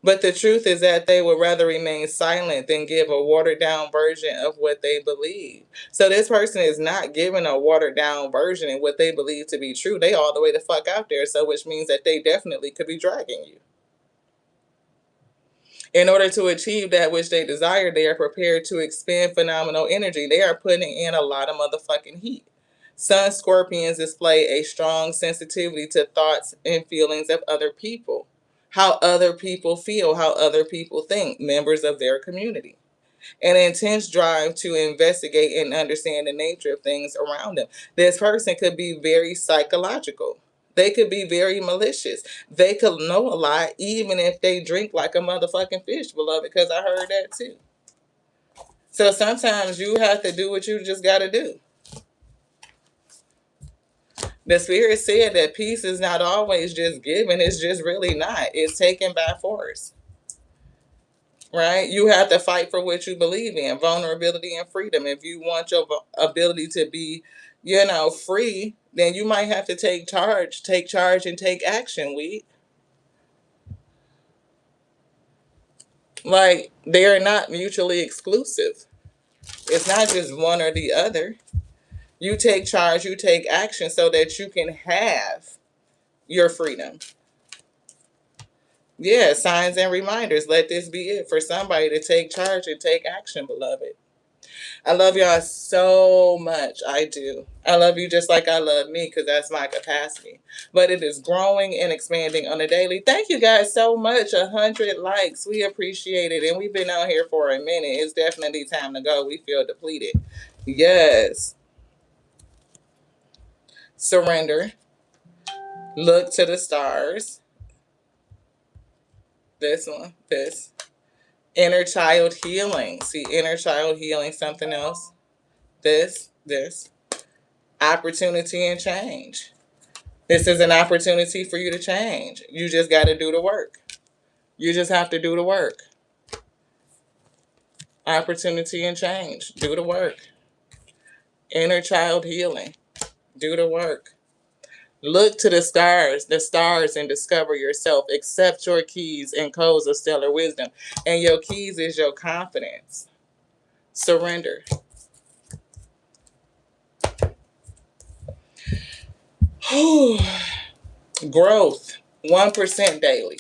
Speaker 1: But the truth is that they would rather remain silent than give a watered down version of what they believe. So this person is not giving a watered down version of what they believe to be true. They all the way the fuck out there. So which means that they definitely could be dragging you. In order to achieve that which they desire, they are prepared to expend phenomenal energy. They are putting in a lot of motherfucking heat. Sun Scorpions display a strong sensitivity to thoughts and feelings of other people, how other people feel, how other people think, members of their community. An intense drive to investigate and understand the nature of things around them. This person could be very psychological. They could be very malicious. They could know a lot, even if they drink like a motherfucking fish, beloved, because I heard that too. So sometimes you have to do what you just got to do. The Spirit said that peace is not always just given. It's just really not. It's taken by force. Right? You have to fight for what you believe in. Vulnerability and freedom. If you want your ability to be, free, then you might have to take charge and take action, Like, they're not mutually exclusive. It's not just one or the other. You take charge, you take action so that you can have your freedom. Yeah, signs and reminders. Let this be it for somebody to take charge and take action, beloved. I love y'all so much. I do. I love you just like I love me because that's my capacity. But it is growing and expanding on a daily. Thank you guys so much. 100 likes. We appreciate it. And we've been out here for a minute. It's definitely time to go. We feel depleted. Yes. Surrender. Look to the stars. This one. This. Inner child healing. See, inner child healing, something else. This. Opportunity and change. This is an opportunity for you to change. You just got to do the work. You just have to do the work. Opportunity and change. Do the work. Inner child healing. Do the work. Look to the stars, and discover yourself. Accept your keys and codes of stellar wisdom. And your keys is your confidence. Surrender. Growth. 1% daily.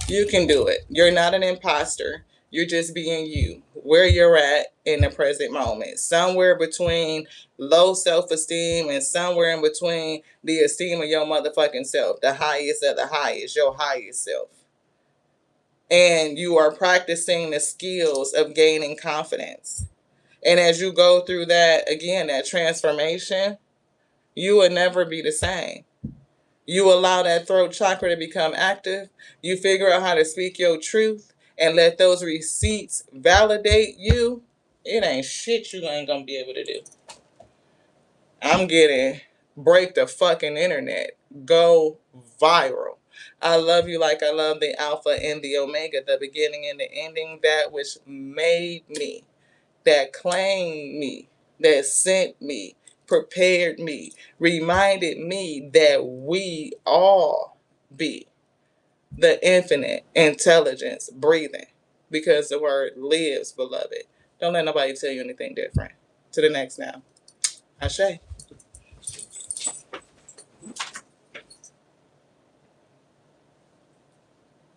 Speaker 1: You can do it. You're not an imposter. You're just being you, where you're at in the present moment. Somewhere between low self-esteem and somewhere in between the esteem of your motherfucking self. The highest of the highest, your highest self. And you are practicing the skills of gaining confidence. And as you go through that, again, that transformation, you will never be the same. You allow that throat chakra to become active. You figure out how to speak your truth and let those receipts validate you. It ain't shit you ain't gonna be able to do. I'm getting break the fucking internet. Go viral. I love you like I love the Alpha and the Omega, the beginning and the ending, that which made me, that claimed me, that sent me, prepared me, reminded me that we all be the infinite intelligence breathing, because the word lives, beloved. Don't let nobody tell you anything different. To the next now. Ashe.